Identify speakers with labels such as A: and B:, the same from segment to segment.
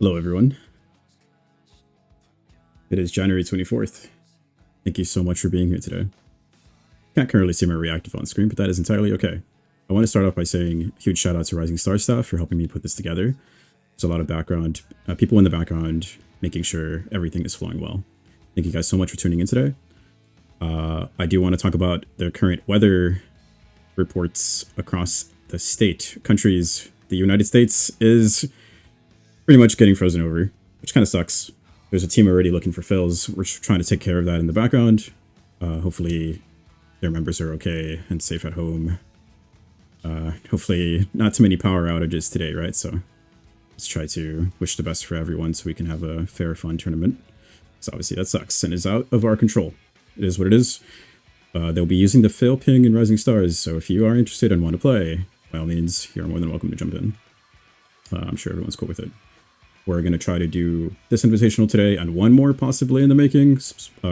A: Hello, everyone. It is January 24th. Thank you so much for being here today. Can't currently see my reactive on screen, but that is entirely okay. I want to start off by saying huge shout out to Rising Star staff for helping me put this together. There's a lot of background, people in the background making sure everything is flowing well. Thank you guys so much for tuning in today. I do want to talk about the current weather reports across the state, countries. The United States is pretty much getting frozen over, which kind of sucks. There's a team already looking for fills. We're trying to take care of that in the background. Hopefully their members are okay and safe at home. Hopefully not too many power outages today, right? So let's try to wish the best for everyone so we can have a fair, fun tournament. So obviously that sucks and is out of our control. It is what it is. They'll be using the fail ping in Rising Stars, so if you are interested and want to play, by all means, you're more than welcome to jump in. I'm sure everyone's cool with it. We're going to try to do this Invitational today and one more possibly in the making.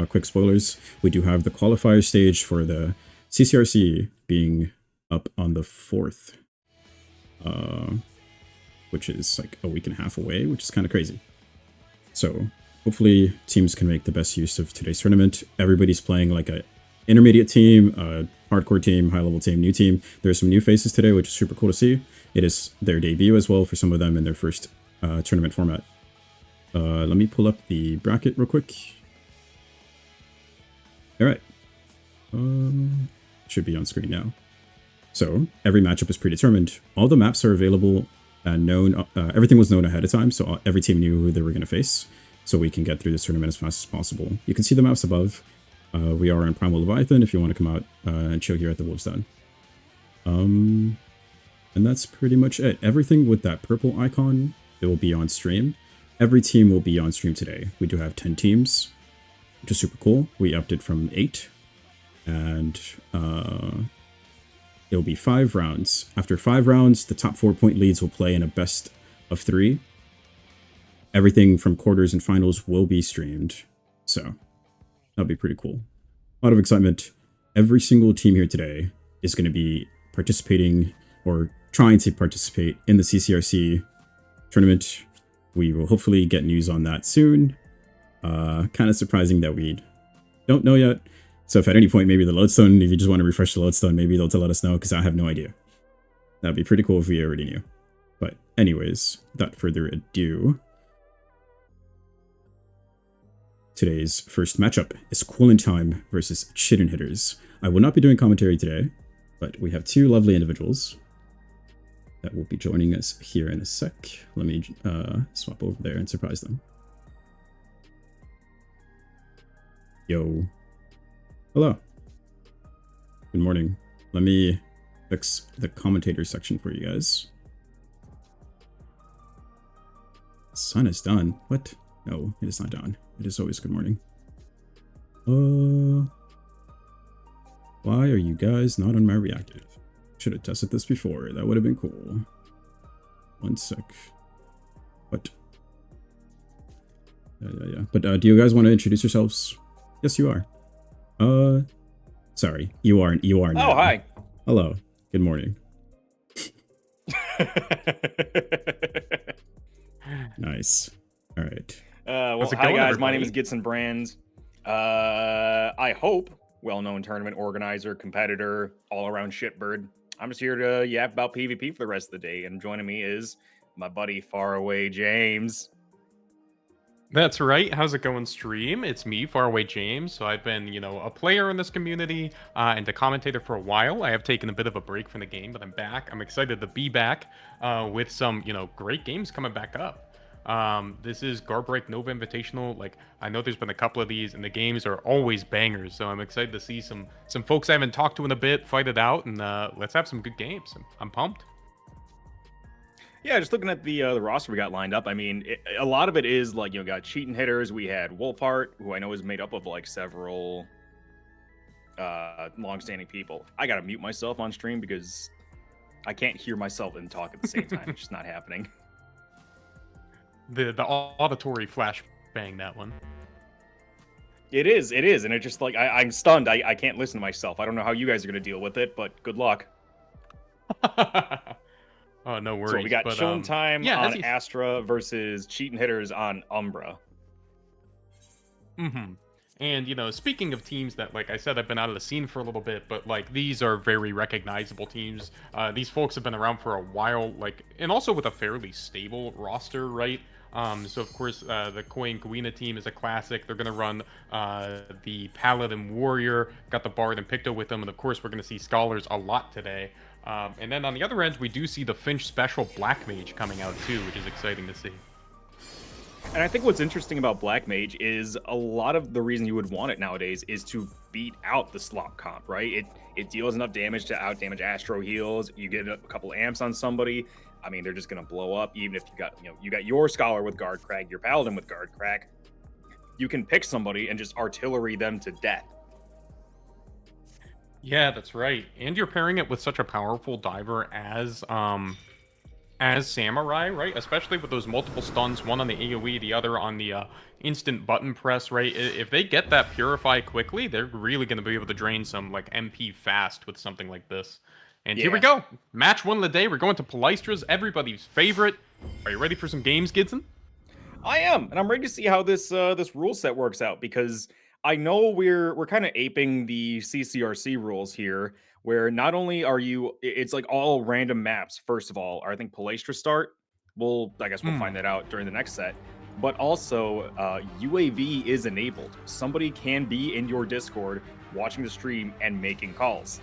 A: Quick spoilers. We do have the qualifier stage for the CCRC being up on the 4th, which is like a week and a half away, which is kind of crazy. So hopefully teams can make the best use of today's tournament. Everybody's playing like a intermediate team, a hardcore team, high-level team, new team. There's some new faces today, which is super cool to see. It is their debut as well for some of them in their first tournament format. Let me pull up the bracket real quick. All right. Should be on screen now. So every matchup is predetermined. All the maps are available and known. Everything was known ahead of time, so every team knew who they were going to face, so we can get through this tournament as fast as possible. You can see the maps above. We are in Primal Leviathan if you want to come out and chill here at the Wolves Den. And that's pretty much it. Everything with that purple icon, it will be on stream. Every team will be on stream today. We do have 10 teams, which is super cool. We upped it from 8. And it'll be 5 rounds. After 5 rounds, the top 4-point leads will play in a best of 3. Everything from quarters and finals will be streamed. So that'll be pretty cool. A lot of excitement. Every single team here today is going to be participating or trying to participate in the CCRC tournament. We will hopefully get news on that soon. Kind of surprising that we don't know yet. So if at any point maybe the lodestone, if you just want to refresh the lodestone, maybe they'll let us know because I have no idea. That'd be pretty cool if we already knew. But anyways, without further ado, today's first matchup is Cooling Time versus Chitin Hitters. I will not be doing commentary today, but we have 2 lovely individuals that will be joining us here in a sec. Let me swap over there and surprise them. Yo. Hello. Good morning. Let me fix the commentator section for you guys. The sun is done. What? No, it is not done. It is always good morning. Why are you guys not on my reactive? Should have tested this before. That would have been cool. One sec. What? Yeah. But do you guys want to introduce yourselves? Yes, you are. Sorry. You are now.
B: Oh, hi.
A: Hello. Good morning. Nice. All right.
B: Well, hi guys, everybody? My name is Gitson Brands. I hope well-known tournament organizer, competitor, all-around shitbird. I'm just here to yap about PvP for the rest of the day, and joining me is my buddy Faraway James.
C: That's right. How's it going, stream? It's me, Faraway James. So I've been, a player in this community and a commentator for a while. I have taken a bit of a break from the game, but I'm back. I'm excited to be back with some, great games coming back up. This is Garbreak Nova Invitational. Like, I know there's been a couple of these, and the games are always bangers. So I'm excited to see some folks I haven't talked to in a bit fight it out, and let's have some good games. I'm pumped.
B: Yeah, just looking at the roster we got lined up, I mean, a lot of it is like, got Cheating Hitters. We had Wolfheart, who I know is made up of like several long-standing people. I gotta mute myself on stream because I can't hear myself and talk at the same time. It's just not happening.
C: The auditory flashbang, that one.
B: It is, and it's just like I'm stunned. I can't listen to myself. I don't know how you guys are gonna deal with it, but good luck.
C: Oh, no worries.
B: So we got
C: but,
B: chilling time
C: yeah,
B: on Astra versus cheating hitters on Umbra.
C: Mm-hmm. And, speaking of teams that, like I said, have been out of the scene for a little bit, but, like, these are very recognizable teams. These folks have been around for a while, like, and also with a fairly stable roster, right? So, of course, the Koi and Kuina team is a classic. They're going to run the Paladin Warrior, got the Bard and Picto with them, and, of course, we're going to see Scholars a lot today. And then on the other end, we do see the Finch Special Black Mage coming out, too, which is exciting to see.
B: And I think what's interesting about Black Mage is a lot of the reason you would want it nowadays is to beat out the slop comp, right? It deals enough damage to out damage Astro heals. You get a couple amps on somebody. I mean, they're just gonna blow up. Even if you got your Scholar with Guard Crack, your Paladin with Guard Crack, you can pick somebody and just artillery them to death.
C: Yeah, that's right. And you're pairing it with such a powerful diver as Samurai, right? Especially with those multiple stuns, one on the AoE, the other on the instant button press, right? If they get that Purify quickly, they're really going to be able to drain some like MP fast with something like this. And here we go. Match 1 of the day. We're going to Palistras, everybody's favorite. Are you ready for some games, Gidson?
B: I am, and I'm ready to see how this rule set works out, because I know we're kind of aping the CCRC rules here, where not only are it's like all random maps. First of all, I think Palastra start. I guess we'll find that out during the next set. But also, UAV is enabled. Somebody can be in your Discord watching the stream and making calls,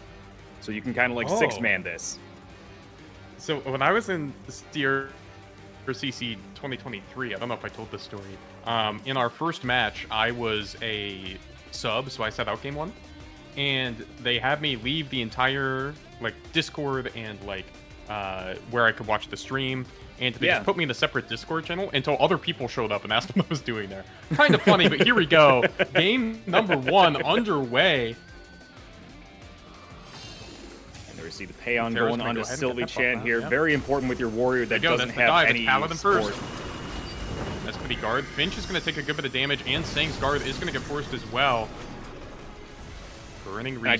B: so you can kind of like six-man this.
C: So when I was in the steer for CC 2023, I don't know if I told this story. In our first match, I was a sub, so I sat out game 1, and they had me leave the entire like Discord and like where I could watch the stream, and they just put me in a separate Discord channel until other people showed up and asked what I was doing there. Kind of funny, but here we go. Game number 1 underway.
B: We see the Payon going on to Sylvie Chan here. Very important with your warrior that doesn't have any support.
C: That's for the guard. Finch is going to take a good bit of damage, and Sang's guard is going to get forced as well. Burning resources.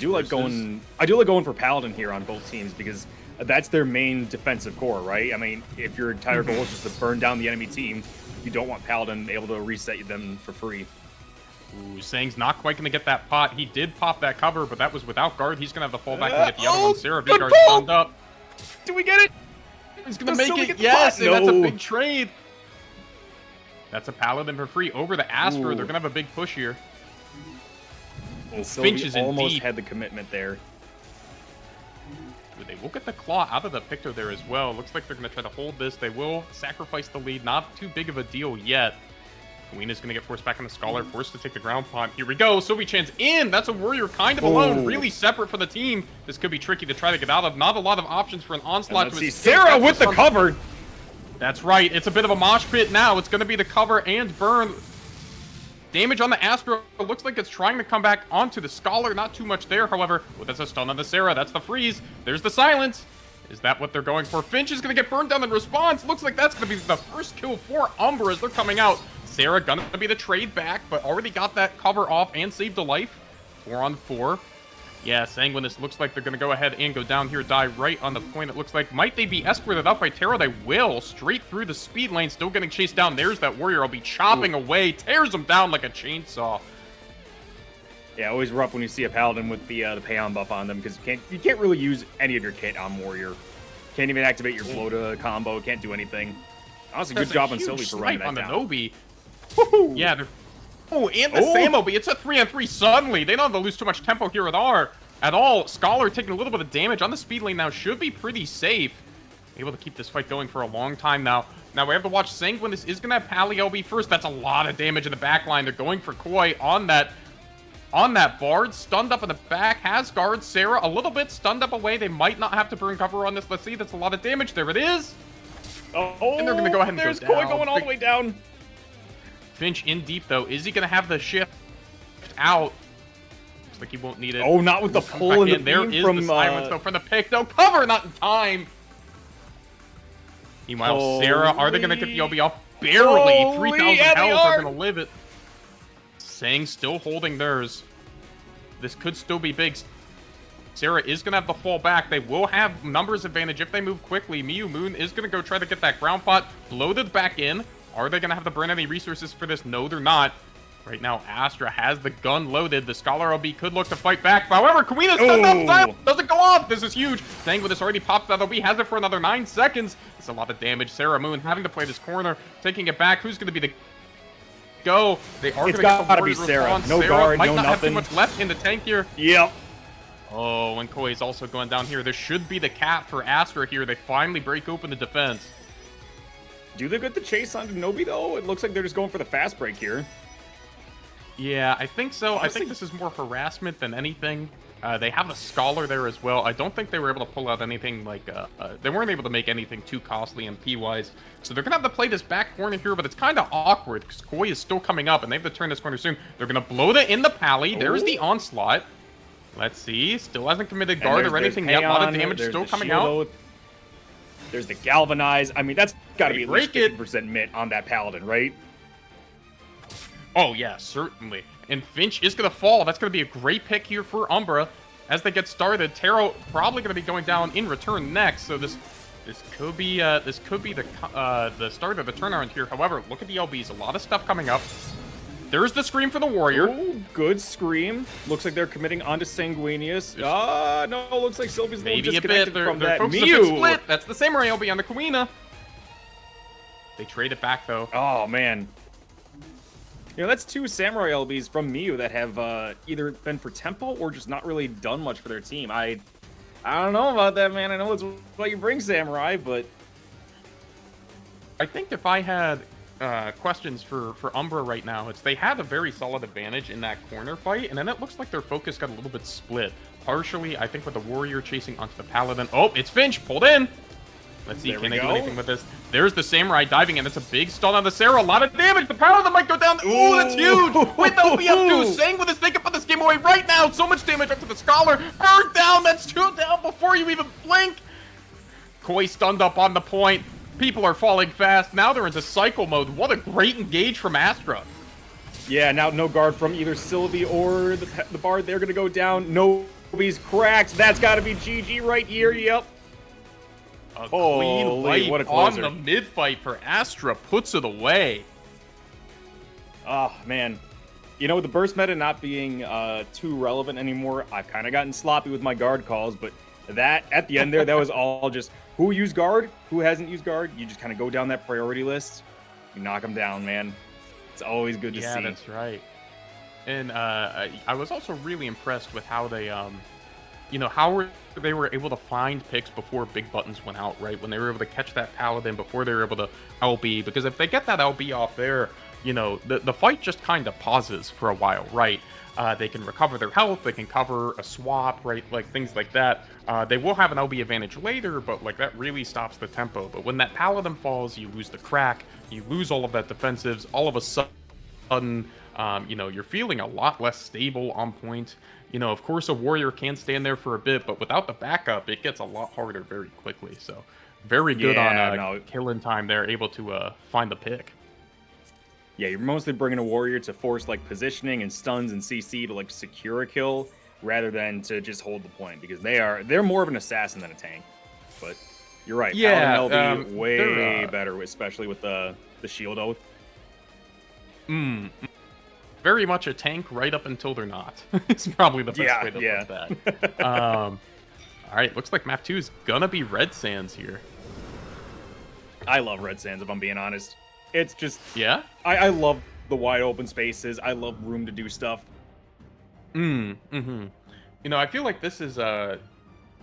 B: I do like going for Paladin here on both teams, because that's their main defensive core, right? I mean, if your entire goal is just to burn down the enemy team, you don't want Paladin able to reset them for free.
C: Ooh, Sang's not quite going to get that pot. He did pop that cover, but that was without guard. He's going to have to fall back and get the other one. Sarah V-Guard stunned up.
B: Do we get it?
C: He's going to make it. Yes, and that's a big trade. That's a Paladin for free over the Astra. They're going to have a big push here.
B: Well, Finch is almost had the commitment there.
C: They will get the claw out of the Picto there as well. Looks like they're going to try to hold this. They will sacrifice the lead. Not too big of a deal yet. Queen is going to get forced back on the Scholar, forced to take the ground pot. Here we go. Sylvie Chan's in. That's a warrior kind of alone, really separate for the team. This could be tricky to try to get out of. Not a lot of options for an onslaught.
B: Let's see Sarah with the cover.
C: That's right. It's a bit of a mosh pit now. It's going to be the cover and burn. Damage on the Astro. It looks like it's trying to come back onto the Scholar. Not too much there, however. Well, that's a stun on the Sarah. That's the freeze. There's the silence. Is that what they're going for? Finch is going to get burned down in response. Looks like that's going to be the first kill for Umbra as they're coming out. Sarah gonna be the trade back, but already got that cover off and saved a life. 4-on-4. Yeah, Sanguinus looks like they're gonna go ahead and go down here, die right on the point. It looks like, might they be escorted out by Terror? They will, straight through the speed lane, still getting chased down. There's that warrior. I'll be chopping away, tears them down like a chainsaw.
B: Yeah, always rough when you see a Paladin with the Payon buff on them, because you can't really use any of your kit on warrior. Can't even activate your Bloda combo. Can't do anything. Honestly, good job on Sylvie for running that down.
C: On the Nobi. Yeah, they're... Oh, and the Samobi. It's a 3-on-3 suddenly. They don't have to lose too much tempo here at all. Scholar taking a little bit of damage on the speed lane now. Should be pretty safe. Able to keep this fight going for a long time now. Now we have to watch Sanguine. This is going to have Pally LB first. That's a lot of damage in the back line. They're going for Koi on that Bard. Stunned up in the back. Has guard Sarah a little bit stunned up away. They might not have to burn cover on this. Let's see. That's a lot of damage. There it is.
B: Oh,
C: and they're going to go ahead and
B: there's
C: go down.
B: Koi going all the way down.
C: Finch in deep, though. Is he going to have the shift out? Looks like he won't need it.
B: Oh, not with the pull in the
C: There is the silence, though, from the pick. No cover, not in time. Meanwhile, Sarah, are they going to get the LB off? Barely. 3,000 health. They're going to live it. Sang still holding theirs. This could still be big. Sarah is going to have the fall back. They will have numbers advantage if they move quickly. Miyu Moon is going to go try to get that ground pot loaded back in. Are they going to have to burn any resources for this? No, they're not. Right now, Astra has the gun loaded. The Scholar LB could look to fight back. However, Kuina's stunned up. Silent doesn't go off. This is huge. Dang, with this already popped, that LB has it for another 9 seconds. It's a lot of damage. Sarah Moon having to play this corner, taking it back. Who's going to be the go? They are going to get the Warrior
B: Sarah.
C: response.
B: No
C: Sarah
B: guard,
C: might
B: no
C: not
B: nothing.
C: have too much left in the tank here.
B: Yep.
C: Oh, and Koi is also going down here. This should be the cap for Astra here. They finally break open the defense.
B: Do they get the chase onto Nobi, though? It looks like they're just going for the fast break here.
C: Yeah, I think so.
B: Honestly,
C: I think this is more harassment than anything. They have a Scholar there as well. I don't think they were able to pull out anything like... they weren't able to make anything too costly MP-wise. So they're going to have to play this back corner here, but it's kind of awkward because Koi is still coming up, and they have to turn this corner soon. They're going to blow it in the pally. There's the onslaught. Let's see. Still hasn't committed guard or anything yet. A lot of damage still coming out.
B: There's the galvanize. I mean, that's got to be at least
C: break it.
B: 50% mit on that paladin, right?
C: Oh, yeah, certainly. And Finch is going to fall. That's going to be a great pick here for Umbra. As they get started, Taro probably going to be going down in return next. So this could be the start of the turnaround here. However, look at the LBs. A lot of stuff coming up. There's the scream for the Warrior.
B: Ooh, good scream. Looks like they're committing onto Sanguinius. No, looks like Sylvia's a little
C: Maybe a
B: disconnected
C: bit.
B: from
C: They're
B: that.
C: focused a bit split. That's the Samurai LB on the Kuina. They trade it back, though.
B: Oh, man. You know, that's 2 Samurai LBs from Miyu that have either been for tempo or just not really done much for their team. I don't know about that, man. I know it's why you bring Samurai, but...
C: I think if I had questions for Umbra right now, it's they had a very solid advantage in that corner fight, and then it looks like their focus got a little bit split. Partially, I think, with the Warrior chasing onto the Paladin. Oh, it's Finch pulled in. Let's see, can they do anything with this? There's the Samurai diving in. That's a big stun on the Sarah. A lot of damage. The Paladin might go down. Ooh, that's huge. Wait, that'll be up to Sang with his thing to put this game away right now. So much damage up to the Scholar. Burned down. That's 2 down before you even blink. Koi stunned up on the point. People are falling fast. Now they're into cycle mode. What a great engage from Astra.
B: Yeah, now no guard from either Sylvie or the Bard. They're going to go down. Nobody's cracked. That's got to be GG right here. Yep.
C: A clean wipe
B: what a
C: on
B: closer.
C: the mid-fight for Astra. Puts it away.
B: Oh, man. You know, with the burst meta not being too relevant anymore, I've kind of gotten sloppy with my guard calls, but that, at the end there, that was all just who used guard, who hasn't used guard. You just kind of go down that priority list. You knock them down, man. It's always good to see.
C: Yeah, that's right. And I was also really impressed with how they, how they were able to find picks before big buttons went out, right? When they were able to catch that Paladin before they were able to LB. Because if they get that LB off there, the fight just kind of pauses for a while, right? They can recover their health, they can cover a swap, right? Like, things like that. They will have an LB advantage later, but, like, that really stops the tempo. But when that Paladin falls, you lose the crack, you lose all of that defensives, all of a sudden, you're feeling a lot less stable on point. Of course, a Warrior can stand there for a bit, but without the backup, it gets a lot harder very quickly. So, very good on killing time there, able to find the pick.
B: Yeah, you're mostly bringing a Warrior to force, like, positioning and stuns and CC to, like, secure a kill rather than to just hold the point, because they're more of an assassin than a tank. But you're right.
C: Yeah,
B: Paladin LB way better, especially with the shield oath.
C: Very much a tank right up until they're not. It's probably the best way to put that. All right, looks like map 2 is gonna be Red Sands here.
B: I love Red Sands, if I'm being honest. It's just...
C: Yeah?
B: I love the wide open spaces. I love room to do stuff.
C: I feel like this is,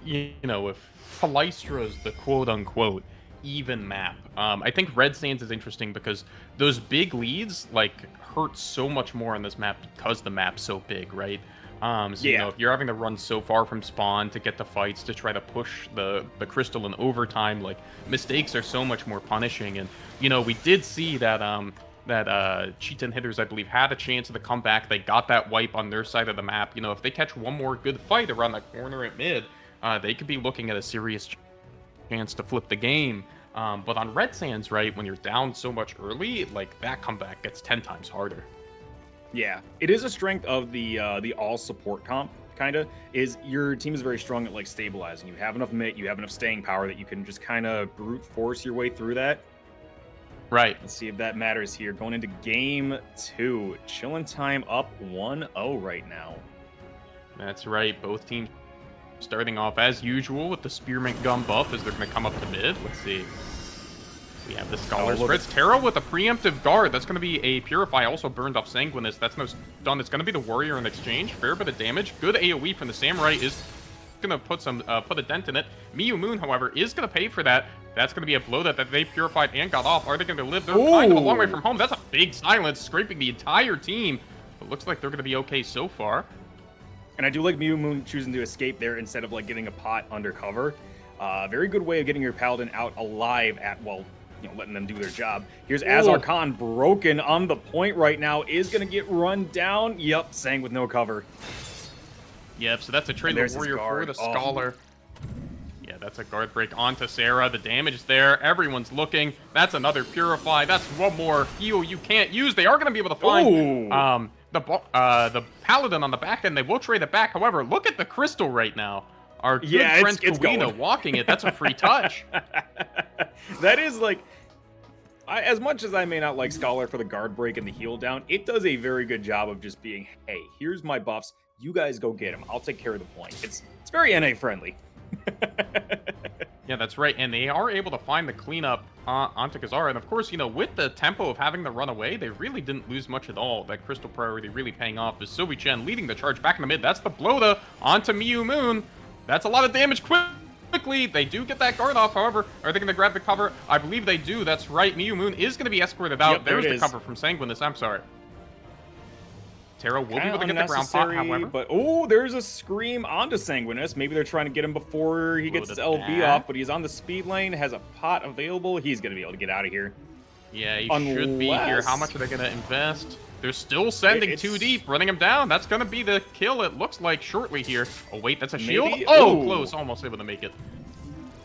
C: if Palystra's the quote-unquote even map. I think Red Sands is interesting because those big leads, like, hurt so much more on this map because the map's so big, right? If you're having to run so far from spawn to get the fights, to try to push the crystal in overtime, like, mistakes are so much more punishing. And, we did see that Cheetah Hitters, I believe, had a chance of the comeback. They got that wipe on their side of the map. If they catch one more good fight around that corner at mid, they could be looking at a serious chance to flip the game. But on Red Sands, right, when you're down so much early, like, that comeback gets 10 times harder.
B: Yeah, it is a strength of the all support comp, kind of, is your team is very strong at like stabilizing. You have enough mitt, you have enough staying power that you can just kind of brute force your way through that.
C: Right.
B: Let's see if that matters here. Going into game 2, chilling time up 1-0 right now.
C: That's right. Both teams starting off as usual with the Spearmint Gun buff as they're going to come up to mid. Let's see. We have the Scholar Spreads. Terra with a preemptive guard. That's going to be a Purify. Also burned off Sanguinus. That's no stun. It's going to be the Warrior in exchange. Fair bit of damage. Good AoE from the Samurai is going to put a dent in it. Miyu Moon, however, is going to pay for that. That's going to be a blow that they purified and got off. Are they going to live? They're kind of a long way from home. That's a big silence, scraping the entire team. It looks like they're going to be okay so far.
B: And I do like Miyu Moon choosing to escape there instead of like getting a pot undercover. Very good way of getting your Paladin out alive at, well, you know, letting them do their job. Here's Azar Khan broken on the point right now. Is going to get run down. Yep, Sang with no cover.
C: Yep, so that's a trailer warrior for the Scholar. Yeah, that's a guard break onto Sarah. The damage is there. Everyone's looking. That's another Purify. That's one more heal you can't use. They are going to be able to find the Paladin on the back end. They will trade it back. However, look at the Crystal right now. Our good friend Kawina walking it. That's a free touch.
B: That is like, as much as I may not like Scholar for the guard break and the heal down, it does a very good job of just being, hey, here's my buffs. You guys go get them. I'll take care of the point. It's very NA friendly.
C: Yeah, that's right. And they are able to find the cleanup onto Kazara. And of course, you know, with the tempo of having to run away, they really didn't lose much at all. That Crystal priority really paying off as Sylvie Chen leading the charge back in the mid. That's the blow onto Miyu Moon. That's a lot of damage quickly. They do get that guard off. However, are they going to grab the cover? I believe they do. That's right. Miyu Moon is going to be escorted out. Yep, there's the cover from Sanguinus. I'm sorry. Terra will be able to get the ground pot, however.
B: But, there's a scream onto Sanguinus. Maybe they're trying to get him before he gets his LB off, but he's on the speed lane, has a pot available. He's going to be able to get out of here.
C: Yeah, he should be here. How much are they going to invest? They're still sending too deep, running him down. That's going to be the kill, it looks like, shortly here. Oh, wait, that's a shield? Oh, close. Almost able to make it.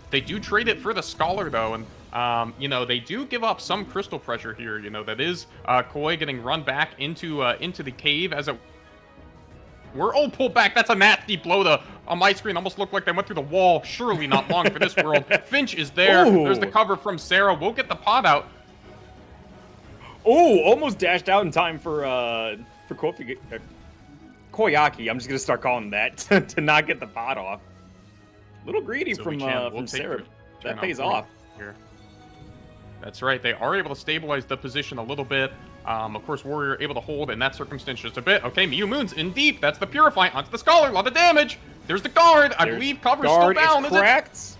C: They do trade it for the Scholar, though, and, you know, they do give up some crystal pressure here. You know, that is Koi getting run back into the cave as it were. Oh, pulled back. That's a nasty blow on my screen. Almost looked like they went through the wall. Surely not long for this world. Finch is there. There's the cover from Sarah. We'll get the pot out.
B: Oh, almost dashed out in time for Koyaki. I'm just going to start calling him that to not get the pot off. A little greedy from Sarah. That pays off.
C: Here. That's right. They are able to stabilize the position a little bit. Of course, Warrior able to hold in that circumstance just a bit. Okay, Miyu Moon's in deep. That's the Purify onto the Scholar. A lot of damage. There's the guard. I believe cover's still down.
B: It's cracked.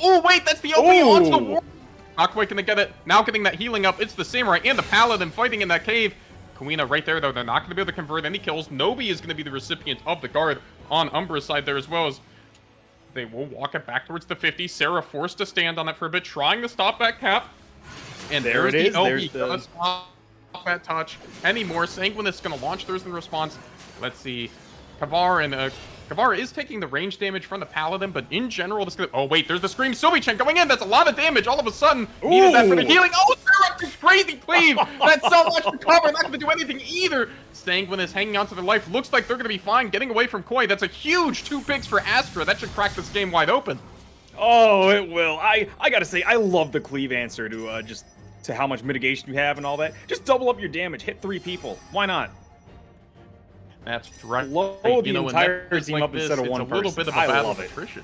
C: Oh, wait, that's the OP onto the Warrior. Not quite gonna get it. Now getting that healing up. It's the Samurai and the Paladin fighting in that cave. Kawina right there, though. They're not going to be able to convert any kills. Nobi is going to be the recipient of the guard on Umbra's side there, as well as they will walk it back towards the 50. Sarah forced to stand on it for a bit, trying to stop that cap. And there's the LB. Doesn't stop that touch anymore. Sanguinus is going to launch theirs in response. Let's see. Kavar is taking the range damage from the Paladin, but in general, this could... Oh, wait, there's the Scream Sylvie Chen going in. That's a lot of damage all of a sudden. Needed that for the healing. Oh, Sarah, this crazy cleave. That's so much to cover. Not going to do anything either. Sanguinus hanging on to their life. Looks like they're going to be fine getting away from Koi. That's a huge 2 picks for Astra. That should crack this game wide open.
B: Oh, it will. I got to say, I love the cleave answer to how much mitigation you have and all that. Just double up your damage. Hit 3 people. Why not?
C: That's right.
B: Blow the entire team up instead of one person.
C: It's a little bit of a battle of attrition.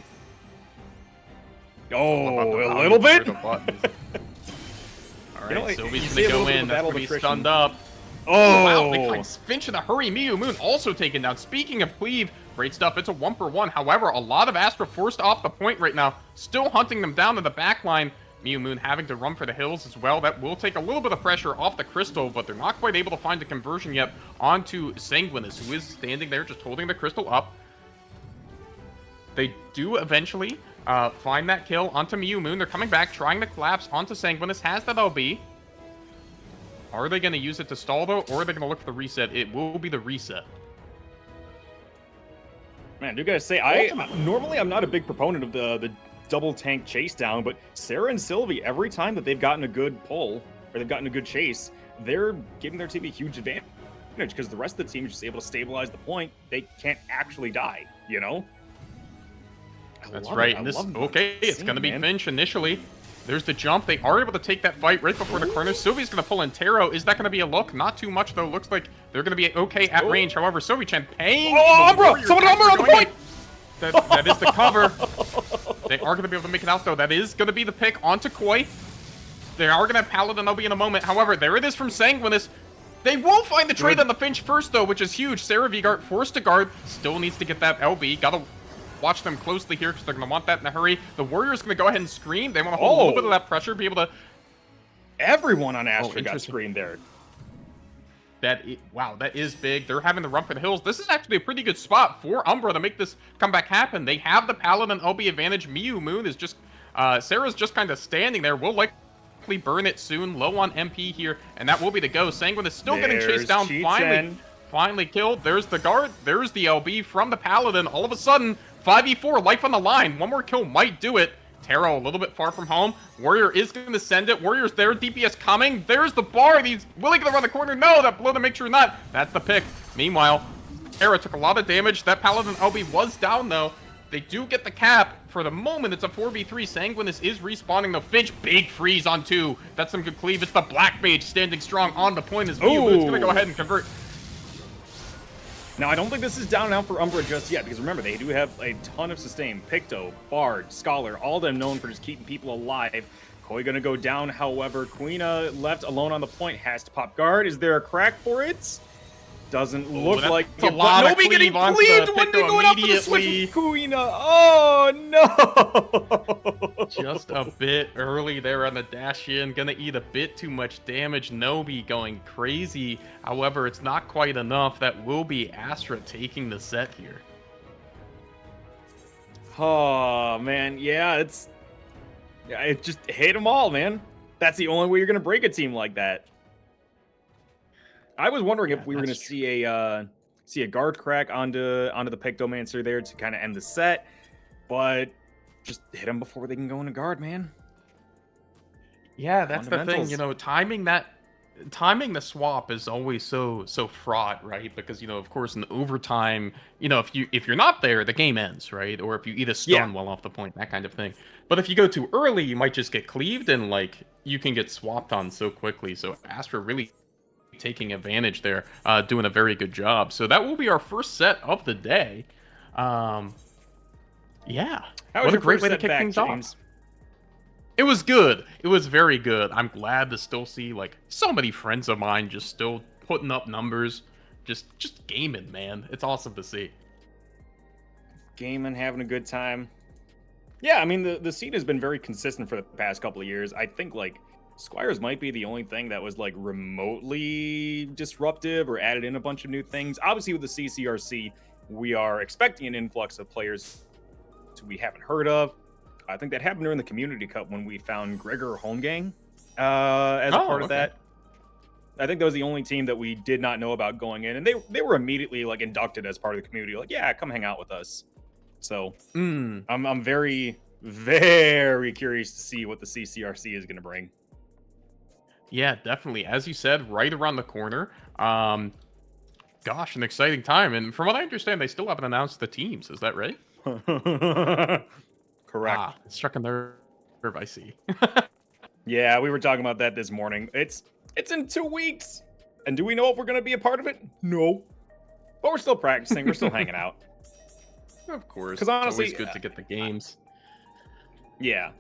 B: Oh, a little bit?
C: All right, Sylvie's going to go in. That's going to be stunned up.
B: Oh,
C: wow. They find Finch in a hurry. Miyu Moon also taken down. Speaking of cleave, great stuff. It's a 1-for-1. However, a lot of Astra forced off the point right now. Still hunting them down to the back line. Miyu Moon having to run for the hills as well. That will take a little bit of pressure off the Crystal, but they're not quite able to find a conversion yet onto Sanguinus, who is standing there just holding the Crystal up. They do eventually find that kill onto Miyu Moon. They're coming back, trying to collapse onto Sanguinus. Has that LB. Are they going to use it to stall, though, or are they going to look for the reset? It will be the reset.
B: Man, I do gotta say, normally I'm not a big proponent of the double tank chase down, but Sarah and Sylvie, every time that they've gotten a good pull or they've gotten a good chase, they're giving their team a huge advantage. because the rest of the team is just able to stabilize the point. They can't actually die, you know?
C: That's right. And this, okay, it's going to be Finch initially. There's the jump. They are able to take that fight right before the corner. Sylvie's going to pull in Taro. Is that going to be a look? Not too much, though. Looks like they're going to be okay at range. However, Sylvie-chan paying.
B: Oh, Umbra! Someone Umbra on the point!
C: That is the cover. They are going to be able to make it out, though. That is going to be the pick onto Koi. They are going to have Paladin LB in a moment. However, there it is from Sanguinus. They will find the trade on the Finch first, though, which is huge. Sarah Vigart forced to guard. Still needs to get that LB. Got to watch them closely here because they're going to want that in a hurry. The Warrior's going to go ahead and scream. They want to hold a little bit of that pressure, be able to...
B: Everyone on Astra got screamed there.
C: Wow, that is big. They're having to run for the hills. This is actually a pretty good spot for Umbra to make this comeback happen. They have the Paladin LB advantage. Miyu Moon is just... Sarah's just kind of standing there. Will likely burn it soon. Low on MP here, and that will be the go. Sanguine is still getting chased down. Finally killed. There's the guard. There's the LB from the Paladin. All of a sudden, 5v4, life on the line. One more kill might do it. Taro a little bit far from home. Warrior is going to send it. Warrior's there. DPS coming. There's the Bard. He's willing to run the corner. No, that blow to make sure not. That's the pick. Meanwhile, Tara took a lot of damage. That Paladin LB was down, though. They do get the cap. For the moment, it's a 4v3. Sanguinus is respawning the Finch. Big freeze on 2. That's some good cleave. It's the Black Mage standing strong on the point as Miyu Moon's going to go ahead and convert.
B: Now, I don't think this is down and out for Umbra just yet, because remember, they do have a ton of sustain. Picto, Bard, Scholar, all of them known for just keeping people alive. Koi gonna go down, however, Queena left alone on the point, has to pop guard. Is there a crack for it? Doesn't look like
C: it, but
B: Nobi getting cleaved when they're going up for the switch from Queena. Oh, no!
C: Just a bit early there on the dash in. Gonna eat a bit too much damage. Nobi going crazy. However, it's not quite enough. That will be Astra taking the set here.
B: Oh, man. Yeah, it just hit them all, man. That's the only way you're going to break a team like that. I was wondering if we were going to see a guard crack onto the Pictomancer there to kind of end the set, but just hit them before they can go into guard, man.
C: Yeah, that's the thing. You know, timing the swap is always so fraught, right? Because of course, in overtime, if you're not there, the game ends, right? Or if you eat a stun well off the point, that kind of thing. But if you go too early, you might just get cleaved and you can get swapped on so quickly. So Astra really taking advantage there, doing a very good job. So that will be our first set of the day. Yeah, what a great way to kick things off. It was good. It was very good. I'm glad to still see so many friends of mine just still putting up numbers, just gaming, man. It's awesome to see.
B: Gaming, having a good time. Yeah, I mean the scene has been very consistent for the past couple of years. I think Squires might be the only thing that was remotely disruptive or added in a bunch of new things. Obviously, with the CCRC, we are expecting an influx of players we haven't heard of. I think that happened during the Community Cup when we found Gregor Holmgang as a part of that. I think that was the only team that we did not know about going in, and they were immediately inducted as part of the community. Yeah, come hang out with us. So I'm very, very curious to see what the CCRC is going to bring.
C: Yeah, definitely. As you said, right around the corner. Gosh, an exciting time. And from what I understand, they still haven't announced the teams. Is that right?
B: Correct.
C: Struck a nerve, I see.
B: Yeah, we were talking about that this morning. It's in 2 weeks. And do we know if we're going to be a part of it? No. But we're still practicing. We're still hanging out.
C: Of course.
B: Because honestly,
C: it's always good to get the games.
B: Yeah.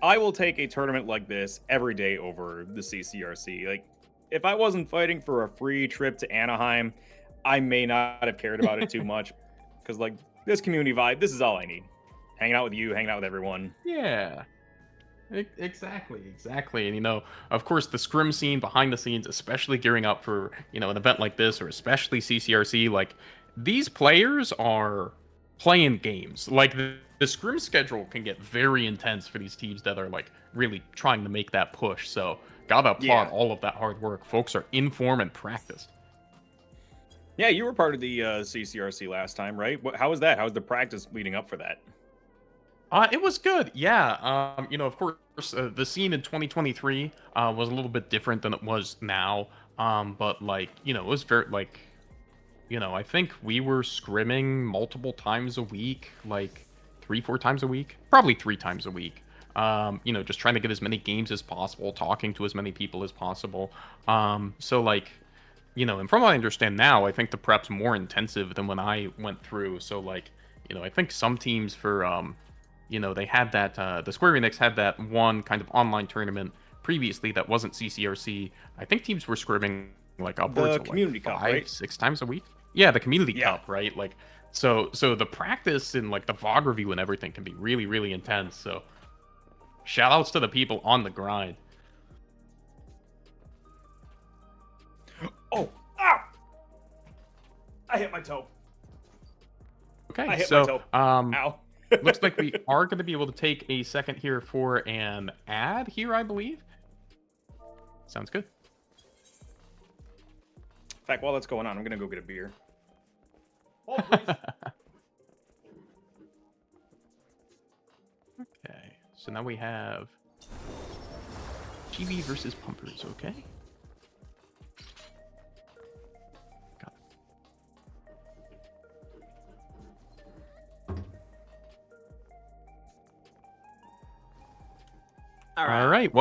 B: I will take a tournament like this every day over the CCRC. If I wasn't fighting for a free trip to Anaheim, I may not have cared about it too much. Because, this community vibe, this is all I need. Hanging out with you, hanging out with everyone.
C: Yeah. Exactly. And, of course, the scrim scene behind the scenes, especially gearing up for, an event like this, or especially CCRC, these players are playing games. The scrim schedule can get very intense for these teams that are really trying to make that push. So gotta applaud all of that hard work. Folks are in form and practiced.
B: Yeah, you were part of the CCRC last time, right? How was that? How was the practice leading up for that?
C: It was good. Yeah. Of course, the scene in 2023 was a little bit different than it was now. But like, you know, it was very like, you know, I think we were scrimming multiple times a week, like 3, 4 times a week, probably 3 times a week. You know, just trying to get as many games as possible, talking to as many people as possible. So like, you know, and from what I understand now, I think the prep's more intensive than when I went through. So like, you know, I think some teams for you know, they had that the Square Enix had that one kind of online tournament previously that wasn't CCRC. I think teams were scrimming like upwards
B: The
C: of
B: Community
C: like
B: Cup,
C: 5,
B: right?
C: 6 times a week. Yeah, the Community
B: Yeah.
C: Cup, right? Like, so the practice and like the VOG review and everything can be really, really intense. So shout outs to the people on the grind.
B: Oh, ah! I hit my toe.
C: Okay,
B: I hit
C: so
B: my toe. Ow.
C: looks like we are going to be able to take a second here for an ad here, I believe. Sounds good.
B: In fact, while that's going on, I'm gonna go get a beer.
C: Oh, please. Okay, so now we have GB versus Pumpers, okay? Got it. All right,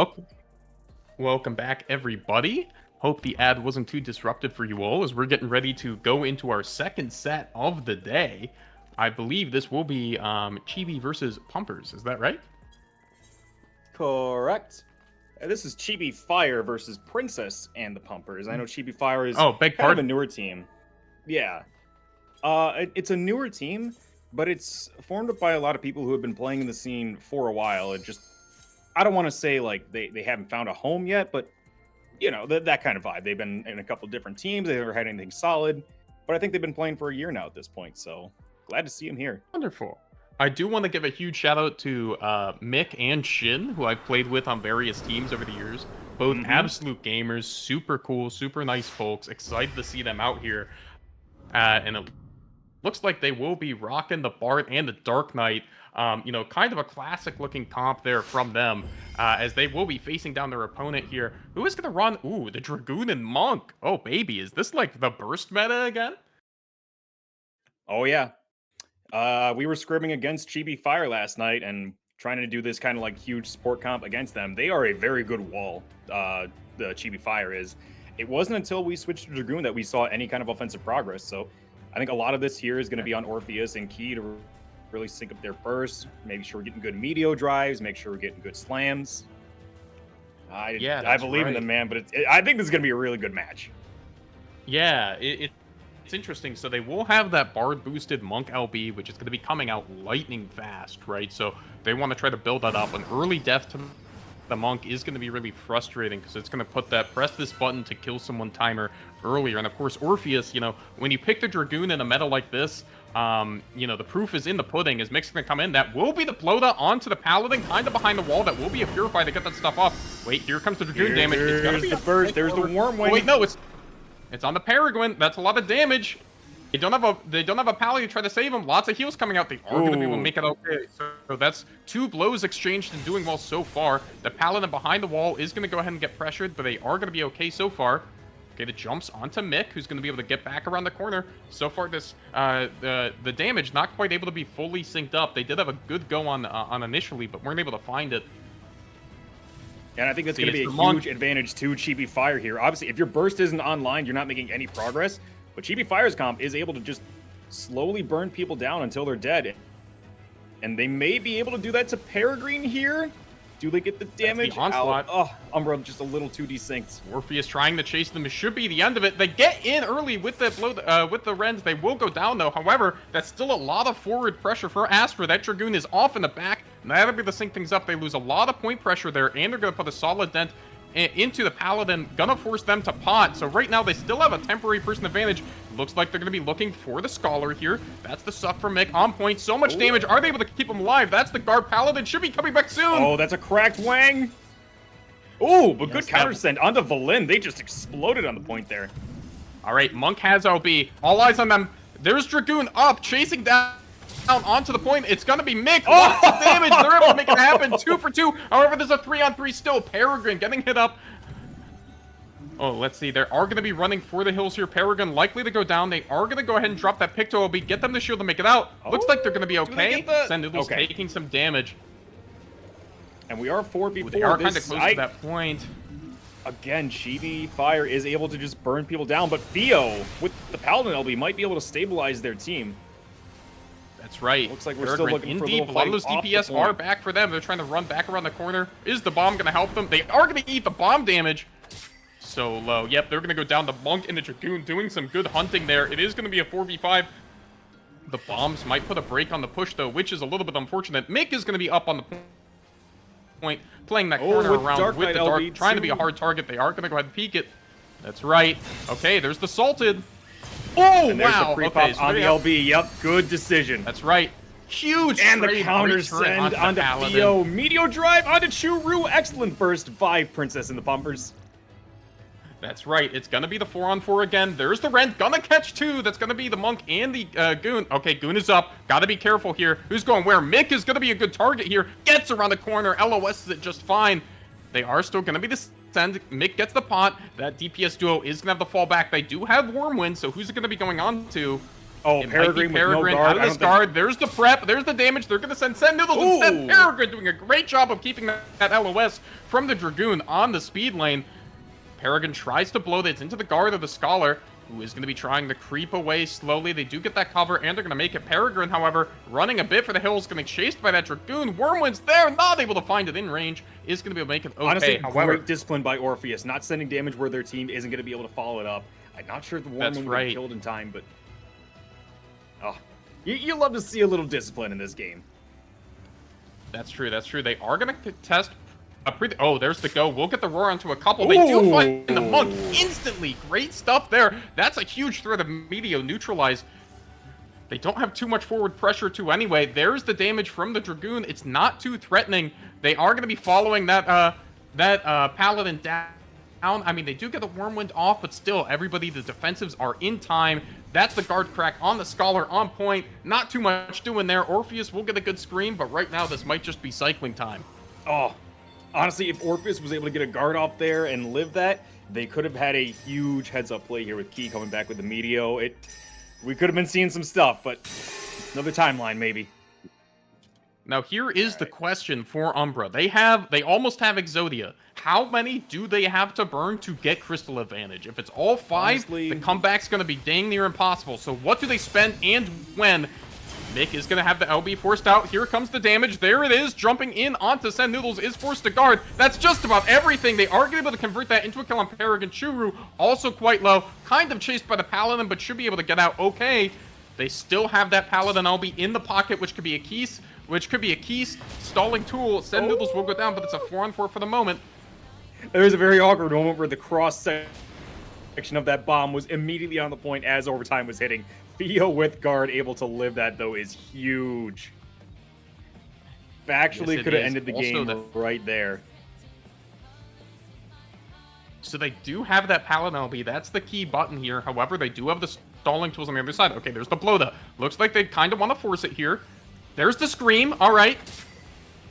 C: welcome back, everybody. Hope the ad wasn't too disruptive for you all as we're getting ready to go into our second set of the day. I believe this will be Chibi versus Pumpers. Is that right?
B: Correct. This is Chibi Fire versus Princess and the Pumpers. I know Chibi Fire is
C: beg
B: kind of a
C: pardon.
B: newer team. Yeah. It's a newer team, but it's formed up by a lot of people who have been playing in the scene for a while. It just, I don't want to say like they haven't found a home yet, but you know, that kind of vibe. They've been in a couple different teams. They've never had anything solid, but I think they've been playing for a year now at this point. So glad to see them here.
C: Wonderful. I do want to give a huge shout out to Mick and Shin, who I've played with on various teams over the years. Both absolute gamers, super cool, super nice folks. Excited to see them out here. And it looks like they will be rocking the Bart and the Dark Knight. You know, kind of a classic looking comp there from them, as they will be facing down their opponent here. Who is going to run? Ooh, the Dragoon and Monk. Oh, baby. Is this like the burst meta again?
B: Oh, yeah. We were scrimming against Chibi Fire last night and trying to do this kind of like huge support comp against them. They are a very good wall, the Chibi Fire is. It wasn't until we switched to Dragoon that we saw any kind of offensive progress. So I think a lot of this here is going to be on Orpheus and Key to really sync up their burst, make sure we're getting good meteor drives, make sure we're getting good slams. I believe in them, man, but I think this is going to be a really good match.
C: Yeah, it's interesting. So they will have that Bard boosted Monk LB, which is going to be coming out lightning fast, right? So they want to try to build that up. An early death to the Monk is going to be really frustrating because it's going to put that press this button to kill someone timer earlier. And of course, Orpheus, you know, when you pick the Dragoon in a meta like this, you know, the proof is in the pudding. Is Mix going to come in? That will be the Plota onto the Paladin, kind of behind the wall. That will be a Purify to get that stuff off. Wait, here comes the Dragoon damage. It's gonna be
B: the burst. There's the Warm Wing.
C: Oh, wait, no, it's on the Peregrine. That's a lot of damage. They don't have a Pally to try to save him. Lots of heals coming out. They are going to be able to make it okay. So that's 2 blows exchanged and doing well so far. The Paladin behind the wall is going to go ahead and get pressured, but they are going to be okay so far. Okay, the jumps onto Mick, who's going to be able to get back around the corner. So far, this the damage not quite able to be fully synced up. They did have a good go on initially, but weren't able to find it.
B: And I think that's going to be a huge advantage to Chibi Fire here. Obviously, if your burst isn't online, you're not making any progress. But Chibi Fire's comp is able to just slowly burn people down until they're dead. And they may be able to do that to Peregrine here. Do they get the damage?
C: The onslaught.
B: Oh, Umbra just a little too desynced.
C: Orpheus trying to chase them. It should be the end of it. They get in early with the blow, with the Rends. They will go down though. However, that's still a lot of forward pressure for Astra. That Dragoon is off in the back. Now that'll be to sync things up. They lose a lot of point pressure there, and they're going to put a solid dent into the Paladin, gonna force them to pot. So right now they still have a temporary person advantage. Looks like they're gonna be looking for the Scholar here. That's the suck for Mick on point. So much damage. Are they able to keep him alive? That's the guard. Paladin should be coming back soon.
B: Oh, that's a cracked Wang. Oh, but good counter send onto Valin. They just exploded on the point there.
C: All right, Monk has LB. All eyes on them. There's Dragoon up, chasing down onto the point. It's gonna be Mick. Lots of damage. They're able to make it happen. 2 for 2. However, there's a 3-on-3 still. Peregrine getting hit up. Oh, let's see. They are going to be running for the hills here. Paragon likely to go down. They are going to go ahead and drop that Picto LB, get them the shield to make it out. Looks like they're going to be okay. Send Noodles taking some damage.
B: And we are 4v4.
C: They are kind of close to that point.
B: Again, Chibi Fire is able to just burn people down, but Theo, with the Paladin LB, might be able to stabilize their team.
C: That's right.
B: Looks like we're still looking for a
C: deep. A lot of those DPS are back for them. They're trying to run back around the corner. Is the bomb going to help them? They are going to eat the bomb damage. So low. Yep, they're going to go down. The Monk and the Dragoon doing some good hunting there. It is going to be a 4v5. The bombs might put a break on the push, though, which is a little bit unfortunate. Mick is going to be up on the point, playing that corner around with the Dark, trying to be a hard target. They are going to go ahead and peek it. That's right. Okay, there's the Salted. Oh,
B: and there's
C: wow.
B: the pre-pop on the LB. Yep, good decision.
C: That's right. Huge
B: and the counter send onto Theo. Meteor drive onto Churu. Excellent burst by Princess and the Pumpers.
C: That's right. It's going to be the 4-on-4 again. There's the Rent. Gonna catch two. That's going to be the Monk and the Goon. Okay, Goon is up. Got to be careful here. Who's going where? Mick is going to be a good target here. Gets around the corner. LOS is it just fine. They are still going to be the send. Mick gets the pot. That DPS duo is going to have the fallback. They do have Wormwind, so who's it going to be going on to?
B: Oh, Peregrine with no guard.
C: Out of this guard. There's the prep. There's the damage. They're going to send Noodles instead. Peregrine doing a great job of keeping that LOS from the Dragoon on the speed lane. Peregrine tries to blow this into the guard of the Scholar, who is going to be trying to creep away slowly. They do get that cover, and they're going to make it. Peregrine, however, running a bit for the hills, getting chased by that Dragoon. Wormwind's there, not able to find it in range. Is going to be able to make it okay.
B: Honestly,
C: however,
B: great discipline by Orpheus, not sending damage where their team isn't going to be able to follow it up. I'm not sure if the Wormwind will be killed in time, but... Oh, you love to see a little discipline in this game.
C: That's true, that's true. They are going to test... Oh, there's the go. We'll get the roar onto a couple. They do find the Monk instantly. Great stuff there. That's a huge threat of Meteo neutralize. They don't have too much forward pressure to anyway. There's the damage from the Dragoon. It's not too threatening. They are going to be following that Paladin down. I mean, they do get the Wormwind off, but still, everybody, the defensives are in time. That's the guard crack on the Scholar on point. Not too much doing there. Orpheus will get a good scream, but right now this might just be cycling time.
B: Oh. Honestly, if Orpheus was able to get a guard off there and live that, they could have had a huge heads-up play here with Key coming back with the Meteo. We could have been seeing some stuff, but another timeline, maybe.
C: Now, here is the question for Umbra. They almost have Exodia. How many do they have to burn to get Crystal Advantage? If it's all 5, honestly, the comeback's going to be dang near impossible. So what do they spend and when? Mick is going to have the LB forced out. Here comes the damage. There it is. Jumping in onto Send Noodles is forced to guard. That's just about everything. They are going to be able to convert that into a kill on Peregrine. Churu also quite low. Kind of chased by the Paladin, but should be able to get out okay. They still have that Paladin LB in the pocket, which could be a key stalling tool. Send Noodles will go down, but it's a 4-on-4 for the moment.
B: There was a very awkward moment where the cross section of that bomb was immediately on the point as overtime was hitting. Theo with guard able to live that, though, is huge. Actually, could have ended the game right there.
C: So they do have that Paladin LB. That's the key button here. However, they do have the stalling tools on the other side. Okay, there's the Bloda. Looks like they kind of want to force it here. There's the Scream. All right.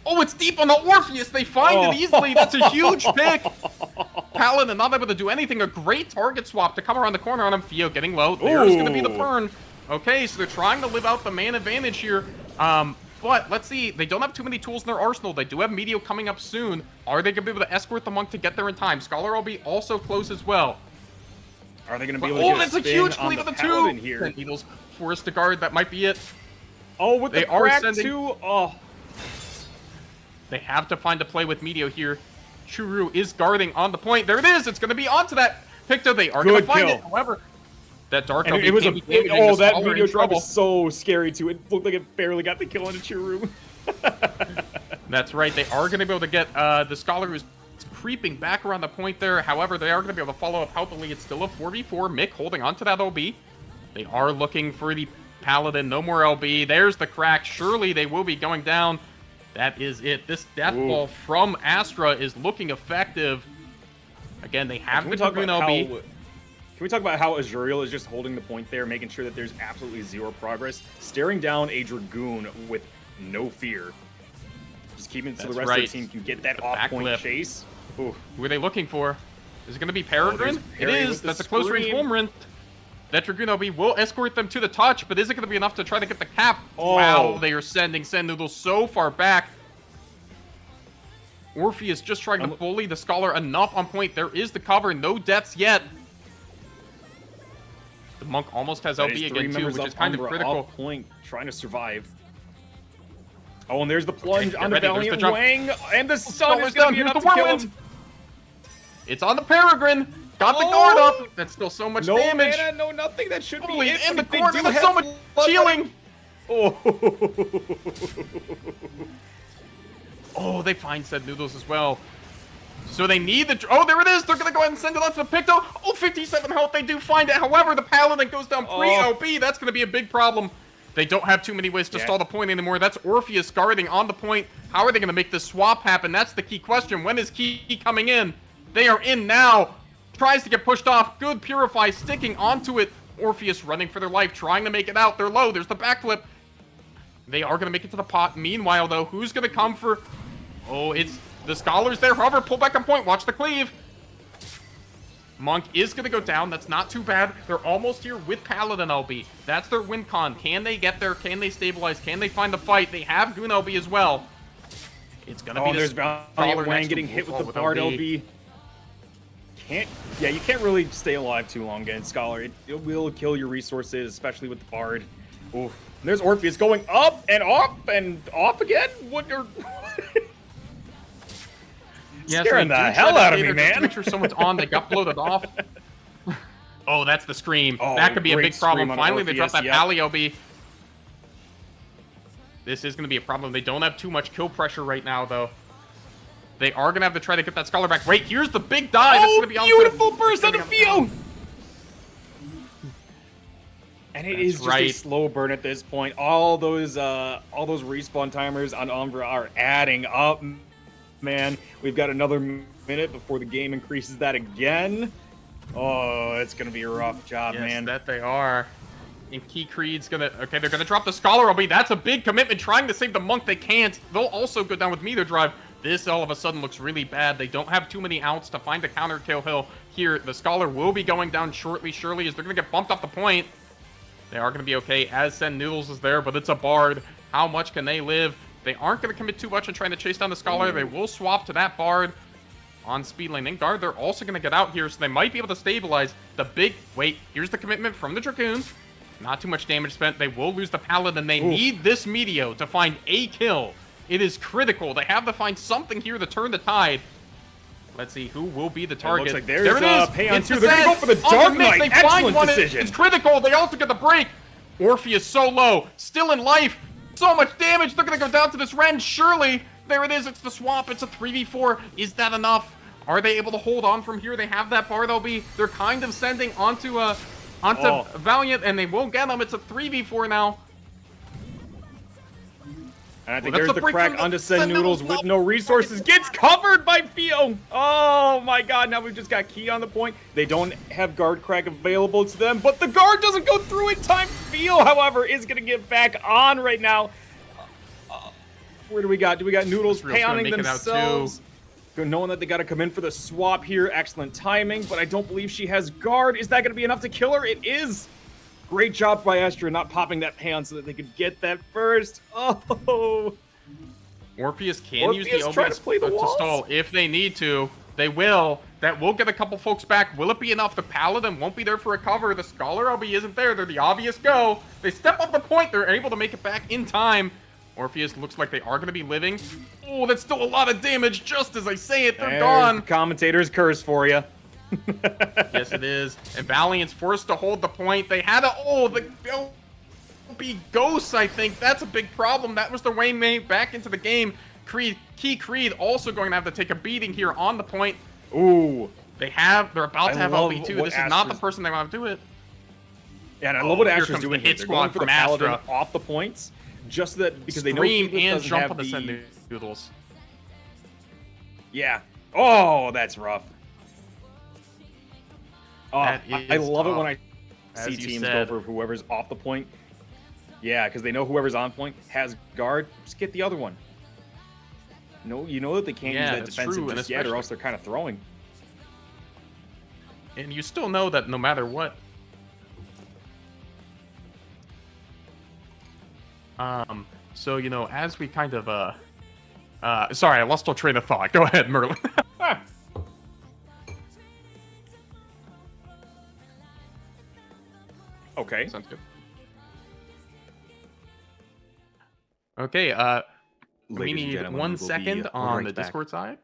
C: Oh, it's deep on the Orpheus. They find it easily. That's a huge pick. Paladin not able to do anything. A great target swap to come around the corner on him. Theo getting low. There's going to be the burn. Okay, so they're trying to live out the man advantage here. But let's see. They don't have too many tools in their arsenal. They do have Meteo coming up soon. Are they going to be able to escort the Monk to get there in time? Scholar will be also close as well.
B: Are they going to be able to get
C: that's a huge lead of the two.
B: Here?
C: Needles forced to guard. That might be it.
B: Oh, with the crack too. Oh.
C: They have to find a play with Meteo here. Churu is guarding on the point. There it is. It's going to be onto that Picto. They are going to find it. However, that Dark LB
B: it was that Meteo drop was so scary too. It looked like it barely got the kill on the Churu.
C: That's right. They are going to be able to get the Scholar who's creeping back around the point there. However, they are going to be able to follow up healthily. It's still a 4v4. Mick holding on to that OB. They are looking for the Paladin. No more LB. There's the crack. Surely they will be going down. That is it. This death ball from Astra is looking effective. Again, they have the Dragoon LB.
B: Can we talk about how Azuriel is just holding the point there, making sure that there's absolutely zero progress, staring down a Dragoon with no fear. Just keeping it so the rest of the team can get that off-point chase. Oof.
C: Who are they looking for? Is it going to be Peregrine? It is. That's a close-range home run. That Dragoon LB will escort them to the touch, but is it going to be enough to try to get the cap? Oh. Wow, they are sending Send Noodles so far back. Orpheus just trying to bully the Scholar enough on point. There is the cover. No deaths yet. The Monk almost has LB again, too, which is kind of critical.
B: Point, trying to survive. Oh, and there's the plunge on the Valiant Wang, and the stun is going to be enough to kill him.
C: It's on the Peregrine. Got the guard up. That's still so much damage.
B: No mana, no nothing. That should be it.
C: In the corner, that's so much healing. Oh, they find Said Noodles as well. So they need the... Oh, there it is. They're going to go ahead and send it on to the Picto. Oh, 57 health. They do find it. However, the Paladin goes down pre-OP. That's going to be a big problem. They don't have too many ways to stall the point anymore. That's Orpheus guarding on the point. How are they going to make this swap happen? That's the key question. When is Key coming in? They are in now. Tries to get pushed off. Good Purify sticking onto it. Orpheus running for their life, trying to make it out. They're low. There's the backflip. They are going to make it to the pot. Meanwhile, though, who's going to come for... Oh, it's the Scholars there. However, pull back on point. Watch the cleave. Monk is going to go down. That's not too bad. They're almost here with Paladin LB. That's their win con. Can they get there? Can they stabilize? Can they find the fight? They have Goon LB as well. It's going to be this
B: Valiant Wang getting hit with the Bard LB. You can't really stay alive too long against Scholar. It will kill your resources, especially with the Bard. Oof. And there's Orpheus going up and off again. What are... Scaring the hell out of me, man.
C: Make sure someone's on. They got bloated off. Oh, that's the scream. That could be a big problem. Finally, they dropped that Pally LB. This is going to be a problem. They don't have too much kill pressure right now, though. They are going to have to try to get that Scholar back. Wait, here's the big dive.
B: Oh, beautiful burst on the field. And it is just a slow burn at this point. All those respawn timers on Umbra are adding up, man. We've got another minute before the game increases that again. Oh, it's going to be a rough job, man.
C: Yes, that they are. And Key Creed's going to... Okay, they're going to drop the Scholar LB. That's a big commitment. Trying to save the Monk, they can't. They'll also go down with Meter Drive. This all of a sudden looks really bad. They don't have too many outs to find a counter kill hill here. The Scholar will be going down shortly, surely, as they're going to get bumped off the point. They are going to be okay as Send Noodles is there, but it's a Bard. How much can they live? They aren't going to commit too much in trying to chase down the Scholar. They will swap to that Bard on speed lane and guard. They're also going to get out here, so they might be able to stabilize the big... Wait, here's the commitment from the Dragoon. Not too much damage spent. They will lose the Paladin. They need this Meteo to find a kill. It is critical. They have to find something here to turn the tide. Let's see who will be the target.
B: It looks like there's Payon 2. They're going to go for the Dark Knight. Excellent decision.
C: It's critical. They also get the break. Orpheus so low. Still in life. So much damage. They're going to go down to this Ren. Surely. There it is. It's the swap. It's a 3v4. Is that enough? Are they able to hold on from here? They have that bar. They're kind of sending onto Valiant, and they won't get them. It's a 3v4 now.
B: And I think there's the crack onto Send Noodles with no resources. Gets covered by Fio. Oh my god, now we've just got Key on the point. They don't have guard crack available to them, but the guard doesn't go through in time. Fio, however, is going to get back on right now. Where do we got? Do we got Noodles pounding themselves? Knowing that they got to come in for the swap here. Excellent timing, but I don't believe she has guard. Is that going to be enough to kill her? It is. Great job by Astra not popping that pan so that they could get that first. Oh.
C: Orpheus can use the OBS to stall if they need to. They will. That will get a couple folks back. Will it be enough? The Paladin won't be there for a cover. The Scholar LB isn't there. They're the obvious go. They step up the point. They're able to make it back in time. Orpheus looks like they are going to be living. Oh, that's still a lot of damage. Just as I say it, they're gone.
B: The commentator's curse for you.
C: Yes, it is. And Valiant's forced to hold the point. They had a... Oh, the LB ghosts, I think. That's a big problem. That was the way made back into the game. Key Creed also going to have to take a beating here on the point.
B: Ooh.
C: They're about to have LB too. This is not the person they want to do it.
B: Yeah, and I love what Astra's doing here. They're going for the Paladin off the points. Just so that because they know he
C: and
B: doesn't
C: jump
B: have
C: on the Send Noodles.
B: Yeah. Oh, that's rough. Oh, I love it when I see teams go for whoever's off the point. Yeah, because they know whoever's on point has guard. Just get the other one. No, you know that they can't use that defensive just yet, or else they're kind of throwing.
C: And you still know that no matter what. So, you know, as we kind of, sorry, I lost all train of thought. Go ahead, Merlin.
B: Okay.
C: Sounds good. Okay, we
B: Ladies and
C: need
B: gentlemen,
C: 1
B: we will be
C: second on
B: right
C: the
B: back.
C: Discord side.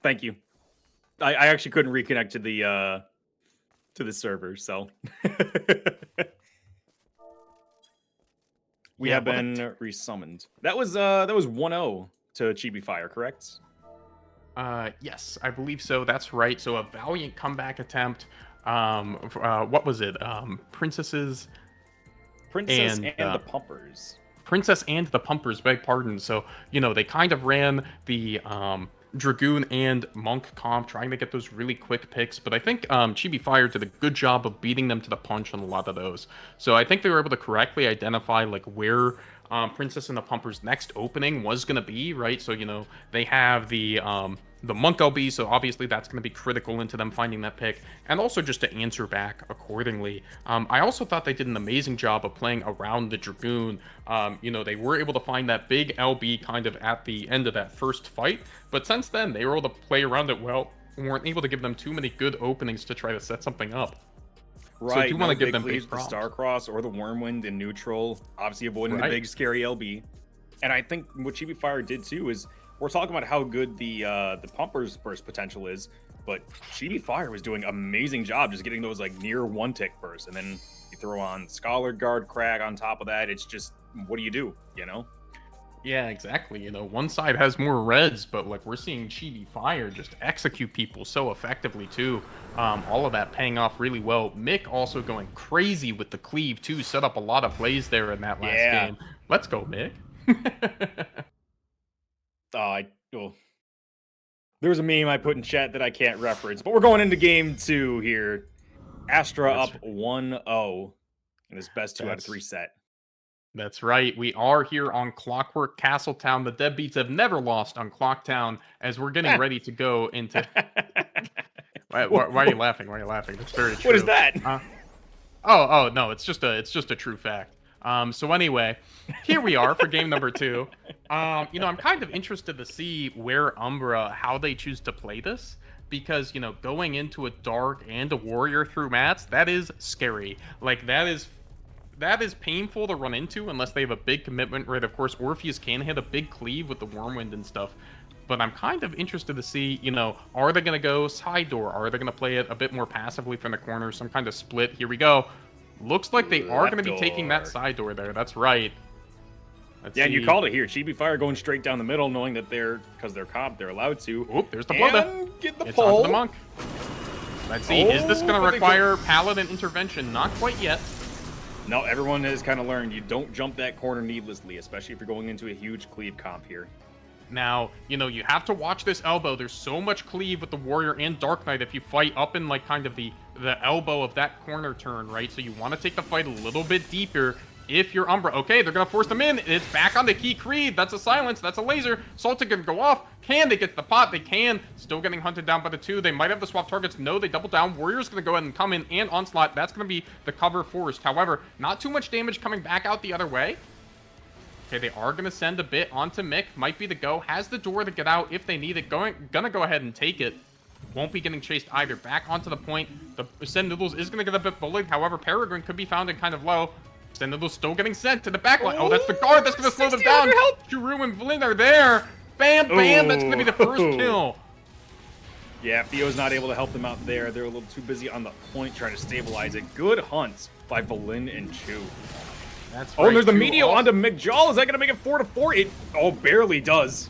B: Thank you. I actually couldn't reconnect to the server, so we
C: Yeah,
B: have
C: what a
B: been resummoned. That was 1-0 to Chibi Fire, correct?
C: Yes, I believe so. That's right. So a valiant comeback attempt. What was it?
B: Princess
C: and
B: and the Pumpers.
C: Princess and the Pumpers, beg pardon. So, you know, they kind of ran the Dragoon and Monk comp, trying to get those really quick picks. But I think Chibi Fire did a good job of beating them to the punch on a lot of those. So I think they were able to correctly identify like where Princess and the Pumpers' next opening was going to be, right? So, you know, they have the Monk LB, so obviously that's going to be critical into them finding that pick, and also just to answer back accordingly. I also thought they did an amazing job of playing around the Dragoon. You know, they were able to find that big LB kind of at the end of that first fight, but since then, they were able to play around it well, and weren't able to give them too many good openings to try to set something up.
B: Right,
C: so I do want to give
B: big
C: them
B: cleaves,
C: big
B: the
C: props.
B: Starcross or the Wormwind in neutral, obviously avoiding
C: Right.
B: the big scary LB. And I think what Chibi Fire did too is we're talking about how good the Pumpers' burst potential is, but Chibi Fire was doing an amazing job just getting those like near one tick bursts, and then you throw on Scholar Guard Crag on top of that. It's just what do you do, you know?
C: Yeah, exactly. You know, one side has more reds, but like we're seeing Chibi Fire just execute people so effectively too. All of that paying off really well. Mick also going crazy with the cleave too. Set up a lot of plays there in that last game. Let's go, Mick.
B: There was a meme I put in chat that I can't reference, but we're going into game 2 here. Astra up 1-0 in his best 2 out of 3 set.
C: That's right. We are here on Clockwork Castletown. The Deadbeats have never lost on Clocktown as we're getting ready to go into... why are you laughing? Why are you laughing? That's very true.
B: What is that?
C: Oh, no, it's just a true fact. So anyway, here we are for game number 2. You know, I'm kind of interested to see where Umbra, how they choose to play this. Because, you know, going into a Dark and a Warrior through mats, that is scary. Like, that is painful to run into unless they have a big commitment, right? Of course, Orpheus can hit a big cleave with the Wormwind and stuff. But I'm kind of interested to see, you know, are they going to go side door? Are they going to play it a bit more passively from the corner? Some kind of split. Here we go. Looks like they are going to be taking that side door there. That's right.
B: Let's see. And you called it here. Chibi Fire going straight down the middle, knowing that because they're comp, they're allowed to.
C: Oop, there's the blow.
B: Get the
C: it's
B: pull.
C: onto the Monk. Let's see. Is this going to require Paladin intervention? Not quite yet.
B: No, everyone has kind of learned you don't jump that corner needlessly, especially if you're going into a huge cleave comp here.
C: Now, you know, you have to watch this elbow. There's so much cleave with the Warrior and Dark Knight if you fight up in, like, kind of the elbow of that corner turn, right? So you want to take the fight a little bit deeper if you're Umbra. Okay, they're going to force them in. It's back on the Key Creed. That's a silence. That's a laser. Salted can go off. Can they get to the pot? They can. Still getting hunted down by the 2. They might have the swap targets. No, they double down. Warrior's going to go ahead and come in, and Onslaught. That's going to be the cover forced. However, not too much damage coming back out the other way. Okay, they are going to send a bit onto Mick. Might be the go. Has the door to get out if they need it. Gonna go ahead and take it. Won't be getting chased either. Back onto the point. The Send Noodles is going to get a bit bullied. However, Peregrine could be found in kind of low. Send Noodles still getting sent to the back line. Oh, that's the guard. That's going to slow them down. Giroux and Vlin are there. Bam, bam. That's going to be the first kill.
B: Yeah, Theo's not able to help them out there. They're a little too busy on the point trying to stabilize it. Good hunt by Vlin and Chu.
C: That's
B: right. And there's the Meteor onto McJawl. Is that going to make it 4-4? It barely does.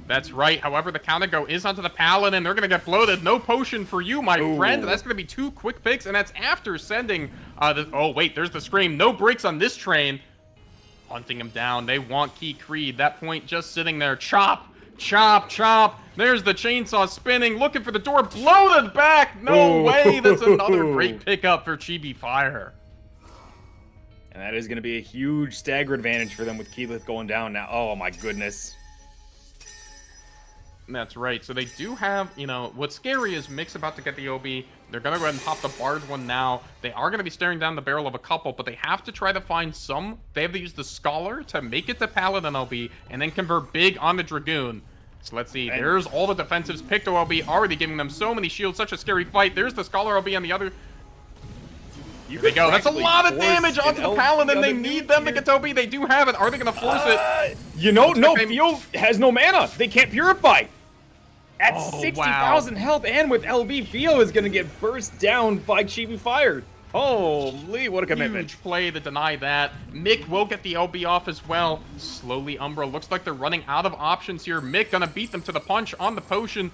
C: That's right. However, the counter go is onto the Paladin. They're going to get bloated. No potion for you, my friend. That's going to be 2 quick picks, and that's after sending oh, wait, there's the Scream. No brakes on this train. Hunting him down. They want Key Creed. That point just sitting there. Chop. Chop, chop. There's the chainsaw spinning, looking for the door, bloated back. No way. That's another great pickup for Chibi Fire.
B: And that is going to be a huge stagger advantage for them with Keyleth going down now. Oh, my goodness.
C: That's right. So they do have, you know, what's scary is Mick's about to get the OB. They're going to go ahead and pop the Bard one now. They are going to be staring down the barrel of a couple, but they have to try to find some. They have to use the Scholar to make it to Paladin OB and then convert big on the Dragoon. So let's see. There's all the defensives. Picto OB already giving them so many shields. Such a scary fight. There's the Scholar OB on the other. There we go. That's a lot of damage onto the Paladin. They need them to get to OB. They do have it. Are they going to force it?
B: You know, no, Theo has no mana. They can't purify. At 60,000 health and with LB, Theo is going to get burst down by Chibi Fire. Holy, what a commitment.
C: Huge play to deny that. Mick will get the LB off as well. Slowly, Umbra looks like they're running out of options here. Mick going to beat them to the punch on the potion.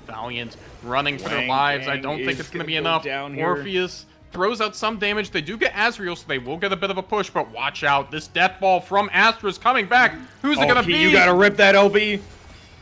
C: Valiant running for their lives. I don't think it's going to be enough. Orpheus throws out some damage. They do get Azrael, so they will get a bit of a push, but watch out. This death ball from Astra's coming back. Who's it going to be?
B: You got to rip that LB.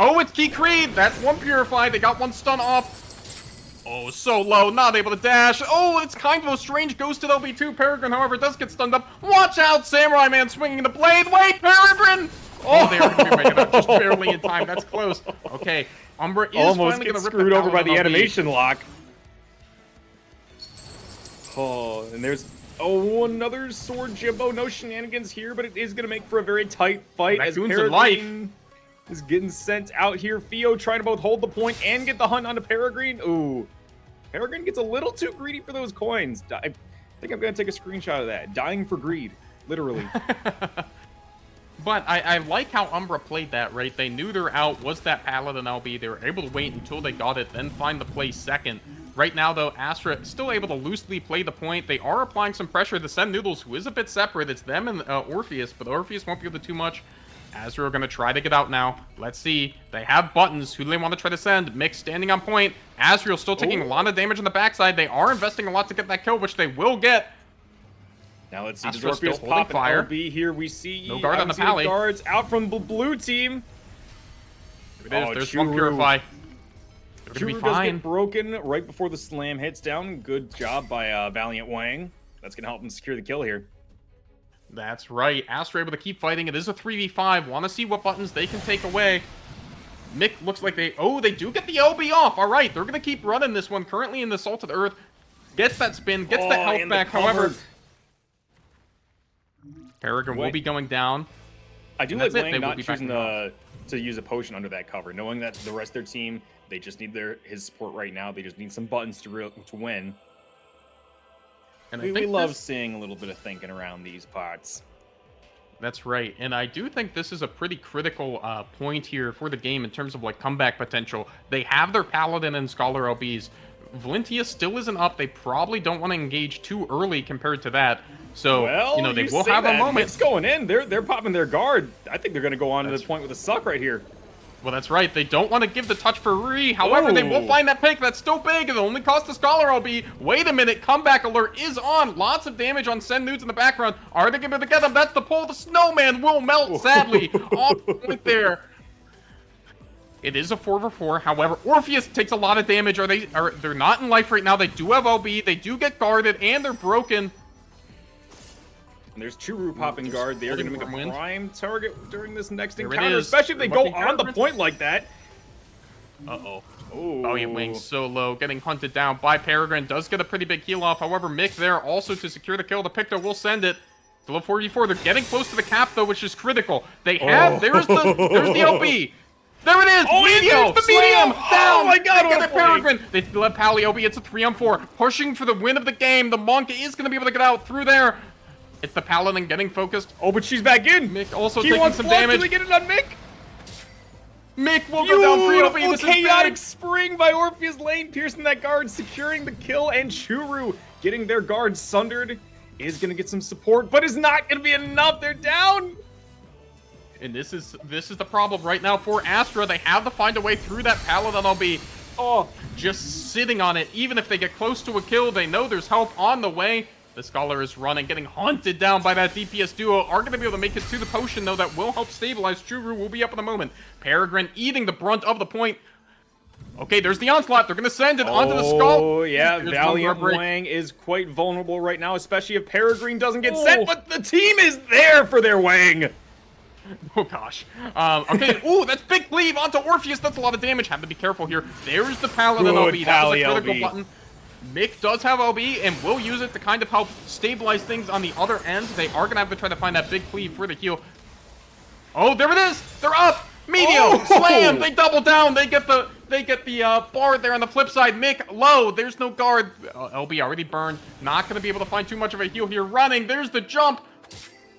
C: Oh, it's Key Creed. That's one purified. They got one stun off. Oh, so low. Not able to dash. Oh, it's kind of a strange ghost to LB2. Peregrine, however, does get stunned up. Watch out, Samurai Man swinging the blade. Wait, Peregrine. Oh, they are going to be making up just barely in time. That's close. Okay, Umbra is
B: almost
C: finally going to rip
B: screwed over by the
C: LB.
B: animation lock. Oh, and there's another sword Jimbo. No shenanigans here, but it is going to make for a very tight fight.
C: That
B: as
C: goon's
B: Peregrine
C: life
B: is getting sent out here. Theo trying to both hold the point and get the hunt onto Peregrine. Ooh, Peregrine gets a little too greedy for those coins. I think I'm going to take a screenshot of that. Dying for greed, literally.
C: But I like how Umbra played that, right? They knew their out was that Paladin LB. They were able to wait until they got it, then find the play second. Right now, though, Astra still able to loosely play the point. They are applying some pressure to send Noodles, who is a bit separate. It's them and Orpheus, but Orpheus won't be able to do too much. Azra are going to try to get out now. Let's see. They have buttons. Who do they want to try to send? Mick standing on point. Azrael still taking a lot of damage on the backside. They are investing a lot to get that kill, which they will get.
B: Now let's see.
C: Astra
B: Orpheus
C: still holding
B: popping
C: fire.
B: LB here. We see
C: No guard on the pally.
B: Guards out from the blue team.
C: There it is. There's one purify. They're going to be
B: Churu does
C: fine.
B: get broken right before the slam hits down. Good job by Valiant Wang. That's going to help him secure the kill here.
C: That's right. Astra able to keep fighting. It is a 3v5. Want to see what buttons they can take away. Mick looks like they... Oh, they do get the LB off. All right. They're going to keep running this one. Currently in the Salted Earth. Gets that spin. Gets that health back. However, Peregrine will be going down.
B: I do like Wang not choosing to use a potion under that cover. Knowing that the rest of their team, they just need his support right now. They just need some buttons to win. And we love seeing a little bit of thinking around these pots.
C: That's right. And I do think this is a pretty critical point here for the game in terms of like comeback potential. They have their Paladin and Scholar LBs. Valentia still isn't up. They probably don't want to engage too early compared to that. So, you know, they will have a moment.
B: It's going in. They're popping their guard. I think they're going to go on to the point with a suck right here.
C: Well, that's right. They don't want to give the touch for Ree. However, they will find that pick. That's still big. It only costs the Scholar LB. Wait a minute. Comeback alert is on. Lots of damage on Send Nudes in the background. Are they going to get them? That's the pull. The snowman will melt, sadly. Off point there. It is a 4v4. However, Orpheus takes a lot of damage. They're not in life right now. They do have LB. They do get guarded, and they're broken.
B: And there's Churu popping guard. They're going to make a prime target during this next encounter, especially if they go on the point like that.
C: Uh-oh. Valiant Wing so low, getting hunted down by Peregrine. Does get a pretty big heal off. However, Mick there also to secure the kill. The Picto will send it. Still a 4v4. They're getting close to the cap, though, which is critical. They have... There's the LB. There it is!
B: Oh,
C: Meteor!
B: the Meteor!
C: Down!
B: Oh my god,
C: what a Peregrine! They still have Pally LB. It's a 3-on-4. Pushing for the win of the game. The Monk is going to be able to get out through there. It's the Paladin getting focused.
B: Oh, but she's back in.
C: Mick also taking some damage.
B: Can we get it on Mick?
C: Mick will go down 3-0. This
B: chaotic spring by Orpheus Lane, piercing that guard, securing the kill, and Churu getting their guard sundered. Is going to get some support, but is not going to be enough. They're down.
C: And this is the problem right now for Astra. They have to find a way through that Paladin LB. Oh, just sitting on it. Even if they get close to a kill, they know there's help on the way. The Scholar is running, getting hunted down by that DPS duo. Are going to be able to make it to the potion, though. That will help stabilize. Churu will be up in a moment. Peregrine eating the brunt of the point. Okay, there's the onslaught. They're going to send it onto the Skull.
B: Oh, yeah. Valiant Wang is quite vulnerable right now, especially if Peregrine doesn't get sent, but the team is there for their Wang.
C: Oh, gosh. Okay. Ooh, that's big cleave onto Orpheus. That's a lot of damage. Have to be careful here. There's the Paladin LB. That was a critical button. Mick does have LB and will use it to kind of help stabilize things on the other end. They are going to have to try to find that big cleave for the heal. Oh, there it is. They're up. Meteor, slam. They double down. They get the bard there on the flip side. Mick low. There's no guard. LB already burned. Not going to be able to find too much of a heal here. Running. There's the jump.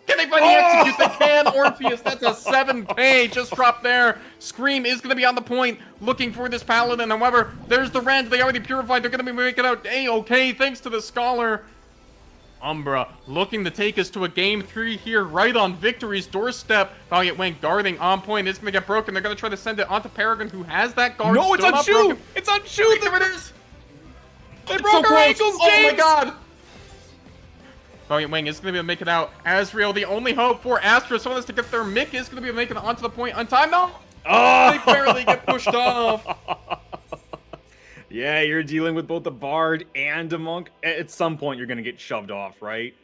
C: Can they finally execute? They can. Orpheus, that's a 7K just dropped there. Scream is going to be on the point, looking for this Paladin. However, there's the Rend. They already purified. They're going to be making out A-okay, thanks to the Scholar. Umbra looking to take us to a game 3 here, right on Victory's doorstep. Valiant Wang guarding on point. It's going to get broken. They're going to try to send it onto Peregrine, who has that guard.
B: No, it's on Shu! It's on Shu!
C: There it is!
B: They broke our ankles, James!
C: Oh my god! Valiant Wang is going to be able to make it out. Asriel, the only hope for Astra. Someone has to get there. Mick is going to be able to make it onto the point on time. No! They barely get pushed off.
B: Yeah, you're dealing with both a Bard and a Monk. At some point, you're going to get shoved off, right?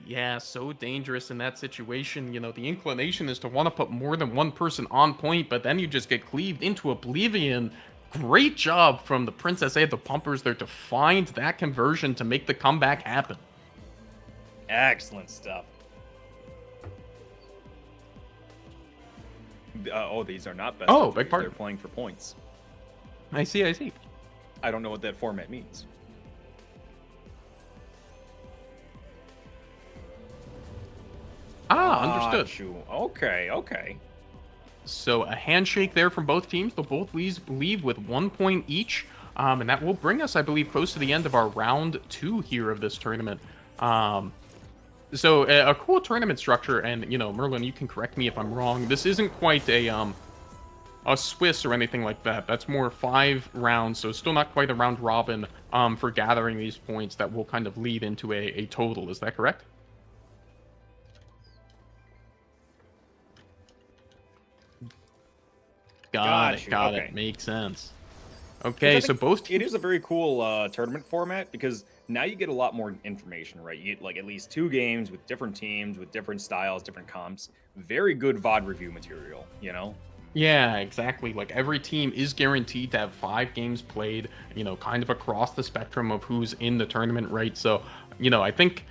C: Yeah, so dangerous in that situation. You know, the inclination is to want to put more than one person on point, but then you just get cleaved into oblivion. Great job from the Princess A, the Pumpers there, to find that conversion to make the comeback happen.
B: Excellent stuff. These are not best.
C: Oh, big part.
B: They're playing for points.
C: I see, I see.
B: I don't know what that format means.
C: Understood.
B: Okay.
C: So a handshake there from both teams. They'll both leave with 1 point each. And that will bring us, I believe, close to the end of our round 2 here of this tournament. So a cool tournament structure, and, you know, Merlin, you can correct me if I'm wrong. This isn't quite a Swiss or anything like that. That's more 5 rounds, so still not quite a round robin for gathering these points that will kind of lead into a total. Is that correct? Got it. Makes sense. Okay, so both
B: it is a very cool tournament format because now you get a lot more information, right? You get like at least 2 games with different teams, with different styles, different comps. Very good VOD review material, you know?
C: Yeah, exactly. Like every team is guaranteed to have 5 games played, you know, kind of across the spectrum of who's in the tournament, right? So, you know, I think,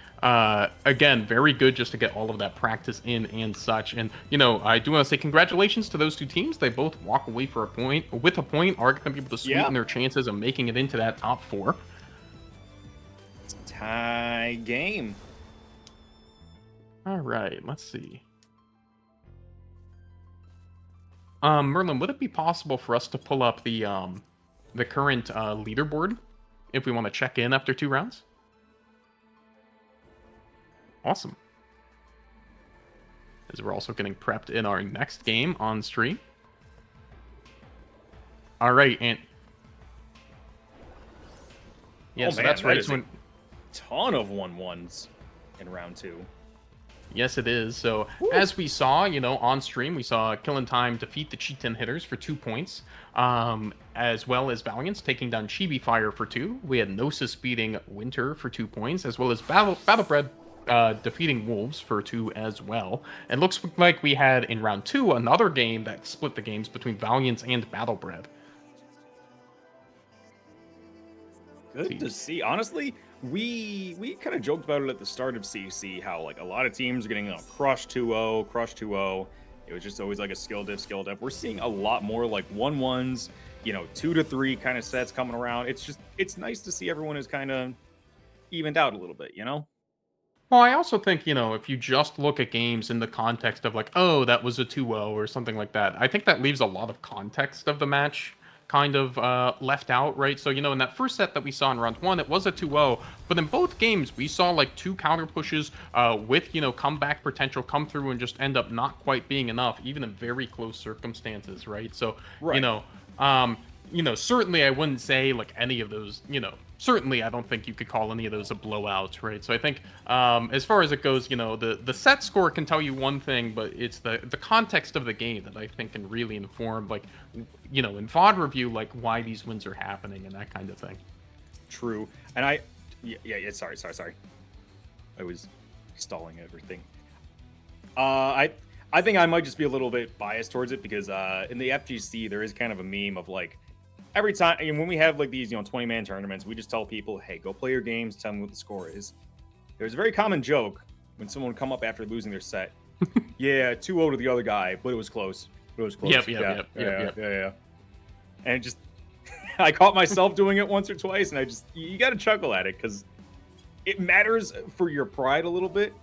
C: again, very good just to get all of that practice in and such. And, you know, I do want to say congratulations to those 2 teams. They both walk away with a point, are going to be able to sweeten their chances of making it into that top 4.
B: Tie game.
C: All right, let's see. Merlin, would it be possible for us to pull up the current leaderboard if we want to check in after 2 rounds? Awesome. As we're also getting prepped in our next game on stream. All right, and yeah, so that's right.
B: A ton of 1-1s in round 2.
C: Yes, it is. So, as we saw, you know, on stream, we saw Killing Time defeat the Cheetan hitters for 2 points, as well as Valiance taking down Chibi Fire for 2. We had Gnosis beating Winter for 2 points, as well as Battlebred defeating Wolves for 2 as well. And looks like we had in round 2 another game that split the games between Valiance and Battlebred.
B: Good to see. Honestly, we kind of joked about it at the start of CC, how like a lot of teams are getting crush 2-0. It was just always like a skill diff. We're seeing a lot more like 1-1s, you know, 2-3 kind of sets coming around. It's nice to see everyone is kind of evened out a little bit, you know?
C: Well, I also think, you know, if you just look at games in the context of like, oh, that was a 2-0 or something like that, I think that leaves a lot of context of the match kind of left out, right? So, you know, in that first set that we saw in round 1, it was a 2-0, but in both games, we saw like 2 counter pushes with, you know, comeback potential come through and just end up not quite being enough, even in very close circumstances, right? So, you know, certainly I wouldn't say like any of those, certainly I don't think you could call any of those a blowout, right? So I think as far as it goes, the set score can tell you one thing, but it's the context of the game that I think can really inform, like, in VOD review, like why these wins are happening and that kind of thing.
B: True. And yeah, sorry. I was stalling everything. I think I might just be a little bit biased towards it because in the FGC there is kind of a meme of like every time when we have like these 20-man tournaments, we just tell people, hey, go play your games, tell me what the score is. There's a very common joke when someone come up after losing their set. Yeah, 2-0 to the other guy, but it was close. Yep. And it just I caught myself doing it once or twice, and you got to chuckle at it because it matters for your pride a little bit.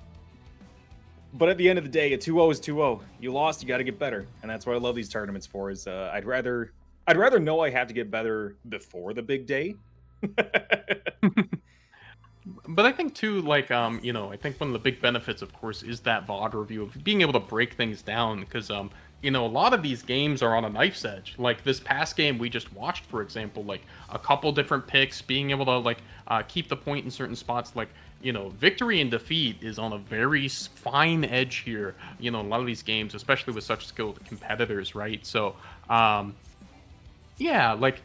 B: But at the end of the day, a 2-0 is 2-0. You lost, you got to get better, and that's what I love these tournaments for. Is I'd rather know I have to get better before the big day.
C: But I think too, like, I think one of the big benefits, of course, is that VOD review of being able to break things down because, a lot of these games are on a knife's edge. Like this past game we just watched, for example, like a couple different picks, being able to like keep the point in certain spots, like. Victory and defeat is on a very fine edge here, a lot of these games, especially with such skilled competitors, right? So, yeah, like,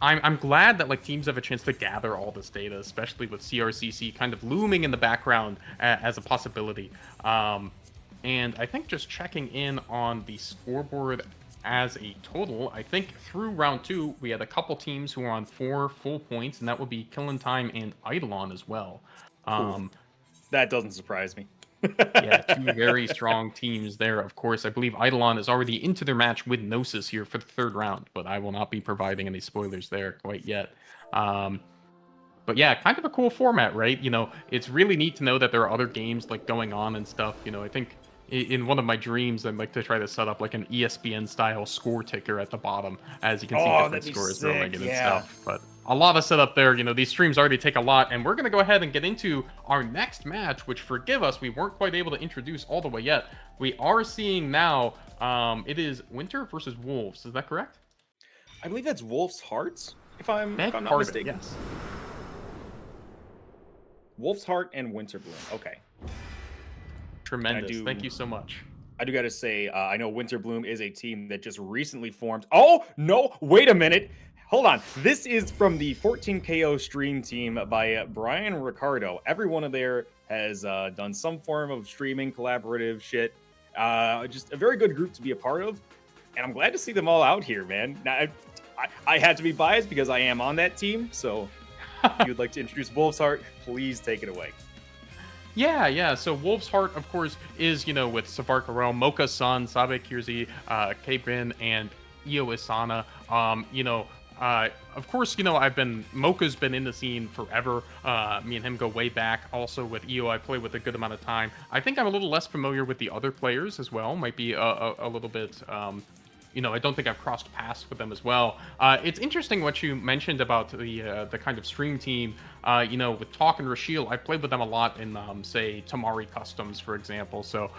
C: I'm glad that, like, teams have a chance to gather all this data, especially with CRCC kind of looming in the background as a possibility. And I think just checking in on the scoreboard as a total, I think through round 2, we had a couple teams who were on 4 full points, and that would be Killin' Time and Eidolon as well.
B: That doesn't surprise me.
C: Yeah, 2 very strong teams there. Of course, I believe Eidolon is already into their match with Gnosis here for the 3rd round, but I will not be providing any spoilers there quite yet. But yeah, kind of a cool format, right? It's really neat to know that there are other games like going on and stuff. I think in one of my dreams, I'd like to try to set up like an ESPN style score ticker at the bottom, as you can see different scores rolling in and stuff. But a lot of setup there. These streams already take a lot, and we're going to go ahead and get into our next match, which, forgive us, we weren't quite able to introduce all the way yet. We are seeing now, it is Winter versus Wolves. Is that correct?
B: I believe that's Wolf's Hearts, if I'm not mistaken.
C: Yes.
B: Wolf's Heart and Winter Bloom. Okay.
C: Tremendous. Thank you so much.
B: I do got to say, I know Winter Bloom is a team that just recently formed. Oh, no, wait a minute. Hold on. This is from the 14KO stream team by Brian Ricardo. Everyone there has done some form of streaming, collaborative shit. Just a very good group to be a part of. And I'm glad to see them all out here, man. Now, I had to be biased because I am on that team. So if you'd like to introduce Wolf's Heart, please take it away.
C: Yeah. So Wolf's Heart, of course, is, with Savar Karel, Mocha Sun, Sabe Kirzi, K-Bin, and Io Isana. Of course, Mocha's been in the scene forever. Me and him go way back. Also with Io, I play with a good amount of time. I think I'm a little less familiar with the other players as well. Might be a little bit... I don't think I've crossed paths with them as well. It's interesting what you mentioned about the kind of stream team. With Talk and Rashiel, I've played with them a lot in, say, Tamari Customs, for example. So,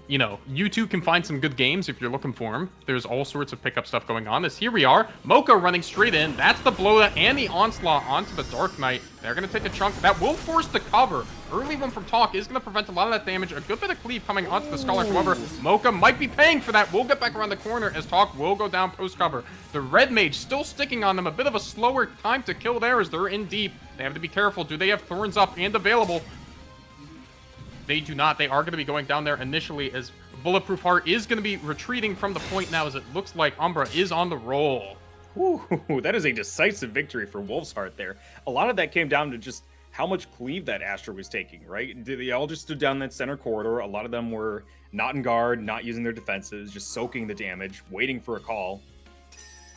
C: you too can find some good games if you're looking for them. There's all sorts of pickup stuff going on. Here we are. Mocha running straight in. That's the blow and the onslaught onto the Dark Knight. They're going to take a chunk. That will force the cover. Early one from Talk is going to prevent a lot of that damage. A good bit of cleave coming onto the Scholar. However, Mocha might be paying for that. We'll get back around the corner as Talk will go down post-cover. The Red Mage still sticking on them. A bit of a slower time to kill there as they're in deep. They have to be careful. Do they have Thorns up and available? They do not. They are going to be going down there initially as Bulletproof Heart is going to be retreating from the point now as it looks like Umbra is on the roll.
B: Ooh, that is a decisive victory for Wolf's Heart there. A lot of that came down to just how much cleave that Astra was taking, right? They all just stood down that center corridor. A lot of them were not in guard, not using their defenses, just soaking the damage, waiting for a call.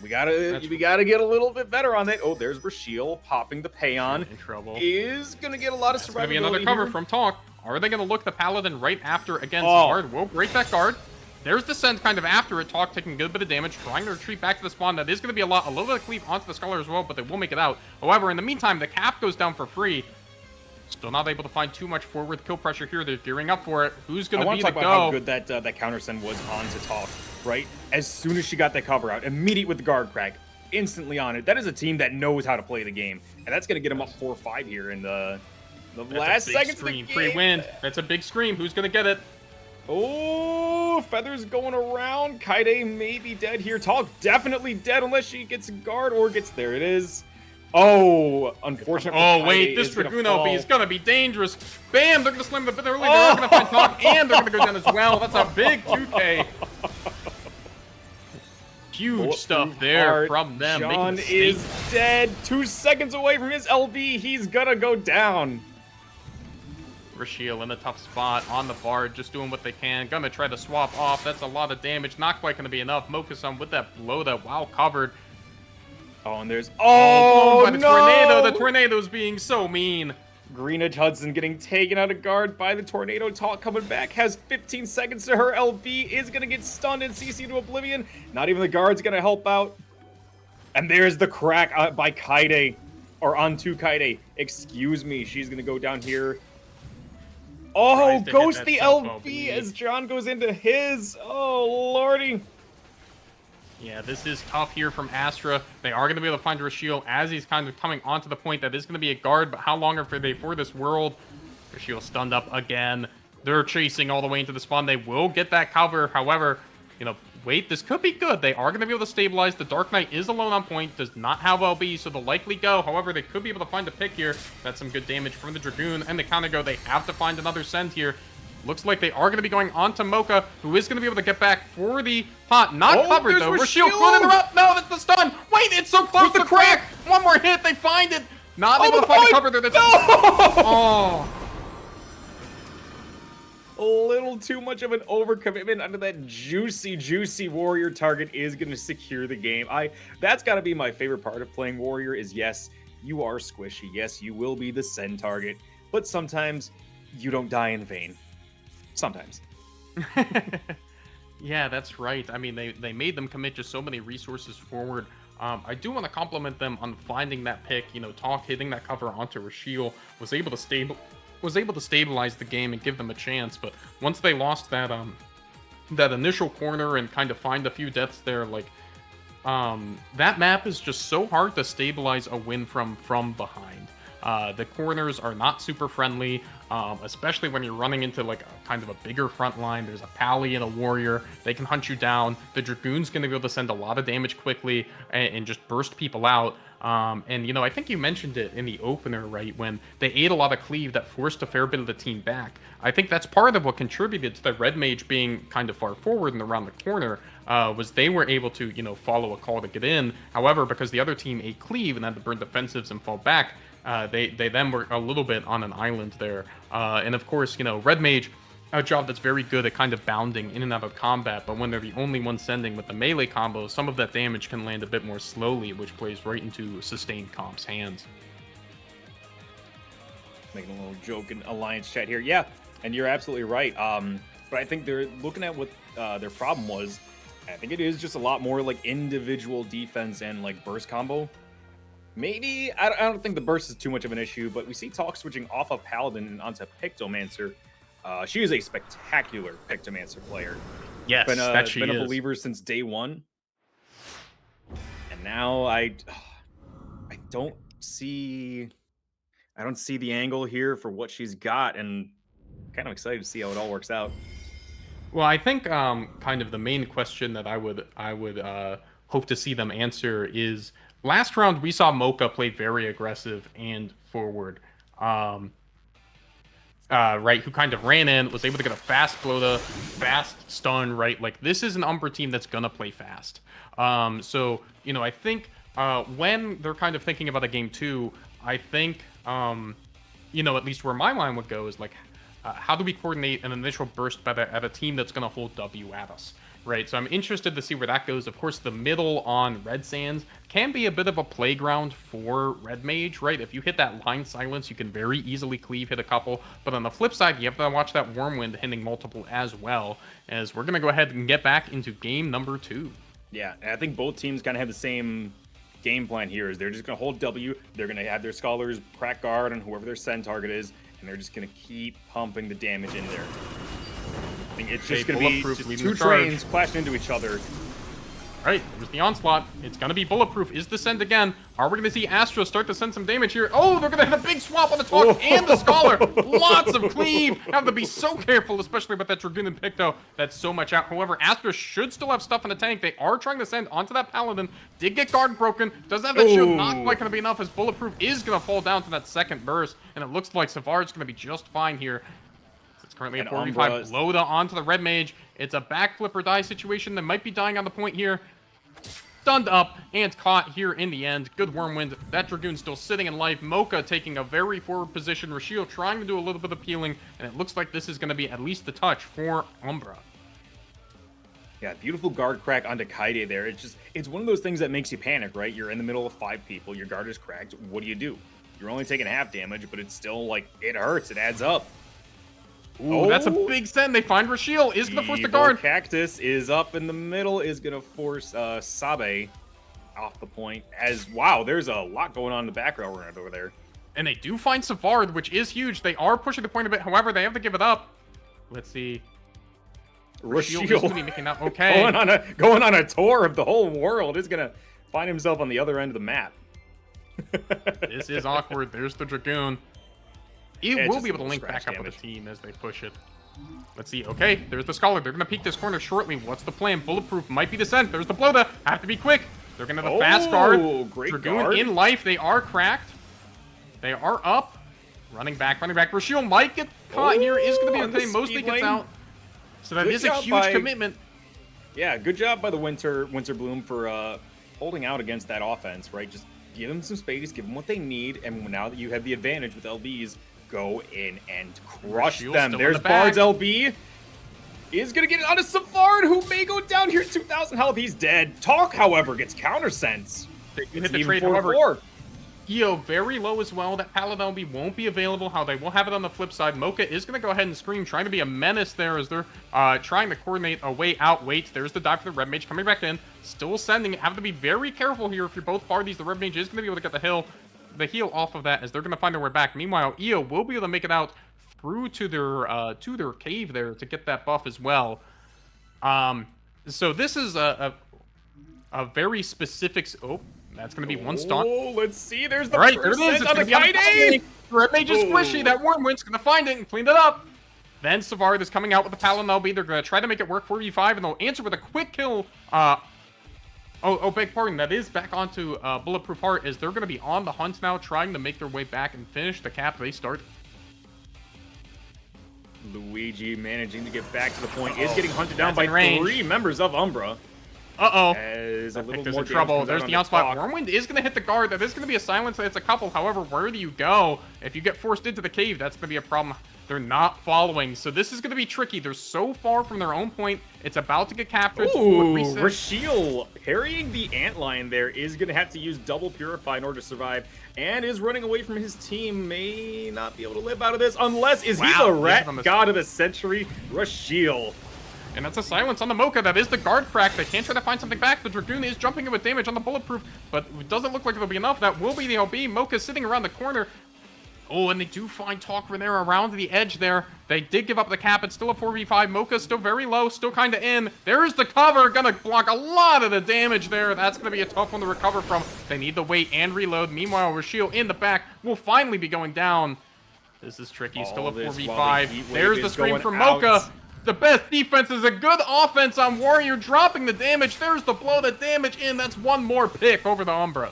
B: We gotta get a little bit better on that. Oh, there's Rashiel popping the Payon.
C: In trouble.
B: Is gonna get a lot of survivability.
C: Gonna be another cover from Talk. Are they gonna look the Paladin right after against guard? Will break that guard. There's Descent kind of after it. Talk taking a good bit of damage, trying to retreat back to the spawn. That is going to be a little bit of cleave onto the Scholar as well, but they will make it out. However, in the meantime, the cap goes down for free. Still not able to find too much forward kill pressure here. They're gearing up for it. Who's going to be the go?
B: I want to talk about how good that counter send was on to Talk. right? As soon as she got that cover out, immediate with the guard crack, instantly on it. That is a team that knows how to play the game, and that's going to get them up 4-5 here in the last seconds of the game.
C: Pre-win. That's a big scream. Who's going to get it?
B: Oh, Feathers going around. Kaide may be dead here. Talk definitely dead unless she gets a guard or gets there. It is. Oh, unfortunately.
C: Oh, wait, this Dragoon LB is going to be dangerous. Bam, they're going to slam the bit early. They're going to find Talk, and they're going to go down as well. That's a big 2K. Huge stuff there from them.
B: John is dead. 2 seconds away from his LB. He's going to go down.
C: Rashiel in a tough spot on the Bard, just doing what they can. Gonna try to swap off. That's a lot of damage. Not quite gonna be enough. Mokusan with that blow that wow covered.
B: Oh, and there's by
C: the tornado. The tornado's being so mean.
B: Greenidge Hudson getting taken out of guard by the tornado. Talk coming back. Has 15 seconds to her. LB is gonna get stunned and CC to oblivion. Not even the guard's gonna help out. And there's the crack by Kaide, or onto Kaide. Excuse me. She's gonna go down here. Oh, ghost the LB as John goes into his. Oh, lordy.
C: Yeah, this is tough here from Astra. They are going to be able to find Rashiel as he's kind of coming onto the point. That is going to be a guard, but how long are they for this world? Rashiel stunned up again. They're chasing all the way into the spawn. They will get that cover. However, you know, wait, this could be good. They are going to be able to stabilize. The Dark Knight is alone on point, does not have LB, so they'll likely go. However, they could be able to find a pick here. That's some good damage from the Dragoon and the counter go. They have to find another send here. Looks like they are going to be going on to Mocha, who is going to be able to get back for the pot. Not covered, though. Rashiel could interrupt. No, that's the stun. Wait, it's so close to crack. One more hit. They find it. Not able to find a cover there. That's... Oh.
B: A little too much of an overcommitment under that juicy warrior. Target is going to secure the game. That's got to be my favorite part of playing warrior is, yes, you are squishy. Yes, you will be the send target, but sometimes you don't die in vain. Sometimes.
C: Yeah, that's right. I mean, they made them commit just so many resources forward. I do want to compliment them on finding that pick. You know, Talk hitting that cover onto Rashiel was able to stabilize the game and give them a chance. But once they lost that that initial corner and kind of find a few deaths there, like that map is just so hard to stabilize a win from behind. The corners are not super friendly, especially when you're running into like a kind of a bigger front line. There's a Pally and a Warrior. They can hunt you down. The Dragoon's going to be able to send a lot of damage quickly and just burst people out. And, you know, I think you mentioned it in the opener, right, when they ate a lot of cleave that forced a fair bit of the team back. I think that's part of what contributed to the Red Mage being kind of far forward and around the corner, was they were able to, you know, follow a call to get in. However, because the other team ate cleave and had to burn defensives and fall back, they then were a little bit on an island there. And of course, you know, Red Mage, a job that's very good at kind of bounding in and out of combat, but when they're the only one sending with the melee combo, some of that damage can land a bit more slowly, which plays right into sustained comp's hands.
B: Making a little joke in Alliance chat here. Yeah, and you're absolutely right. But I think they're looking at what their problem was. I think it is just a lot more like individual defense and like burst combo. Maybe, I don't think the burst is too much of an issue, but we see Talk switching off of Paladin and onto Pictomancer. She is a spectacular Pictomancer player.
C: Yes, that she
B: been
C: is.
B: A believer since day one. And now I don't see the angle here for what she's got, and kind of excited to see how it all works out.
C: Well, I think kind of the main question that I would hope to see them answer is, last round we saw Mocha play very aggressive and forward. Right, who kind of ran in, was able to get a fast blow to fast stun, right? Like, this is an Umbra team that's gonna play fast. So, you know, I think when they're kind of thinking about a game 2, I think, you know, at least where my mind would go is like, how do we coordinate an initial burst at a team that's gonna hold W at us? Right, so I'm interested to see where that goes. Of course, the middle on Red Sands can be a bit of a playground for Red Mage, right? If you hit that line silence, you can very easily cleave, hit a couple. But on the flip side, you have to watch that Wormwind hitting multiple as well, as we're going to go ahead and get back into game number 2.
B: Yeah, and I think both teams kind of have the same game plan here. Is they're just going to hold W, they're going to have their Scholars crack guard on whoever their send target is, and they're just going to keep pumping the damage in there. I think it's
C: Okay,
B: just going to be
C: Bulletproof
B: just
C: leading
B: two
C: the charge.
B: trains clashing into each other.
C: Right, there's the onslaught. It's gonna be Bulletproof. Is the send again? Are we gonna see Astro start to send some damage here? Oh, they're gonna hit a big swap on the Talk and the Scholar. Lots of cleave. Have to be so careful, especially with that Dragoon and Picto. That's so much out. However, Astro should still have stuff in the tank. They are trying to send onto that Paladin. Did get guard broken. Doesn't have that shield. Not quite gonna be enough as Bulletproof is gonna fall down to that second burst. And it looks like Savard's gonna be just fine here. It's currently a 4v5 Loda onto the Red Mage. It's a backflip or die situation that might be dying on the point here. Stunned up and caught here in the end. Good Wormwind. That Dragoon still sitting in life. Mocha taking a very forward position. Rashiel trying to do a little bit of peeling. And it looks like this is going to be at least the touch for Umbra.
B: Yeah, beautiful guard crack onto Kaide there. It's one of those things that makes you panic, right? You're in the middle of 5 people. Your guard is cracked. What do? You're only taking half damage, but it's still like, it hurts. It adds up.
C: Ooh, that's a big send. They find Rashiel. Is going to force the guard.
B: Cactus is up in the middle. Is going to force Sabe off the point. Wow, there's a lot going on in the background over there.
C: And they do find Savard, which is huge. They are pushing the point a bit. However, they have to give it up. Let's see.
B: Rashiel
C: is going to be making that okay.
B: going on a tour of the whole world. Is going to find himself on the other end of the map.
C: This is awkward. There's the Dragoon. It will be able to link back up with the team as they push it. Let's see. Okay, there's the Scholar. They're going to peek this corner shortly. What's the plan? Bulletproof might be the send. There's the Bloda. Have to be quick. They're going to have a fast guard.
B: Great
C: Dragoon
B: guard.
C: in life. They are cracked. They are up. Running back. Rashiel might get caught here. Is going to be okay. Mostly gets out. So that is a huge commitment.
B: Yeah, good job by the Winter Bloom for holding out against that offense, right? Just give them some space, give them what they need, and now that you have the advantage with LBs, go in and crush them. There's Bard's LB. Is going to get it onto Savard, who may go down here 2,000 health. He's dead. Talk, however, gets countersense.
C: They hit the trade, however. EO very low as well. That Paladin LB won't be available. How they will have it on the flip side. Mocha is going to go ahead and scream, trying to be a menace there as they're trying to coordinate a way out. Wait, there's the dive for the Red Mage coming back in. Still sending. Have to be very careful here if you're both parties. The Red Mage is going to be able to get the heal off of that as they're going to find their way back. Meanwhile, EO will be able to make it out through to their cave there to get that buff as well. So this is a very specific. Oh, that's going to be one stun.
B: Oh, let's see. There's the
C: right, there it is. It's
B: on the Kaide.
C: Red Mage is squishy. That Wormwind's going to find it and clean it up. Then Savard is coming out with the Paladin LB. They're going to try to make it work 4v5, and they'll answer with a quick kill. Beg pardon. That is back onto Bulletproof Heart as they're going to be on the hunt now, trying to make their way back and finish the cap they start.
B: Luigi managing to get back to the point. Is getting hunted down by 3 members of Umbra. As a little more
C: trouble. There's the onslaught. Wormwind is going to hit the guard. That is going to be a silence. It's a couple. However, where do you go? If you get forced into the cave, that's going to be a problem. They're not following. So this is going to be tricky. They're so far from their own point. It's about to get captured.
B: Ooh, Rashiel parrying the antlion there is going to have to use double Purify in order to survive. And is running away from his team. May not be able to live out of this unless he the rat god of the century, Rashiel.
C: And that's a silence on the Mocha. That is the guard crack. They can't try to find something back. The Dragoon is jumping in with damage on the Bulletproof, but it doesn't look like it'll be enough. That will be the LB. Mocha's sitting around the corner. Oh, and they do find Talker there around the edge there. They did give up the cap. It's still a 4v5. Mocha's still very low, still kind of in. There's the cover. Gonna block a lot of the damage there. That's gonna be a tough one to recover from. They need to wait and reload. Meanwhile, Rashiel in the back will finally be going down. This is tricky. Still a 4v5. There's the scream from Mocha. The best defense is a good offense on Warrior, dropping the damage. There's the blow, the damage in. That's one more pick over the Umbra.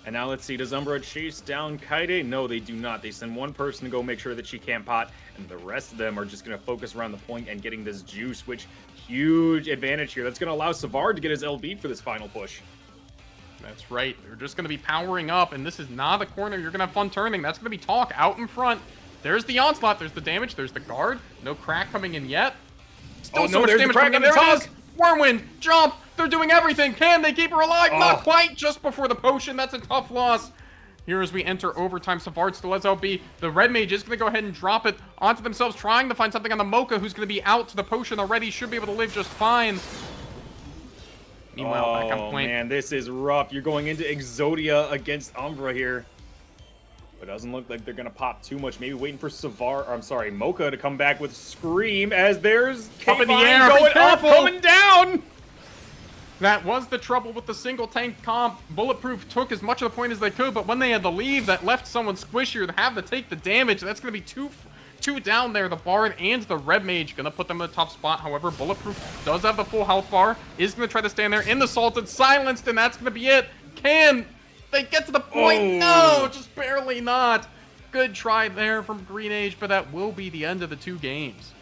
B: And now let's see, does Umbra chase down Kaide? No, they do not. They send one person to go make sure that she can't pot, and the rest of them are just going to focus around the point and getting this juice, which huge advantage here. That's going to allow Savard to get his LB for this final push.
C: That's right. They're just going to be powering up, and this is not a corner you're going to have fun turning. That's going to be Talk out in front. There's the onslaught. There's the damage. There's the guard. No crack coming in yet. Still so much damage coming in. There it is. Wormwind, jump. They're doing everything. Can they keep her alive? Not quite. Just before the potion. That's a tough loss. Here as we enter overtime, Savard still has LB. The Red Mage is going to go ahead and drop it onto themselves, trying to find something on the Mocha, who's going to be out to the potion already. Should be able to live just fine. Meanwhile, back on point.
B: Man, this is rough. You're going into Exodia against Umbra here. It doesn't look like they're going to pop too much. Maybe waiting for Mocha to come back with Scream as there's
C: Up in the
B: K-Vine
C: air,
B: going
C: be
B: up,
C: careful!
B: coming down!
C: That was the trouble with the single tank comp. Bulletproof took as much of the point as they could, but when they had to leave, that left someone squishier to have to take the damage. That's going to be two down there. The Bard and the Red Mage going to put them in the top spot. However, Bulletproof does have the full health bar, is going to try to stand there in the Salted, silenced, and that's going to be it. Can they get to the point?
B: Oh.
C: No, just barely not. Good try there from Green Age, but that will be the end of the 2 games.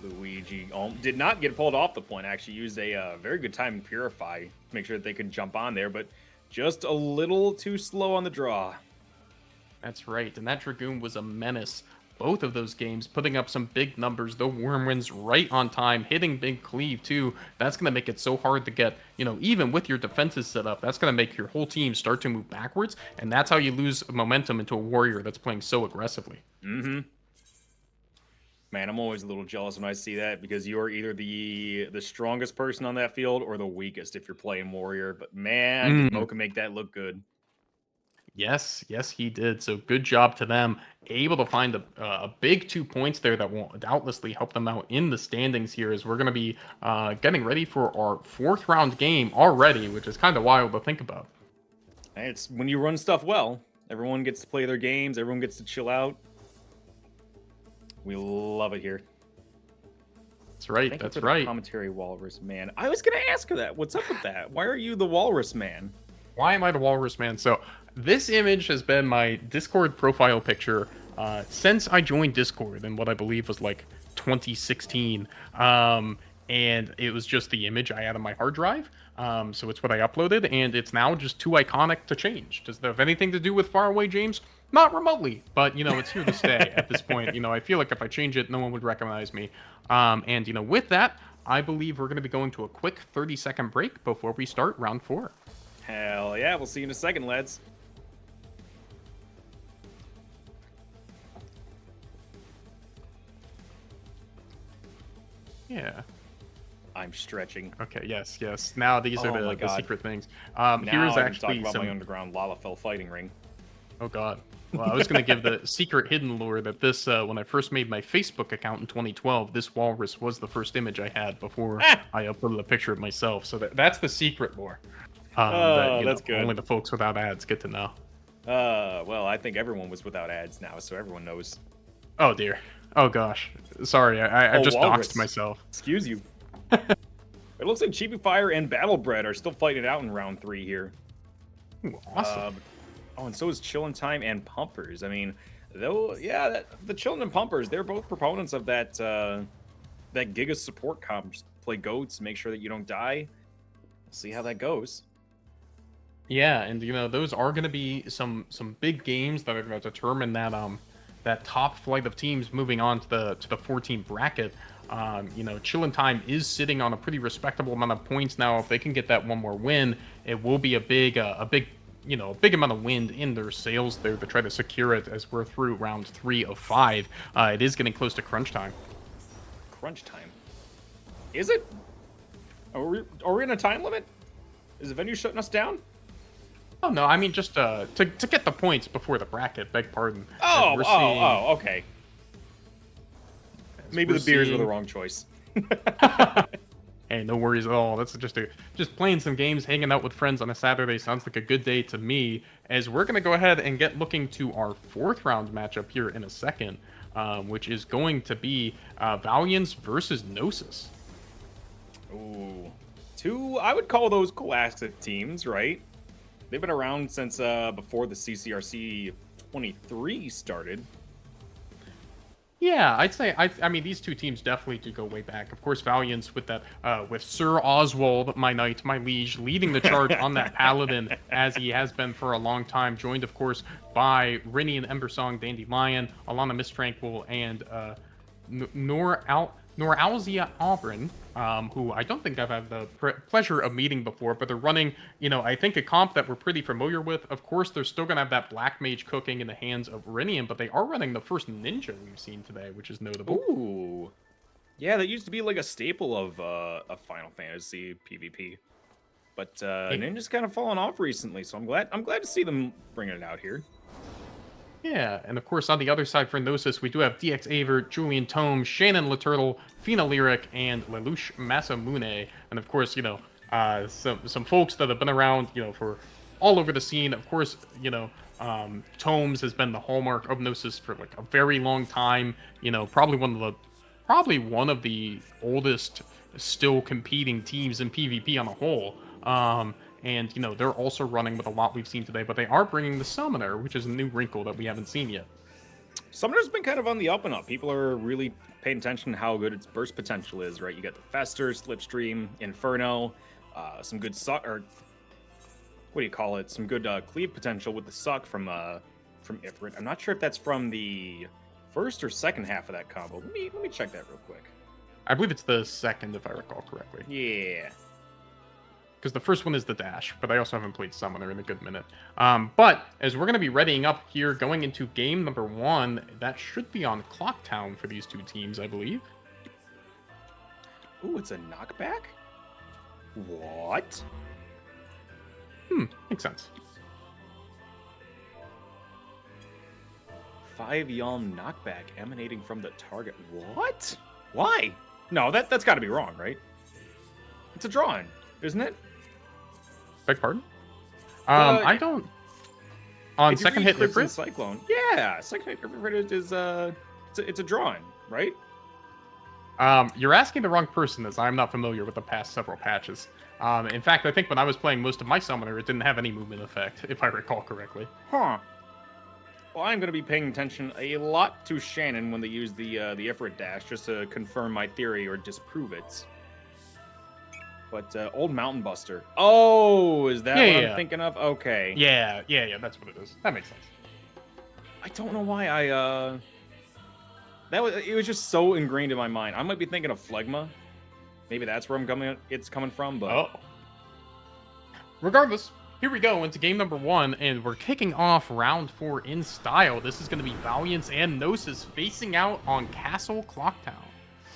B: Luigi did not get pulled off the point. Actually used a very good time in Purify to make sure that they could jump on there, but just a little too slow on the draw.
C: That's right, and that Dragoon was a menace. Both of those games, putting up some big numbers. The Wormwinds right on time, hitting big cleave too. That's going to make it so hard to get, even with your defenses set up, that's going to make your whole team start to move backwards, and that's how you lose momentum into a warrior that's playing so aggressively.
B: Mm-hmm. Man, I'm always a little jealous when I see that because you are either the strongest person on that field or the weakest if you're playing warrior. But man, did Mocha make that look good.
C: Yes, he did. So good job to them. Able to find a big 2 points there that will doubtlessly help them out in the standings here as we're going to be getting ready for our 4th round game already, which is kind of wild to think about.
B: And it's when you run stuff well, everyone gets to play their games, everyone gets to chill out. We love it here.
C: That's right.
B: Thank
C: that's
B: you for
C: right.
B: The commentary, Walrus Man. I was going to ask her that. What's up with that? Why are you the Walrus Man?
C: Why am I the Walrus Man? So this image has been my Discord profile picture since I joined Discord in what I believe was like 2016. And it was just the image I had on my hard drive. So it's what I uploaded, and it's now just too iconic to change. Does that have anything to do with Faraway James? Not remotely, but, it's here to stay at this point. I feel like if I change it, no one would recognize me. And, with that, I believe we're going to be going to a quick 30-second break before we start round 4.
B: Hell yeah, we'll see you in a second, lads.
C: Yeah.
B: I'm stretching.
C: Okay, yes. Now these are the secret things. Here's
B: I
C: actually
B: can talk about
C: some...
B: my underground Lalafell fighting ring.
C: Oh, God. Well, I was going to give the secret hidden lore that this, when I first made my Facebook account in 2012, this walrus was the first image I had before I uploaded a picture of myself. So that's the secret lore.
B: That's good.
C: Only the folks without ads get to know.
B: Well, I think everyone was without ads now, so everyone knows.
C: Oh, dear. Oh, gosh. Sorry, I just
B: Walrus.
C: doxed myself.
B: Excuse you. It looks like Chibi Fire and Battlebred are still fighting it out in round 3 here.
C: Ooh, awesome.
B: And so is Chillin' Time and Pumpers. I mean, though, yeah, the Chillin' and Pumpers, they're both proponents of that Giga support comp. Just play goats, make sure that you don't die. We'll see how that goes.
C: Yeah, and those are going to be some big games that are going to determine that top flight of teams moving on to the 14 bracket. Chillin' Time is sitting on a pretty respectable amount of points now. If they can get that one more win, it will be a big amount of wind in their sails there to try to secure it as we're through round 3 of 5. It is getting close to crunch time.
B: Crunch time? Is it? Are we in a time limit? Is the venue shutting us down?
C: Oh, no, I mean, just to get the points before the bracket, beg pardon.
B: Okay. Maybe the beers were the wrong choice.
C: Hey, no worries at all. That's just playing some games, hanging out with friends on a Saturday sounds like a good day to me. As we're going to go ahead and get looking to our 4th round matchup here in a second, which is going to be Valiance versus Gnosis.
B: Ooh. I would call those classic teams, right? They've been around since before the CCRC 23 started.
C: Yeah, I'd say I mean these two teams definitely do go way back. Of course, Valiance with that with Sir Oswald, my knight, my liege, leading the charge on that paladin as he has been for a long time. Joined, of course, by Rinny and Embersong, Dandelion, Alana Mistranquil, and Norauzia Auburn, who I don't think I've had the pleasure of meeting before, but they're running, I think a comp that we're pretty familiar with. Of course, they're still going to have that Black Mage cooking in the hands of Rinian, but they are running the first Ninja we've seen today, which is notable.
B: Ooh. Yeah, that used to be like a staple of Final Fantasy PvP. But Ninja's kind of fallen off recently, so I'm glad to see them bringing it out here.
C: Yeah, and of course on the other side for Gnosis, we do have DX Aver, Julian Tome, Shannon Laturtle, Fina Lyric, and Lelouch Masamune. And of course, some folks that have been around, for all over the scene. Of course, Tomes has been the hallmark of Gnosis for like a very long time. Probably one of the oldest still competing teams in PvP on the whole. And they're also running with a lot we've seen today, but they are bringing the Summoner, which is a new wrinkle that we haven't seen yet.
B: Summoner's been kind of on the up and up. People are really paying attention to how good its burst potential is, right? You got the Fester, Slipstream, Inferno, some good suck, or what do you call it? Some good cleave potential with the suck from Ifrit. I'm not sure if that's from the first or second half of that combo. Let me check that real quick.
C: I believe it's the second, if I recall correctly.
B: Yeah.
C: Because the first one is the dash, but I also haven't played Summoner in a good minute. But as we're going to be readying up here, going into game number 1, that should be on Clocktown for these two teams, I believe.
B: Ooh, it's a knockback? What?
C: Makes sense.
B: 5 Yalm knockback emanating from the target. What? Why? No, that's got to be wrong, right? It's a drawing, isn't it?
C: Beg pardon? I don't. On second hit,
B: Crimson Cyclone. Yeah, second hit Ifrit is it's a drawing, right?
C: You're asking the wrong person, as I'm not familiar with the past several patches. In fact, I think when I was playing most of my Summoner, it didn't have any movement effect, if I recall correctly.
B: Huh. Well, I'm going to be paying attention a lot to Shannon when they use the Ifrit dash, just to confirm my theory or disprove it. But Old Mountain Buster. Oh, is that what I'm thinking of? Okay.
C: Yeah, that's what it is. That makes sense.
B: I don't know why it was just so ingrained in my mind. I might be thinking of Phlegma. Maybe that's where it's coming from, but
C: regardless, here we go into game number 1, and we're kicking off round 4 in style. This is going to be Valiance and Gnosis facing out on Castle Clocktown.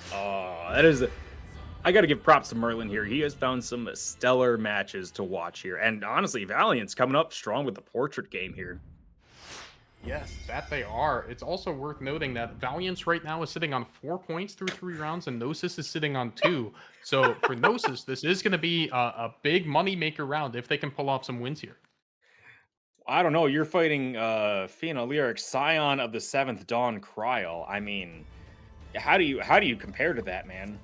B: That is I got to give props to Merlin here. He has found some stellar matches to watch here. And honestly, Valiant's coming up strong with the portrait game here.
C: Yes, that they are. It's also worth noting that Valiance right now is sitting on 4 points through 3 rounds, and Gnosis is sitting on 2. So for Gnosis, this is going to be a big money-maker round if they can pull off some wins here.
B: I don't know. You're fighting Fina Lyric, Scion of the 7th Dawn Kryl. I mean, how do you compare to that, man?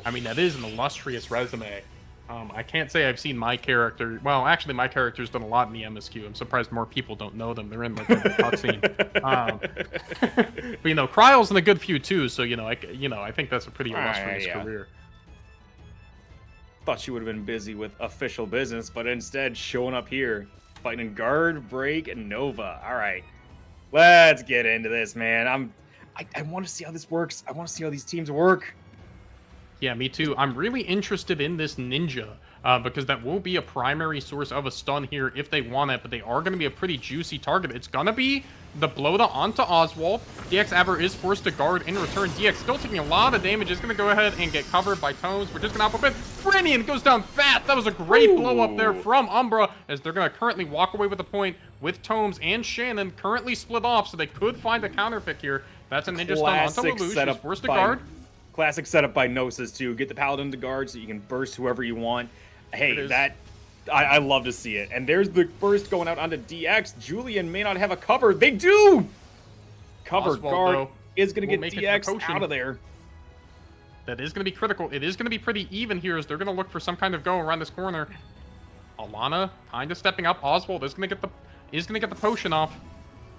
C: I mean, that is an illustrious resume. I can't say I've seen my character. Well, actually, my character's done a lot in the MSQ. I'm surprised more people don't know them. They're in like a cutscene. But Kryl's in a good few too. So I think that's a pretty illustrious career.
B: Thought she would have been busy with official business, but instead showing up here, fighting Guard, Break, and Nova. All right, let's get into this, man. I want to see how this works. I want to see how these teams work.
C: Yeah, me too. I'm really interested in this Ninja because that will be a primary source of a stun here if they want it, but they are going to be a pretty juicy target. It's going to be the Bloda onto Oswald. DX Aber is forced to guard in return. DX still taking a lot of damage. Is going to go ahead and get covered by Tomes. We're just going to hop up in. Brinian goes down fat. That was a great blow up there from Umbra, as they're going to currently walk away with the point with Tomes and Shannon currently split off, so they could find a counter pick here. That's a Ninja stun onto Lelouch. He's forced to guard.
B: Classic setup by Gnosis too. Get the Paladin to guard so you can burst whoever you want. Hey, I love to see it. And there's the burst going out onto DX. Julian may not have a cover. They do! Cover guard is going to get DX out of there.
C: That is going to be critical. It is going to be pretty even here as they're going to look for some kind of go around this corner. Alana kind of stepping up. Oswald is going to get the potion off.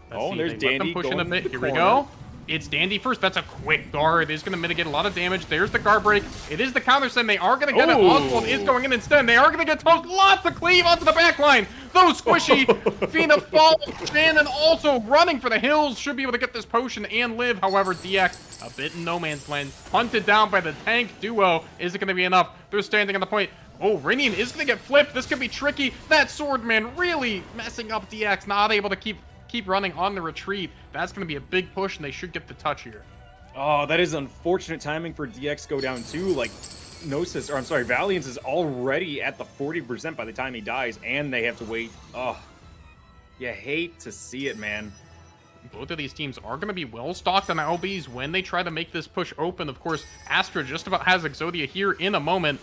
B: There's Dandy
C: pushing a bit. Here we go. It's Dandy first. That's a quick guard. It is going to mitigate a lot of damage. There's the guard break. It is the counter send. They are going to get it. Oswald is going in instead. They are going to get toast. Lots of cleave onto the back line. Those squishy. Fina falls. Shannon also running for the hills. Should be able to get this potion and live. However, DX a bit in no man's land. Hunted down by the tank duo. Is it going to be enough? They're standing on the point. Oh, Rinian is going to get flipped. This could be tricky. That Swordman really messing up DX. Not able to keep running on the retreat. That's going to be a big push, and they should get the touch here.
B: Oh, that is unfortunate timing for DX go down too. Like, Valiance is already at the 40% by the time he dies, and they have to wait. Oh, you hate to see it, man.
C: both of these teams are going to be well stocked on LBs when they try to make this push open. Of course, Astra just about has Exodia here in a moment.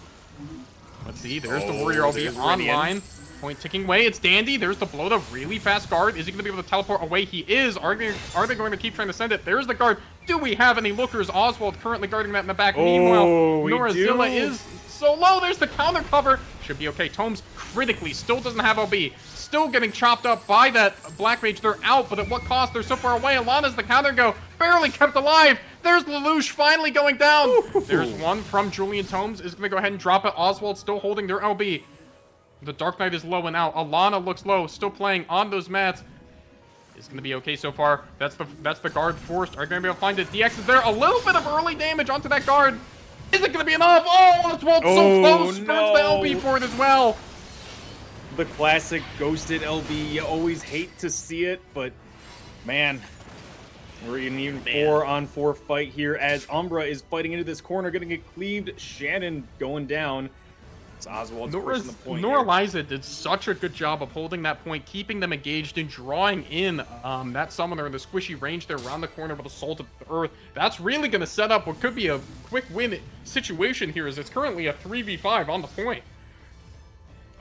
C: Let's see, there's the Warrior LB online. Point ticking away. It's Dandy. There's the blow, the really fast guard. Is he going to be able to teleport away? He is. Are they going to keep trying to send it? There's the guard. Do we have any lookers? Oswald currently guarding that in the back. Meanwhile, Norazilla is so low. There's the counter cover. Should be okay. Tomes critically still doesn't have LB. Still getting chopped up by that Black Mage. They're out, but at what cost? They're so far away. Alana's the counter go. Barely kept alive. There's Lelouch finally going down. There's one from Julian Tomes. Is going to go ahead and drop it. Oswald still holding their LB. The Dark Knight is low and out. Alana looks low, still playing on those mats. It's going to be okay so far. That's the guard forced. Are going to be able to find it. DX is there. A little bit of early damage onto that guard. Is it going to be enough? Oh, Oswald so close. Burns the LB for it as well.
B: The classic ghosted LB. You always hate to see it, but man, we're in an even 4-on-4 fight here as Umbra is fighting into this corner, getting it cleaved. Shannon going down. Oswald's pushing the point.
C: Noraliza did such a good job of holding that point, keeping them engaged and drawing in that summoner in the squishy range there around the corner with Assault of the Earth. That's really going to set up what could be a quick win situation here, as it's currently a 3v5 on the point.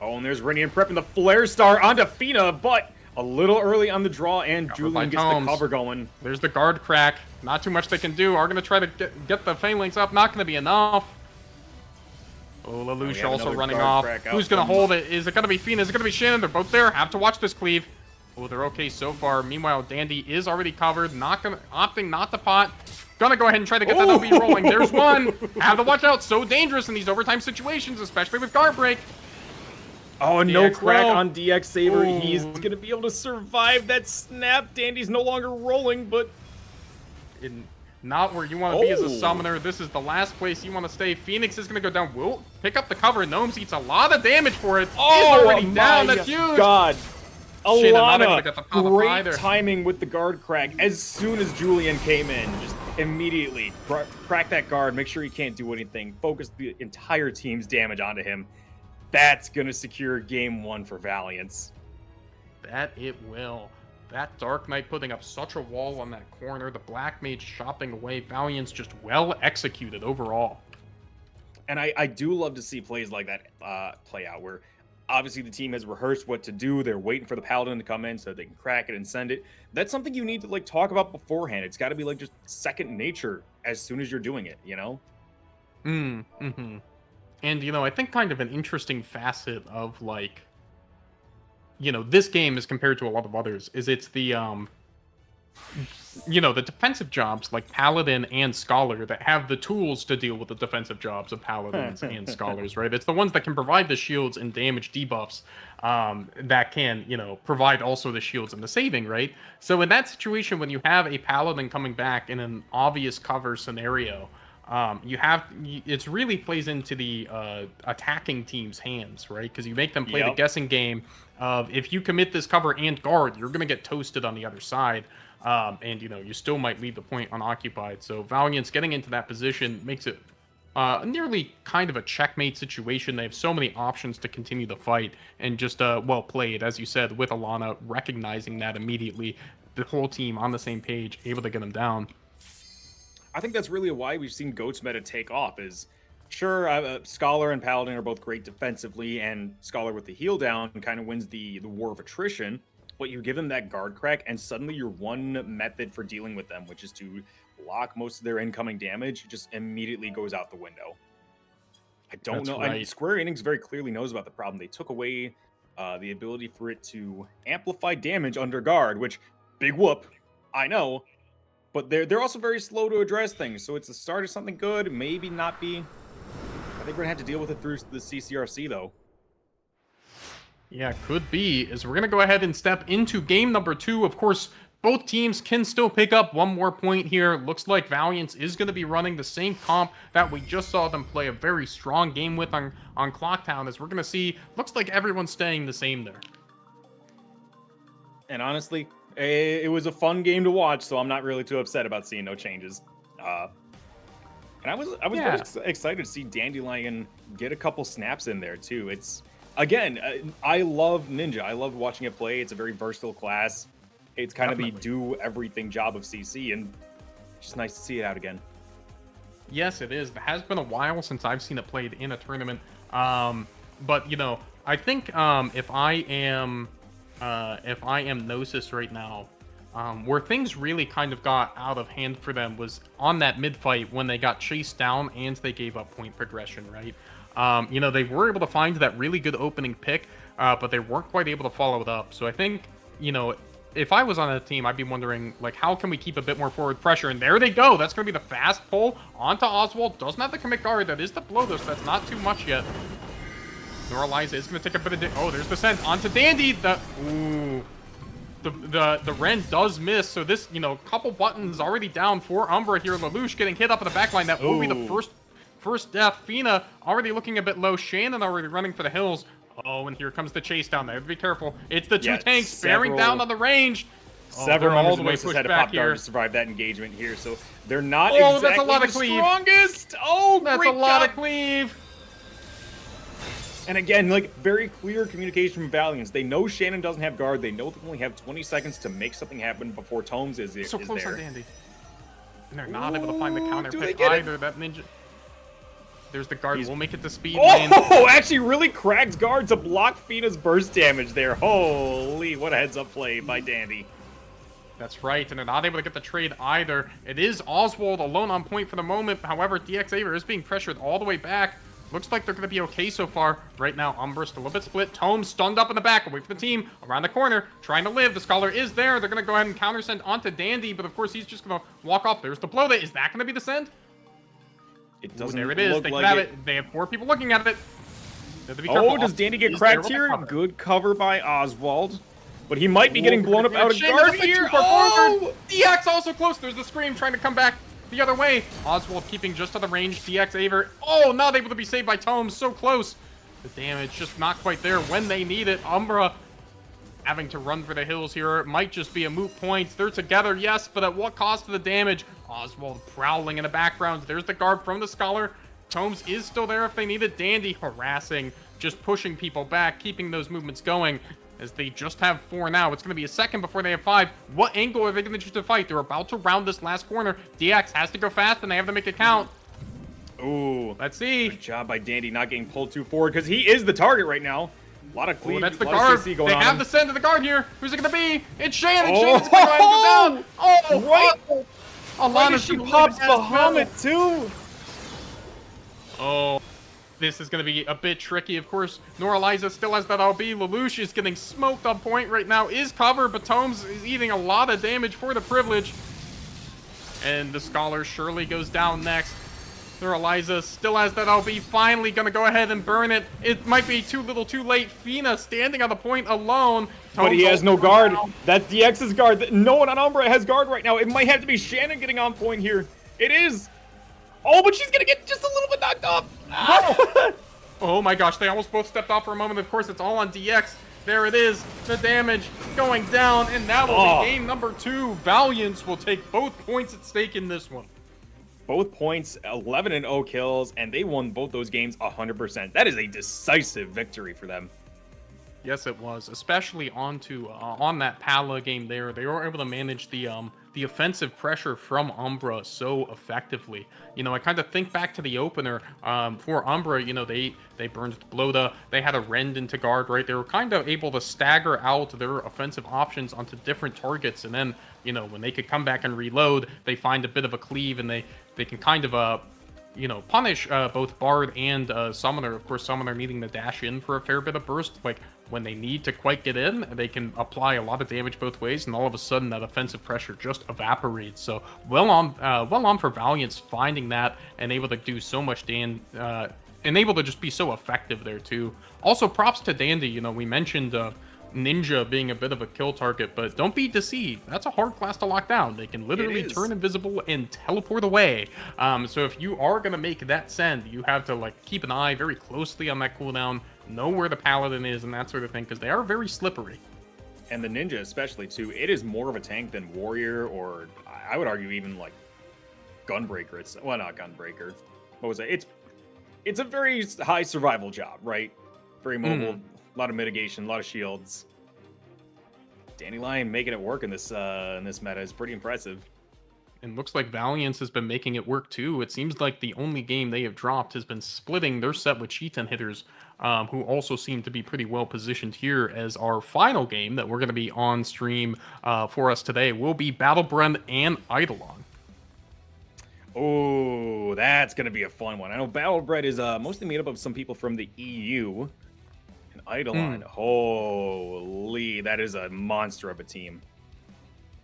B: Oh, and there's Rinian prepping the Flare Star onto Fina, but a little early on the draw, and Julian gets the cover going.
C: There's the guard crack. Not too much they can do. Are going to try to get the Phalanx up. Not going to be enough. Oh, Lelouch also running off. Who's going to hold it? Is it going to be Fina? Is it going to be Shannon? They're both there. Have to watch this cleave. Oh, they're okay so far. Meanwhile, Dandy is already covered. Opting not to pot. Gonna go ahead and try to get that LB rolling. There's one. Have to watch out. So dangerous in these overtime situations, especially with guard break.
B: Oh, and no crack on DX Saber. He's going to be able to survive that snap. Dandy's no longer rolling, but...
C: Not where you want to be as a summoner. This is the last place you want to stay. Phoenix is going to go down. Will pick up the cover. Gnomes eats a lot of damage for it.
B: Oh,
C: he's already down. That's huge.
B: God.
C: Alana,
B: great timing with the guard crack. As soon as Julian came in, just immediately crack that guard. Make sure he can't do anything. Focus the entire team's damage onto him. That's going to secure game 1 for Valiance.
C: That it will. That Dark Knight putting up such a wall on that corner. The Black Mage chopping away. Valiance just well executed overall.
B: And I do love to see plays like that play out, where obviously the team has rehearsed what to do. They're waiting for the Paladin to come in so they can crack it and send it. That's something you need to talk about beforehand. It's got to be just second nature as soon as you're doing it, you know?
C: Mm-hmm. And, I think kind of an interesting facet of, this game as compared to a lot of others is it's the, the defensive jobs like Paladin and Scholar that have the tools to deal with the defensive jobs of Paladins and Scholars, right? It's the ones that can provide the shields and damage debuffs that can, provide also the shields and the saving, right? So in that situation, when you have a Paladin coming back in an obvious cover scenario, it really plays into the attacking team's hands, right? Because you make them play the guessing game of, if you commit this cover and guard, you're going to get toasted on the other side. And, you still might leave the point unoccupied. So Valiance getting into that position makes it nearly kind of a checkmate situation. They have so many options to continue the fight, and just well played, as you said, with Alana recognizing that immediately. The whole team on the same page, able to get them down.
B: I think that's really why we've seen Goat's meta take off. Is sure, Scholar and Paladin are both great defensively, and Scholar with the heal down kind of wins the war of attrition. But you give them that guard crack, and suddenly your one method for dealing with them, which is to block most of their incoming damage, just immediately goes out the window. I don't know. Right. Square Enix very clearly knows about the problem. They took away the ability for it to amplify damage under guard, which, big whoop, I know. But they're also very slow to address things, so it's the start of something good, maybe not be. I think we're going to have to deal with it through the CCRC, though.
C: Yeah, could be, as we're going to go ahead and step into game number 2. Of course, both teams can still pick up one more point here. Looks like Valiance is going to be running the same comp that we just saw them play a very strong game with on Clocktown, as we're going to see, looks like everyone's staying the same there.
B: And honestly, it was a fun game to watch, so I'm not really too upset about seeing no changes. And I was very excited to see Dandelion get a couple snaps in there too. It's, again, I love Ninja. I love watching it play. It's a very versatile class. It's kind of the
C: Definitely.
B: do everything job of CC, and just nice to see it out again.
C: Yes, it is. It has been a while since I've seen it played in a tournament. But you know, I think if I am Gnosis right now, where things really kind of got out of hand for them was on that mid fight when they got chased down and they gave up point progression, right? You know, they were able to find that really good opening pick, but they weren't quite able to follow it up. So I think, you know, if I was on a team, I'd be wondering, like, how can we keep a bit more forward pressure? And there they go. That's going to be the fast pull onto Oswald. Doesn't have the commit guard. That is the blow, though, so that's not too much yet. Nor Eliza is going to take a bit of... Oh, there's the send onto Dandy. Ooh. The Ren does miss, so this, you know, couple buttons already down for Umbra here. Lelouch getting hit up in the backline. That will be the first death. Fina already looking a bit low. Shannon already running for the hills. Oh, and here comes the chase down there. Be careful. It's the two tanks bearing down on the range.
B: Several
C: all
B: members
C: the
B: of
C: way
B: Gnosis
C: pushed
B: had to
C: back
B: pop guard
C: here.
B: to survive that engagement here, so they're not
C: Oh,
B: exactly
C: that's a lot
B: the
C: of cleave.
B: strongest. Oh,
C: That's
B: great
C: a lot
B: job.
C: of cleave.
B: And again, like, very clear communication from Valiance. They know Shannon doesn't have guard. They know they only have 20 seconds to make something happen before Tomes is
C: So close
B: there.
C: on Dandy. And they're not able to find the counter
B: do they
C: pick
B: get it?
C: either. That ninja... There's the guard. We'll make it to speed lane.
B: Oh, actually really cracked guard to block Fina's burst damage there. Holy, what a heads-up play by Dandy.
C: That's right, and they're not able to get the trade either. It is Oswald alone on point for the moment. However, DX Aver is being pressured all the way back. Looks like they're going to be okay so far. Right now, Umbra still a bit split. Tome stunned up in the back, away from the team. Around the corner, trying to live. The Scholar is there. They're going to go ahead and counter send onto Dandy, but of course, he's just going to walk off. There's the blow. Is that going to be the send?
B: It doesn't
C: There it is.
B: look
C: They
B: like
C: have
B: it.
C: it. They have 4 people looking at it.
B: Oh, does Dandy get cracked here? Good cover by Oswald. But he might be getting blown up out of guard here. Oh!
C: DX also close. There's the scream trying to come back the other way. Oswald keeping just on the range. DX Aver. Oh, not able to be saved by Tome. So close. The damage just not quite there when they need it. Umbra having to run for the hills here. It might just be a moot point. They're together, yes, but at what cost to the damage? Oswald prowling in the background. There's the guard from the Scholar. Tomes is still there if they need it. Dandy harassing, just pushing people back, keeping those movements going. As they just have 4 now. It's going to be a second before they have 5. What angle are they going to choose to fight? They're about to round this last corner. DX has to go fast, and they have to make it count.
B: Ooh.
C: Let's see.
B: Good job by Dandy not getting pulled too forward, because he is the target right now. A lot of cleave,
C: That's the
B: a lot
C: guard.
B: of CC going
C: They
B: on.
C: have the send to the guard here. Who's it going to be? It's Shannon.
B: Oh.
C: Shannon's going to go down. Oh,
B: Right.
C: Oh.
B: Right
C: Alana's
B: as she
C: gonna
B: pops
C: lead as well.
B: Bahamut, too.
C: Oh, this is going to be a bit tricky. Of course, Nora Eliza still has that LB. Lelouch is getting smoked on point right now. Is covered, but Tomes is eating a lot of damage for the privilege. And the Scholar surely goes down next. Nora Eliza still has that LB. Finally going to go ahead and burn it. It might be too little too late. Fina standing on the point alone.
B: But he
C: Tomes
B: has no
C: also
B: guard.
C: down.
B: That's DX's guard. No one on Umbra has guard right now. It might have to be Shannon getting on point here. It is. Oh, but she's going to get just a little bit knocked off.
C: Oh my gosh, they almost both stepped off for a moment. Of course, it's all on DX. There it is, the damage going down, and that will be game number 2. Valiance will take both points at stake in this one.
B: Both points, 11-0 kills, and they won both those games 100%. That is a decisive victory for them.
C: Yes, it was, especially on that Pala game there. They were able to manage the offensive pressure from Umbra so effectively. You know, I kind of think back to the opener for Umbra. You know, they burned Bloda. They had a Rend into guard, right? They were kind of able to stagger out their offensive options onto different targets, and then, you know, when they could come back and reload, they find a bit of a cleave, and they can kind of you know, punish both Bard and Summoner. Of course, Summoner needing to dash in for a fair bit of burst. Like, when they need to quite get in, they can apply a lot of damage both ways, and all of a sudden that offensive pressure just evaporates. So, well on for Valiance finding that and able to do so much and able to just be so effective there, too. Also, props to Dandy. You know, we mentioned Ninja being a bit of a kill target, but don't be deceived. That's a hard class to lock down. They can literally turn invisible and teleport away. So if you are going to make that send, you have to, like, keep an eye very closely on that cooldown, know where the Paladin is and that sort of thing, because they are very slippery.
B: And the Ninja especially, too. It is more of a tank than Warrior, or I would argue even, like, Gunbreaker. It's, well, not Gunbreaker. What was it? It's a very high survival job, right? Very mobile. A lot of mitigation, a lot of shields. Dandelion making it work in this meta is pretty impressive.
C: And looks like Valiance has been making it work too. It seems like the only game they have dropped has been splitting their set with Cheetan hitters, who also seem to be pretty well positioned here. As our final game that we're going to be on stream for us today will be Battlebred and Eidolon.
B: Oh, that's going to be a fun one. I know Battlebred is mostly made up of some people from the EU. And Eidolon, holy, that is a monster of a team.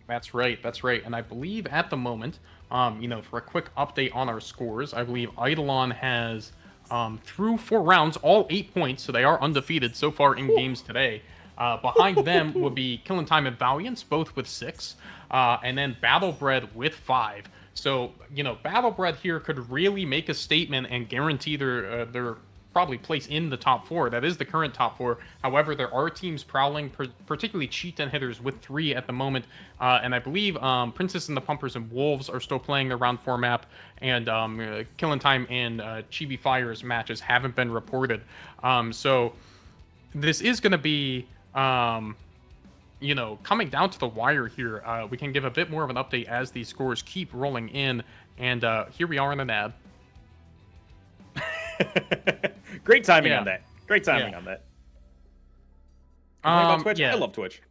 C: That's right. That's right. And I believe at the moment, for a quick update on our scores, I believe Eidolon has, through 4 rounds, all 8 points. So they are undefeated so far in games today. Behind them would be Killing Time and Valiance, both with 6. And then Battlebred with 5. So, Battlebred here could really make a statement and guarantee their probably place in the top 4. That is the current top 4. However, there are teams prowling, particularly Cheetan hitters with 3 at the moment. And I believe Princess and the Pumpers and Wolves are still playing their round 4 map. And Killing Time and Chibi Fire's matches haven't been reported. So this is going to be, coming down to the wire here. We can give a bit more of an update as these scores keep rolling in. And here we are in an ad.
B: Great timing on that. Great timing on that. About Twitch? I love Twitch.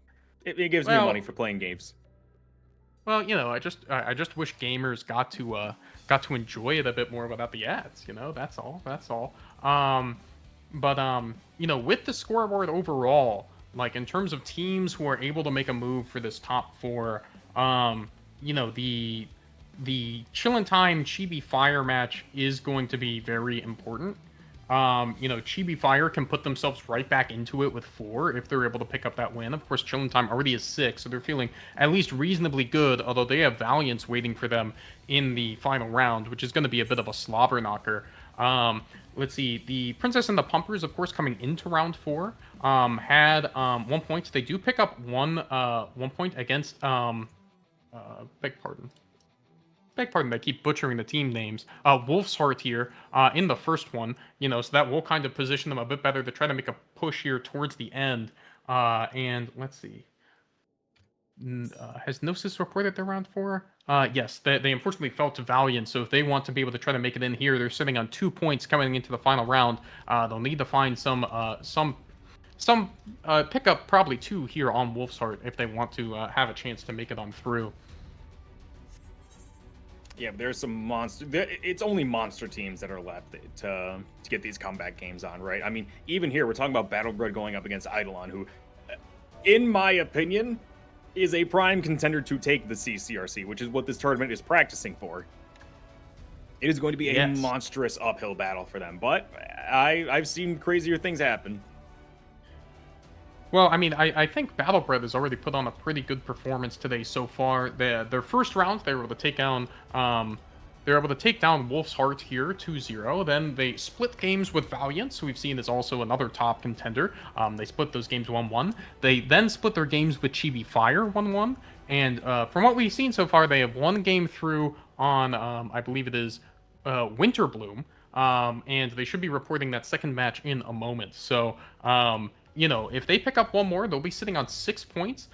B: It gives me money for playing games.
C: Well, I just wish gamers got to enjoy it a bit more without the ads. That's all. With the scoreboard overall, like in terms of teams who are able to make a move for this top 4, the Chillin' Time Chibi Fire match is going to be very important. Chibi Fire can put themselves right back into it with 4 if they're able to pick up that win. Of course, Chillin' Time already is 6, so they're feeling at least reasonably good, although they have Valiance waiting for them in the final round, which is going to be a bit of a slobber knocker. Let's see. The Princess and the Pumpers, of course, coming into round 4, had 1 point. They do pick up 1 point against beg pardon, I keep butchering the team names. Wolf's Heart here in the first one, so that will kind of position them a bit better to try to make a push here towards the end. And let's see. Has Gnosis reported their round 4? Yes, they unfortunately fell to Valiant, so if they want to be able to try to make it in here, they're sitting on 2 points coming into the final round. They'll need to find some pick up probably 2 here on Wolf's Heart if they want to have a chance to make it on through.
B: Yeah, but there's some monster. It's only monster teams that are left to get these comeback games on, right? I mean, even here, we're talking about Battlebred going up against Eidolon, who, in my opinion, is a prime contender to take the CCRC, which is what this tournament is practicing for. It is going to be a monstrous uphill battle for them, but I've seen crazier things happen.
C: Well, I mean, I think Battlebred has already put on a pretty good performance today so far. Their first round, they were able to take down Wolf's Heart here, 2-0. Then they split games with Valiance, who we've seen is also another top contender. They split those games 1-1. They then split their games with Chibi Fire 1-1. And from what we've seen so far, they have 1 game through on, I believe it is Winter Bloom. And they should be reporting that second match in a moment. So, if they pick up 1 more, they'll be sitting on 6 points,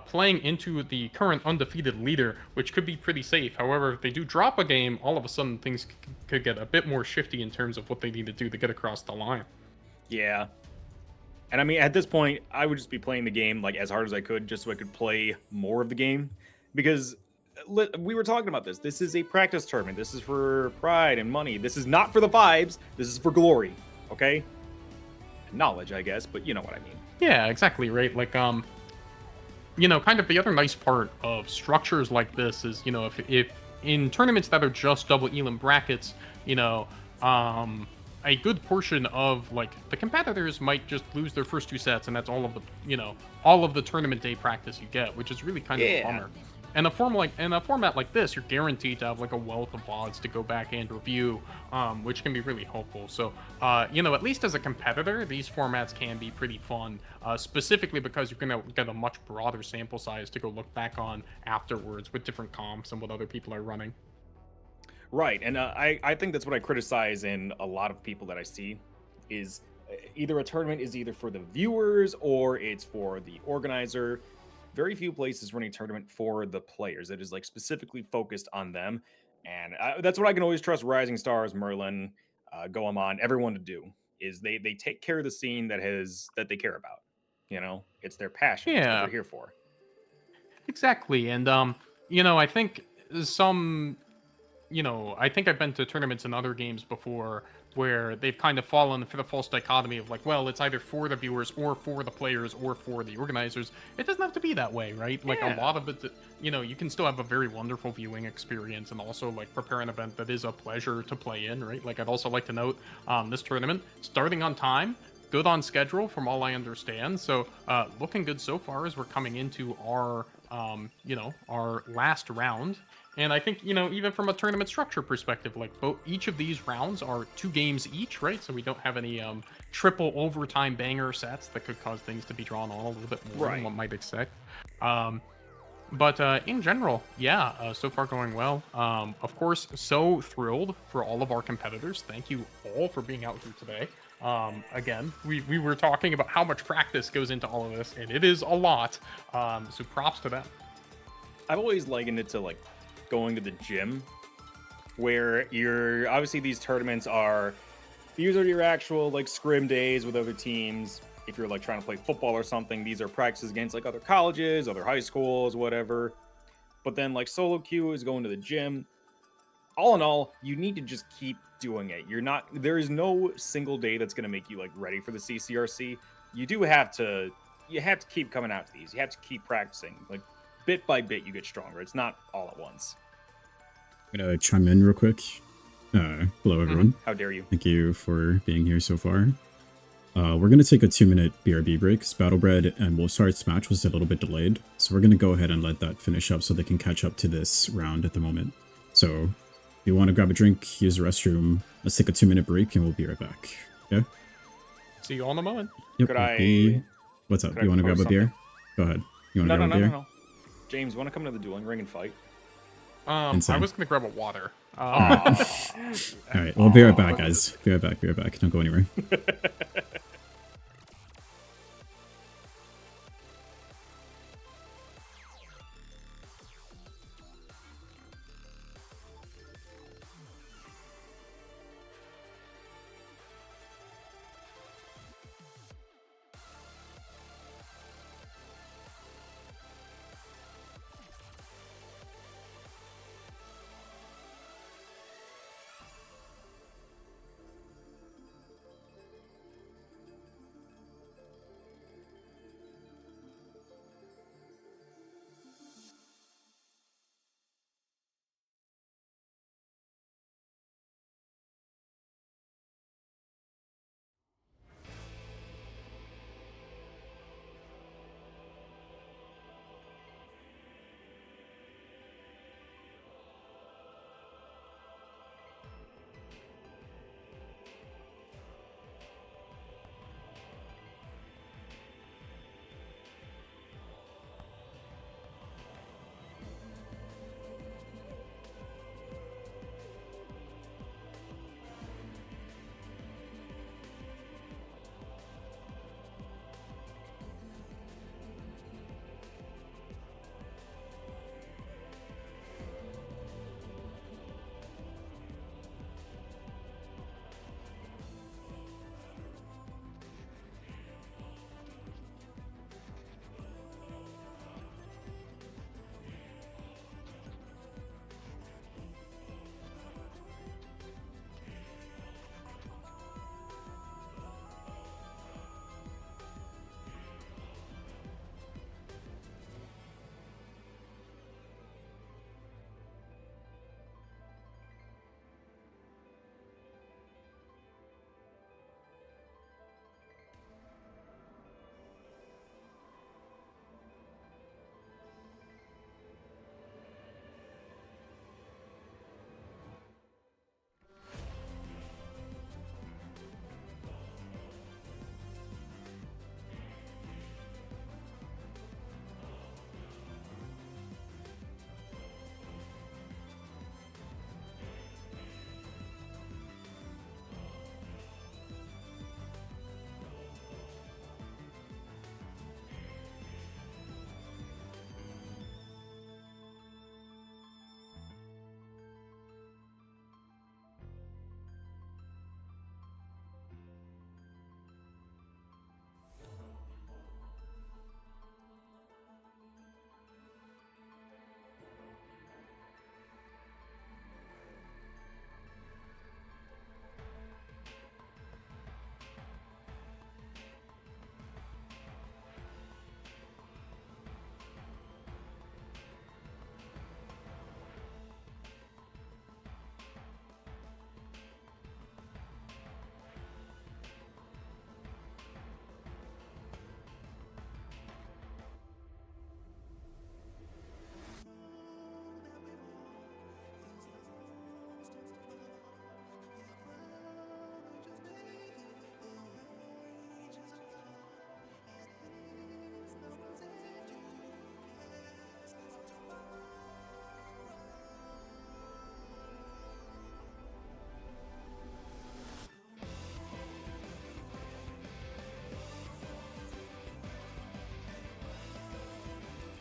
C: playing into the current undefeated leader, which could be pretty safe. However, if they do drop a game, all of a sudden things could get a bit more shifty in terms of what they need to do to get across the line.
B: Yeah. And I mean, at this point, I would just be playing the game like as hard as I could, just so I could play more of the game. Because we were talking about this. This is a practice tournament. This is for pride and money. This is not for the vibes. This is for glory. Okay? Knowledge, I guess, but you know what I mean.
C: Yeah, exactly, right? Like, kind of the other nice part of structures like this is, if in tournaments that are just double elim brackets, a good portion of, like, the competitors might just lose their first 2 sets, and that's all of the tournament day practice you get, which is really kind of a bummer. And a format like this, you're guaranteed to have like a wealth of odds to go back and review, which can be really helpful. So, at least as a competitor, these formats can be pretty fun, specifically because you're going to get a much broader sample size to go look back on afterwards with different comps and what other people are running.
B: Right, and I think that's what I criticize in a lot of people that I see, is either a tournament is either for the viewers or it's for the organizer. very few places running a tournament for the players that is like specifically focused on them. And that's what I can always trust Rising Stars, Merlin, Goemon, everyone to do is they take care of the scene that they care about. You know, it's their passion. It's what
C: Yeah,
B: they're here for.
C: exactly. And you know, I think some I think I've been to tournaments in other games before where they've kind of fallen for the false dichotomy of like, well, it's either for the viewers or for the players or for the organizers. It doesn't have to be that way, right? Like a
B: Yeah.
C: lot of it, you can still have a very wonderful viewing experience and also like prepare an event that is a pleasure to play in, right? Like I'd also like to note this tournament starting on time, good on schedule from all I understand. So looking good so far as we're coming into our our last round. And I think, even from a tournament structure perspective, like each of these rounds are 2 games each, right? So we don't have any triple overtime banger sets that could cause things to be drawn on a little bit more than
B: Right.
C: what might expect. But in general, yeah, so far going well. Of course, so thrilled for all of our competitors. Thank you all for being out here today. Again, we were talking about how much practice goes into all of this, and it is a lot. So props to them.
B: I've always likened it to like going to the gym, where you're obviously these tournaments these are your actual like scrim days with other teams. If you're like trying to play football or something, these are practices against like other colleges, other high schools, whatever. But then like solo queue is going to the gym. All in all, you need to just keep doing it. There is no single day that's going to make you like ready for the CCRC. You have to keep coming out to these. You have to keep practicing. Like bit by bit, you get stronger. It's not all at once.
A: I'm gonna chime in real quick. Hello, everyone.
B: How dare you?
A: Thank you for being here so far. We're gonna take a 2-minute BRB break. Battlebred and Wolfsheart's match was a little bit delayed, so we're gonna go ahead and let that finish up so they can catch up to this round at the moment. So, if you want to grab a drink, use the restroom, let's take a 2-minute break and we'll be right back. Okay?
C: See you all in a moment.
A: Yep.
B: Could I-
A: What's up?
B: could I
A: You want to grab a
B: propose
A: beer? Go ahead. You want to grab a beer?
B: No. James, want to come to the dueling ring and fight?
C: I
A: Insane.
C: was gonna grab a water.
A: All right, we'll be right back, guys. Be right back. Don't go anywhere.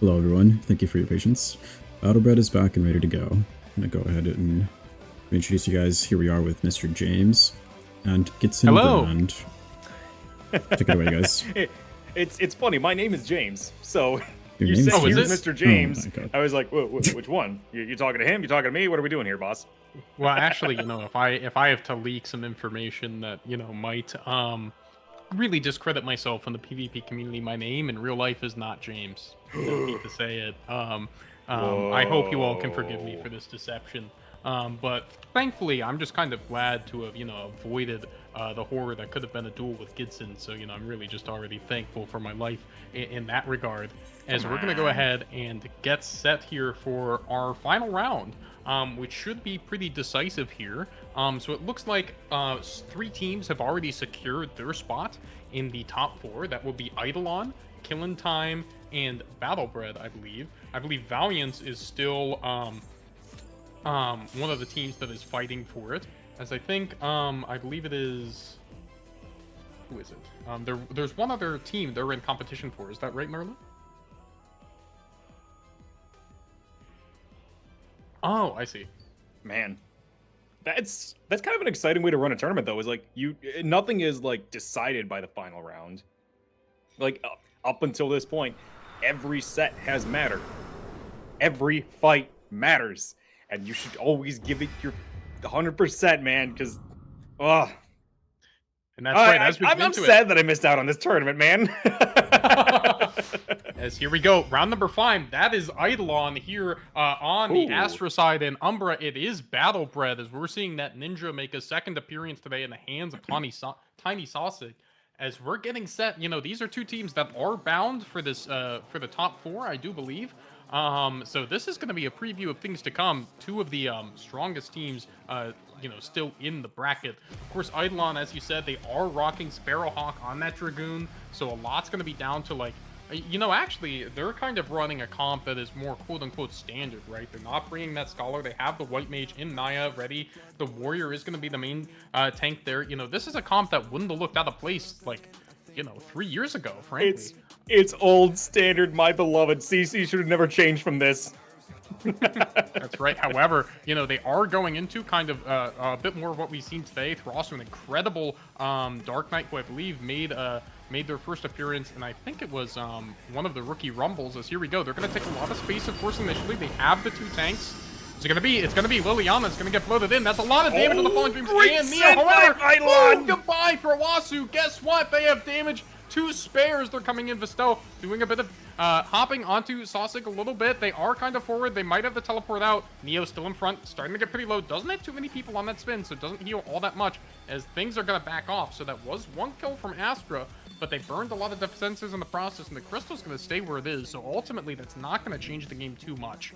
A: Hello everyone, thank you for your patience. Battlebred is back and ready to go. I'm gonna go ahead and introduce you guys. Here we are with Mr. James and Gitson
C: Hello.
A: Brand. Take it away, guys.
B: It's funny. My name is James, so
A: Your
B: you
A: name's
B: said
C: James?
B: here's Mr. James.
A: Oh my God.
B: I was like, which one? You talking to him? You talking to me? What are we doing here, boss?
C: Well, actually, if I have to leak some information that might really discredit myself in the PvP community, my name in real life is not James. I hate to say it. I hope you all can forgive me for this deception. But thankfully, I'm just kind of glad to have avoided the horror that could have been a duel with Gidson. So I'm really just already thankful for my life in that regard. As we're going to go ahead and get set here for our final round, which should be pretty decisive here. So it looks like 3 teams have already secured their spot in the top 4. That will be Eidolon, Killing Time, and Battlebred, I believe. I believe Valiance is still one of the teams that is fighting for it. As I think, I believe it is... Who is it? There's one other team they're in competition for. Is that right, Merlin? Oh, I see.
B: Man, that's kind of an exciting way to run a tournament, though. Is like nothing is like decided by the final round. Like up until this point, every set has mattered. Every fight matters, and you should always give it your 100%, man. Because,
C: And that's right. As we get
B: I'm
C: into
B: sad that I missed out on this tournament, man.
C: As here we go, round number 5. That is Eidolon here on the Astra side, and Umbra. It is Battlebred, as we're seeing that Ninja make a second appearance today in the hands of Tiny Sausage. As we're getting set, these are 2 teams that are bound for this for the top 4, I do believe. So this is going to be a preview of things to come. 2 of the strongest teams, still in the bracket. Of course, Eidolon, as you said, they are rocking Sparrowhawk on that Dragoon, so a lot's going to be down to actually, they're kind of running a comp that is more quote-unquote standard, right? They're not bringing that Scholar. They have the White Mage in Naya ready. The Warrior is going to be the main tank there. This is a comp that wouldn't have looked out of place, 3 years ago, frankly.
B: It's old standard, my beloved. CC should have never changed from this.
C: That's right. However, they are going into kind of a bit more of what we've seen today through also an incredible Dark Knight, who I believe made their first appearance, and I think it was one of the rookie Rumbles. As here we go, they're going to take a lot of space, of course, initially. They have the 2 tanks. It's gonna be Liliana that's gonna get floated in. That's a lot of damage on the Fallen Dreams and Neo. However, goodbye for Wasu. Guess what? They have damage. 2 spares. They're coming in. Visto doing a bit of hopping onto Sosig a little bit. They are kind of forward. They might have the teleport out. Neo still in front, starting to get pretty low. Doesn't have too many people on that spin, so it doesn't heal all that much as things are gonna back off. So that was 1 kill from Astra, but they burned a lot of defenses in the process, and the crystal's gonna stay where it is. So ultimately, that's not gonna change the game too much.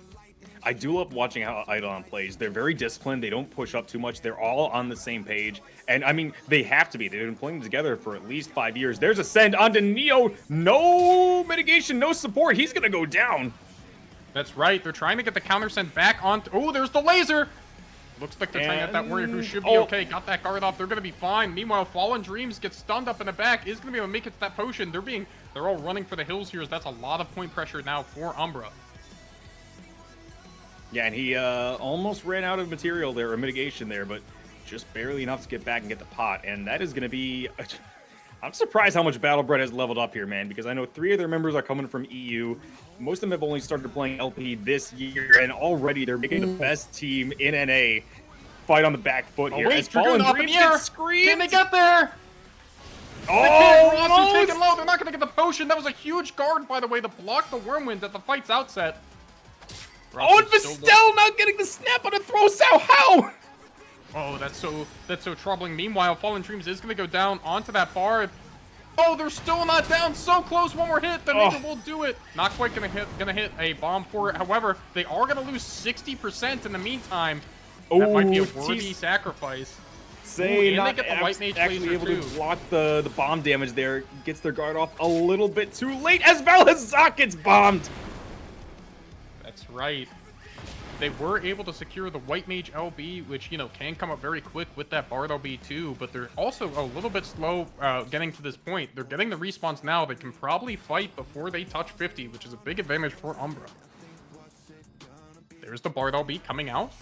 B: I do love watching how Eidolon plays. They're very disciplined. They don't push up too much. They're all on the same page. And, I mean, they have to be. They've been playing together for at least 5 years. There's a send onto Neo. No mitigation, no support. He's going to go down.
C: That's right. They're trying to get the counter sent back on. Oh, there's the laser. Looks like they're trying to get that Warrior, who should be okay. Got that guard off. They're going to be fine. Meanwhile, Fallen Dreams gets stunned up in the back. Is going to be able to make it to that potion. They're all running for the hills here. That's a lot of point pressure now for Umbra.
B: Yeah, and he almost ran out of material there, or mitigation there, but just barely enough to get back and get the pot. And that is going to be... I'm surprised how much Battlebred has leveled up here, man, because I know 3 of their members are coming from EU. Most of them have only started playing LP this year, and already they're making the best team in NA fight on the back foot here.
C: Wait,
B: As Fallen Dreams get screamed.
C: Can they get there?
B: Oh,
C: taken low. They're not going to get the potion. That was a huge guard, by the way, to block the Wormwind at the fight's outset.
B: Oh, and Vistel not getting the snap on a throw. How?
C: Oh, that's so troubling. Meanwhile, Fallen Dreams is going to go down onto that bar. Oh, they're still not down. So close. One more hit. The Nigger will do it. Not quite going to hit a bomb for it. However, they are going to lose 60% in the meantime. That might be a worthy sacrifice.
B: Say not
C: they get the White Mage
B: actually able
C: too.
B: to block the bomb damage there. Gets their guard off a little bit too late as Valazak gets bombed.
C: That's right. They were able to secure the White Mage LB, which, you know, can come up very quick with that Bard LB too, but they're also a little bit slow getting to this point. They're getting the respawns now. They can probably fight before they touch 50, which is a big advantage for Umbra. There's the Bard LB coming out.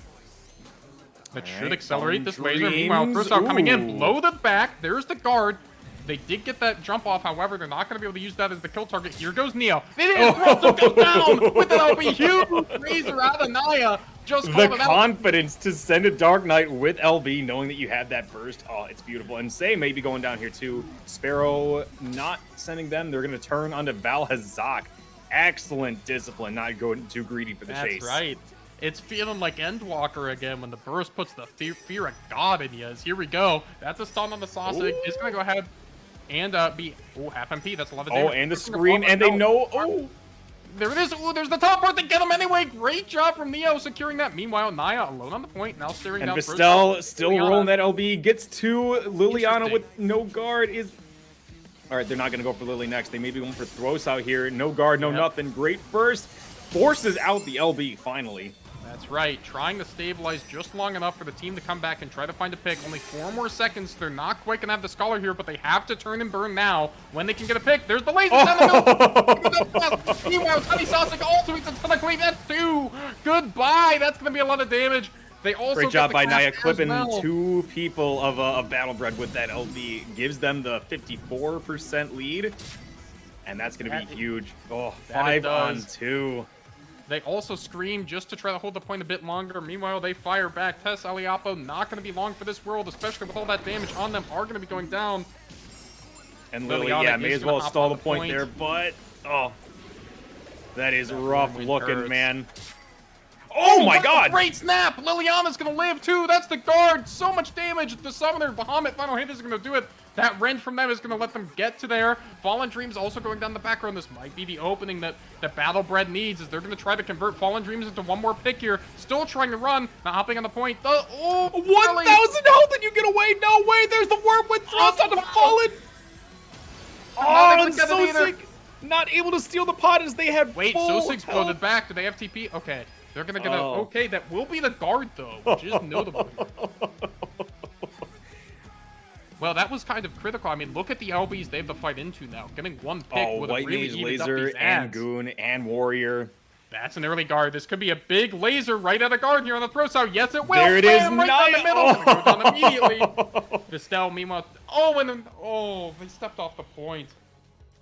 C: That should accelerate this laser. Meanwhile, Throsout coming in, loaded back. There's the guard. They did get that jump off, however, they're not going to be able to use that as the kill target. Here goes Neo. Throsout goes down with an LB. Huge razor out of Naya. Just
B: the confidence to send a Dark Knight with LB, knowing that you have that burst. Oh, it's beautiful. And Say maybe going down here too. Sparrow not sending them. They're going to turn onto Valhazak. Excellent discipline, not going too greedy for the chase.
C: That's right. It's feeling like Endwalker again when the burst puts the fear of God in you. Here we go. That's a stun on the sausage. It's going to go ahead and be half MP. That's a lot of damage.
B: Oh, and the screen, and they know. Oh,
C: there it is. Oh, there's the teleport to get him anyway. Great job from Neo securing that. Meanwhile, Naya alone on the point, now staring down.
B: And Vistel still rolling that LB. Gets to Liliana with no guard. All right, they're not going to go for Lily next. They may be going for Thros out here. No guard, no nothing. Great burst. Forces out the LB finally.
C: That's right. Trying to stabilize just long enough for the team to come back and try to find a pick. Only 4 more seconds. They're not quite going to have the Scholar here, but they have to turn and burn now when they can get a pick. There's the laser. Meanwhile, Tiny Sausage also eats a ton of clean. That's 2. Goodbye. That's going to be a lot of damage. They also
B: great job by Naya clipping 2 people of Battlebred with that LB. Gives them the 54% lead. And that's going to be huge. Oh, 5 on 2.
C: They also scream just to try to hold the point a bit longer. Meanwhile, they fire back. Tess Aliapo not going to be long for this world, especially with all that damage on them, are going to be going down.
B: And Lily, yeah, may as well stall the point there, but, oh, that is rough looking, man. Oh my god!
C: Great snap! Liliana's going to live too. That's the guard. So much damage. The summoner, Bahamut, final hit is going to do it. That rend from them is going to let them get to there. Fallen Dreams also going down the background. This might be the opening that Battlebred needs, as they're going to try to convert Fallen Dreams into 1 more pick here. Still trying to run, not hopping on the point.
B: 1,000 health and you get away. No way. There's the Wormwood throws on the Fallen. Oh, and so sick. Not able to steal the pot as they had full
C: so exploded back. Do they have TP? Okay. They're going to get okay, that will be the guard, though, which is notable. Well, that was kind of critical. I mean, look at the LBs they have to fight into now. Getting 1 pick with
B: White
C: a really
B: Mage, Laser, and Goon, and Warrior.
C: That's an early guard. This could be a big laser right at a guard here on the Throsout. Yes, it will.
B: There it is.
C: Right down the middle. Go down immediately. Vistel, meanwhile. They stepped off the point.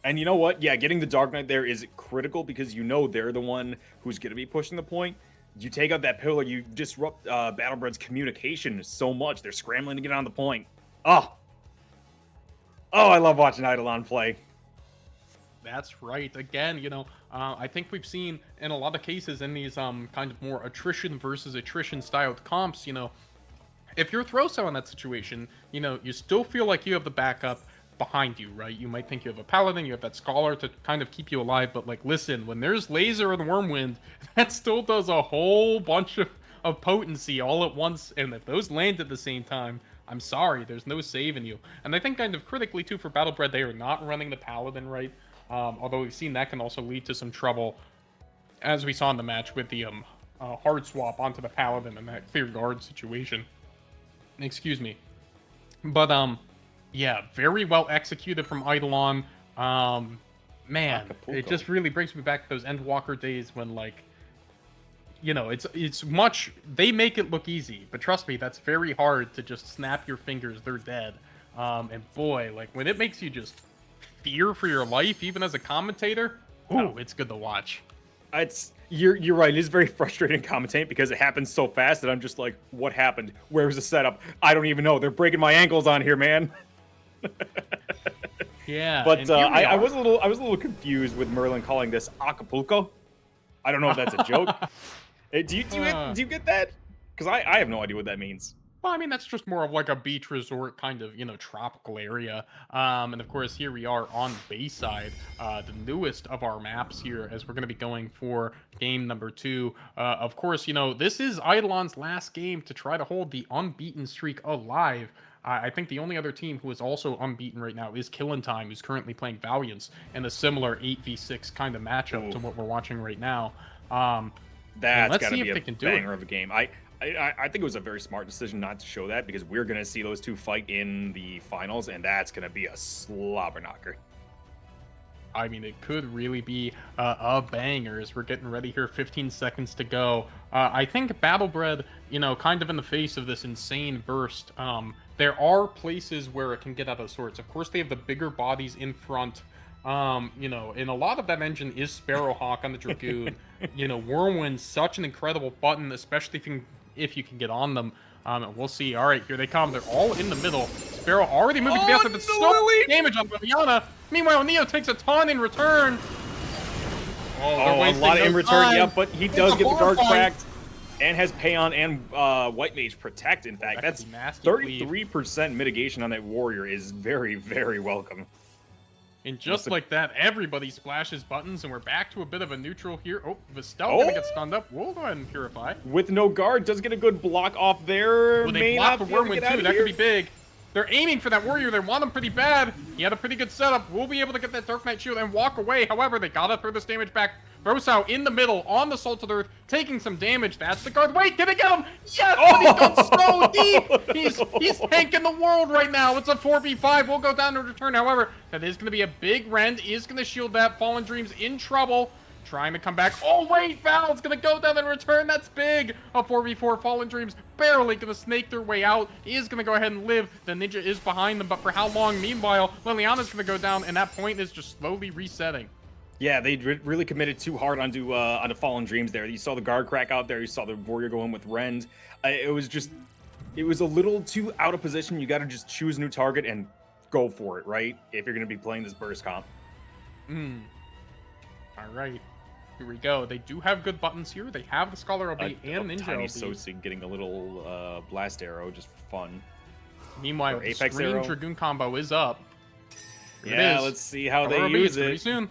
B: And you know what? Yeah, getting the Dark Knight there is critical because you know they're the one who's going to be pushing the point. You take out that pillar, you disrupt Battlebred's communication so much. They're scrambling to get on the point. Oh, I love watching Eidolon play.
C: That's right. Again, you know, I think we've seen in a lot of cases in these kind of more attrition versus attrition styled comps, you know, if you're Throsout in that situation, you know, you still feel like you have the backup behind you, right? You might think you have a Paladin, you have that Scholar to kind of keep you alive, but like, listen, when there's Laser and Wormwind, that still does a whole bunch of potency all at once, and if those land at the same time, I'm sorry, there's no saving you. And I think kind of critically, too, for Battlebred, they are not running the Paladin right, although we've seen that can also lead to some trouble, as we saw in the match with the hard swap onto the Paladin and that clear guard situation. Excuse me. But, yeah, very well executed from Eidolon. Man,
B: Acapulco.
C: It just really brings me back to those Endwalker days when, like, you know, it's much, they make it look easy, but trust me, that's very hard to just snap your fingers, they're dead. And boy, like, when it makes you just fear for your life, even as a commentator, it's good to watch.
B: You're right. It is very frustrating commentating because it happens so fast that I'm just like, what happened? Where was the setup? I don't even know. They're breaking my ankles on here, man.
C: Yeah,
B: but I was a little confused with Merlin calling this Acapulco. I don't know if that's a joke. Do you get that? Because I have no idea what that means.
C: Well, I mean, that's just more of like a beach resort kind of, you know, tropical area. And of course, here we are on Bayside, the newest of our maps here, as we're going to be going for game number 2. Of course, you know, this is Eidolon's last game to try to hold the unbeaten streak alive. I think the only other team who is also unbeaten right now is Killing Time, who's currently playing Valiance in a similar 8v6 kind of matchup to what we're watching right now.
B: That's
C: let's
B: got to
C: see
B: be
C: if
B: a
C: they can do
B: banger
C: it.
B: of a game. I think it was a very smart decision not to show that because we're going to see those two fight in the finals, and that's going to be a slobber knocker.
C: I mean, it could really be a banger as we're getting ready here. 15 seconds to go. I think Battlebred, kind of in the face of this insane burst, there are places where it can get out of sorts. Of course, they have the bigger bodies in front. And a lot of that engine is Sparrowhawk on the Dragoon. Whirlwind's such an incredible button, especially if you can get on them. And we'll see. All right, here they come. They're all in the middle. Sparrow already moving to the outside. That's so much damage on Liliana. Meanwhile, Neo takes a ton in return.
B: Oh, a lot in return, yeah, but he does get the guard cracked and has Payon and White Mage protect, in fact. That's 33% mitigation on that warrior is very, very welcome.
C: And just like that, everybody splashes buttons, and we're back to a bit of a neutral here. Oh, Vistel gonna get stunned up. We'll go ahead and Purify.
B: With no guard, does get a good block off there.
C: Well, they block the Whirlwind too. That could be big. They're aiming for that warrior. They want him pretty bad. He had a pretty good setup. We'll be able to get that Dark Knight shield and walk away. However, they gotta throw this damage back. Rosau in the middle on the Salted Earth, taking some damage. That's the guard. Wait, did they get him? Yes, but he's gone so deep. He's tanking the world right now. It's a 4v5. We'll go down to return. However, that is going to be a big rend. Is going to shield that. Fallen Dreams in trouble. Trying to come back. Oh, wait, Val's going to go down and return. That's big. A 4v4. Fallen Dreams barely going to snake their way out. He is going to go ahead and live. The Ninja is behind them, but for how long? Meanwhile, Liliana's going to go down, and that point is just slowly resetting.
B: Yeah, they really committed too hard onto Fallen Dreams there. You saw the guard crack out there. You saw the warrior go in with Rend. It was a little too out of position. You got to just choose a new target and go for it, right? If you're going to be playing this burst comp.
C: All right. Here we go. They do have good buttons here. They have the Scholar LB and Ninja
B: Tiny
C: LB.
B: Sosig getting a little blast arrow just for fun.
C: Meanwhile, the
B: Apex
C: Scream
B: arrow.
C: Dragoon combo is up. Here
B: Yeah,
C: it is.
B: let's see how
C: Scholar
B: they
C: LB,
B: use
C: pretty
B: it.
C: soon.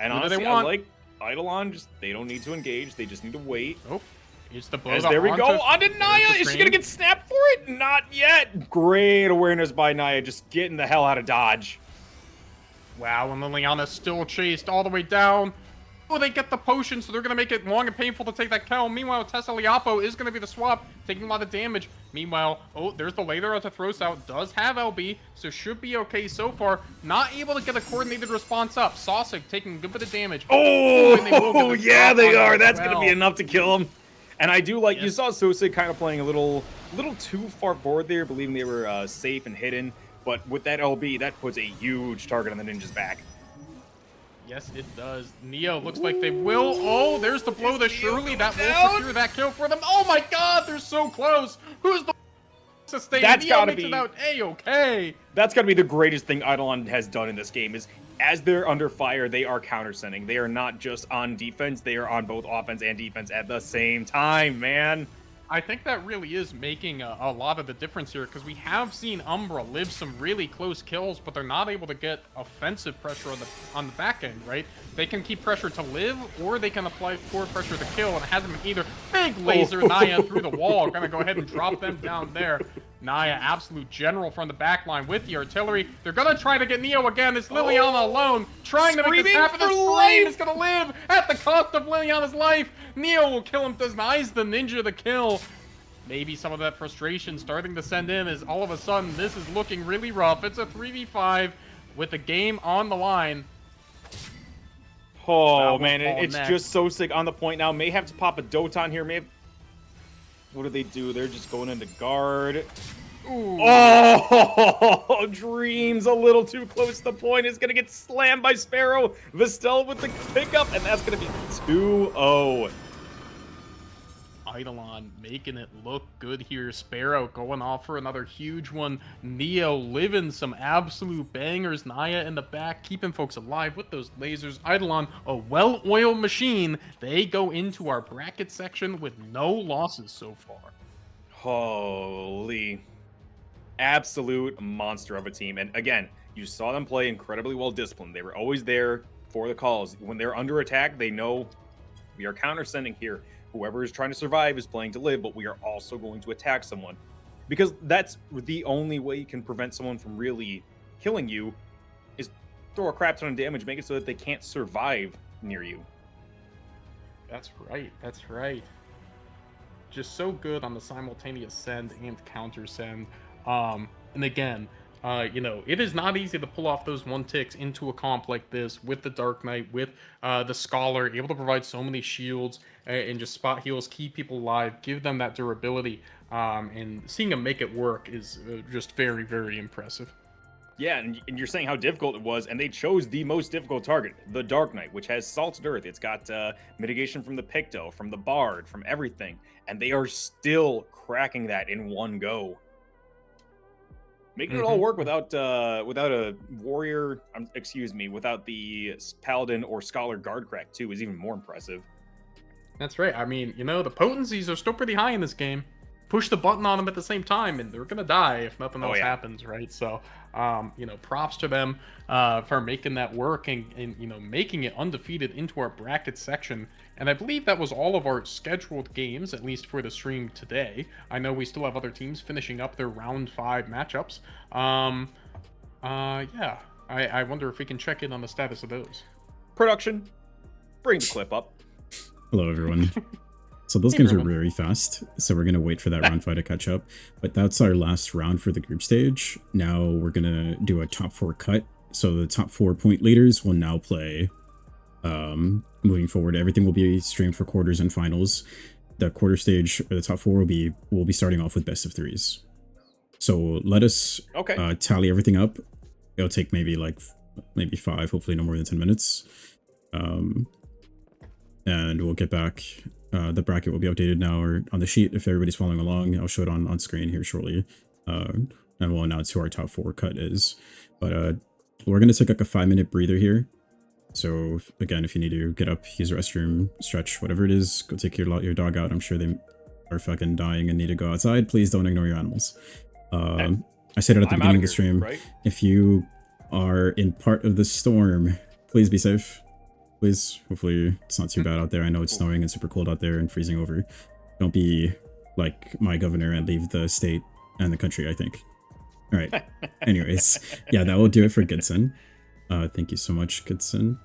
B: And
C: What do
B: honestly,
C: they
B: I
C: want?
B: like Eidolon. They don't need to engage. They just need to wait.
C: Oh, it's the blow.
B: As there we go. Onto Naya. Is she going to get snapped for it? Not yet. Great awareness by Naya. Just getting the hell out of dodge.
C: Wow, and Liliana's still chased all the way down. Oh, they get the potion, so they're going to make it long and painful to take that kill. Meanwhile, Tessa Liapo is going to be the swap, taking a lot of damage. Meanwhile, oh, there's the laser out to throws out. Does have LB, so should be okay so far. Not able to get a coordinated response up. Sosig taking a good bit of damage.
B: Oh, yeah, they are. That's going to be enough to kill him. And I do like, you saw Sosig kind of playing a little too far forward there, believing they were safe and hidden. But with that LB, that puts a huge target on the Ninja's back.
C: Yes, it does. Neo looks like they will. Oh, there's the blow. Surely that will secure that kill for them. Oh my God, they're so close. Who's the sustain?
B: That's
C: Neo
B: gotta
C: makes
B: be
C: it out A-okay.
B: That's got to be the greatest thing Eidolon has done in this game is as they're under fire, they are counter-sending. They are not just on defense. They are on both offense and defense at the same time, man.
C: I think that really is making a lot of the difference here because we have seen Umbra live some really close kills, but they're not able to get offensive pressure on the back end, right? They can keep pressure to live, or they can apply core pressure to kill, and it hasn't been either. Big laser Naya through the wall. Gonna go ahead and drop them down there. Naya, absolute general from the back line with the artillery. They're gonna try to get Neo again. It's Liliana alone, trying to make this happen. The Scream is gonna live at the cost of Liliana's life. Neo will kill him, denies the Ninja the kill. Maybe some of that frustration starting to send in as all of a sudden this is looking really rough. It's a 3v5 with the game on the line.
B: Oh, man, it's just so sick on the point now. May have to pop a Doton here. What do they do? They're just going into guard. Ooh. Oh, Dreams a little too close to the point. Is going to get slammed by Sparrow. Vistel with the pickup, and that's going to be 2-0.
C: Eidolon making it look good here. Sparrow going off for another huge one. Neo living some absolute bangers. Naya in the back, keeping folks alive with those lasers. Eidolon, a well-oiled machine. They go into our bracket section with no losses so far.
B: Holy. Absolute monster of a team. And again, you saw them play incredibly well disciplined. They were always there for the calls. When they're under attack, they know we are counter-sending here. Whoever is trying to survive is playing to live, but we are also going to attack someone. Because that's the only way you can prevent someone from really killing you is throw a crap ton of damage, make it so that they can't survive near you.
C: That's right. That's right. Just so good on the simultaneous send and counter send. And again, it is not easy to pull off those one ticks into a comp like this with the Dark Knight, with the Scholar, able to provide so many shields and just spot heals, keep people alive, give them that durability. And seeing them make it work is just very, very impressive.
B: Yeah, and you're saying how difficult it was, and they chose the most difficult target, the Dark Knight, which has Salted Earth. It's got mitigation from the Picto, from the Bard, from everything, and they are still cracking that in one go. Making it all work without a warrior, without the Paladin or Scholar guard crack too is even more impressive.
C: That's right. I mean, the potencies are still pretty high in this game. Push the button on them at the same time, and they're gonna die if nothing else happens, right? So, props to them for making that work and making it undefeated into our bracket section. And I believe that was all of our scheduled games, at least for the stream today. I know we still have other teams finishing up their round 5 matchups. Yeah. I wonder if we can check in on the status of those.
B: Production, bring the clip up.
A: Hello, everyone. So those games are very fast, so we're going to wait for that round 5 to catch up. But that's our last round for the group stage. Now we're going to do a top 4 cut. So the top 4 point leaders will now play. Moving forward, everything will be streamed for quarters and finals. The quarter stage, or the top 4, will be starting off with best of 3s. So let us tally everything up. It'll take maybe 5, hopefully no more than 10 minutes. And we'll get back. The bracket will be updated now or on the sheet if everybody's following along. I'll show it on screen here shortly. And we'll announce who our top 4 cut is. But we're going to take like a 5-minute breather here. So again, if you need to get up, use the restroom, stretch, whatever it is, go take your dog out. I'm sure they are fucking dying and need to go outside. Please don't ignore your animals. I said it at the beginning of the stream. Right? If you are in part of the storm, please be safe. Please, hopefully it's not too bad out there. I know it's snowing and super cold out there and freezing over. Don't be like my governor and leave the state and the country, I think. All right. Anyways, yeah, that will do it for Goodson. Thank you so much, Goodson.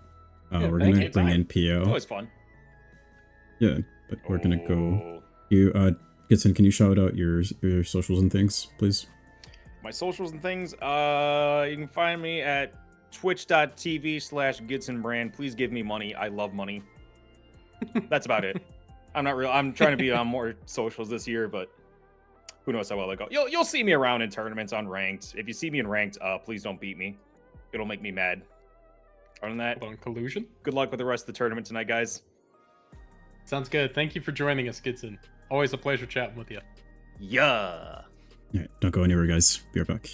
A: We're going to bring in PO.
B: It's always fun.
A: Yeah, but we're going to go... Goodson, can you shout out your socials and things, please?
B: My socials and things, you can find me at twitch.tv/GidsonBrand. Please give me money. I love money. That's about it. I'm trying to be on more socials this year, but who knows how well I go. You'll see me around in tournaments on ranked. If you see me in ranked, please don't beat me. It'll make me mad. Other than that,
C: on collusion.
B: Good luck with the rest of the tournament tonight, guys.
C: Sounds good. Thank you for joining us, Gidson. Always a pleasure chatting with you.
B: Yeah.
A: All right, don't go anywhere, guys. Be right back.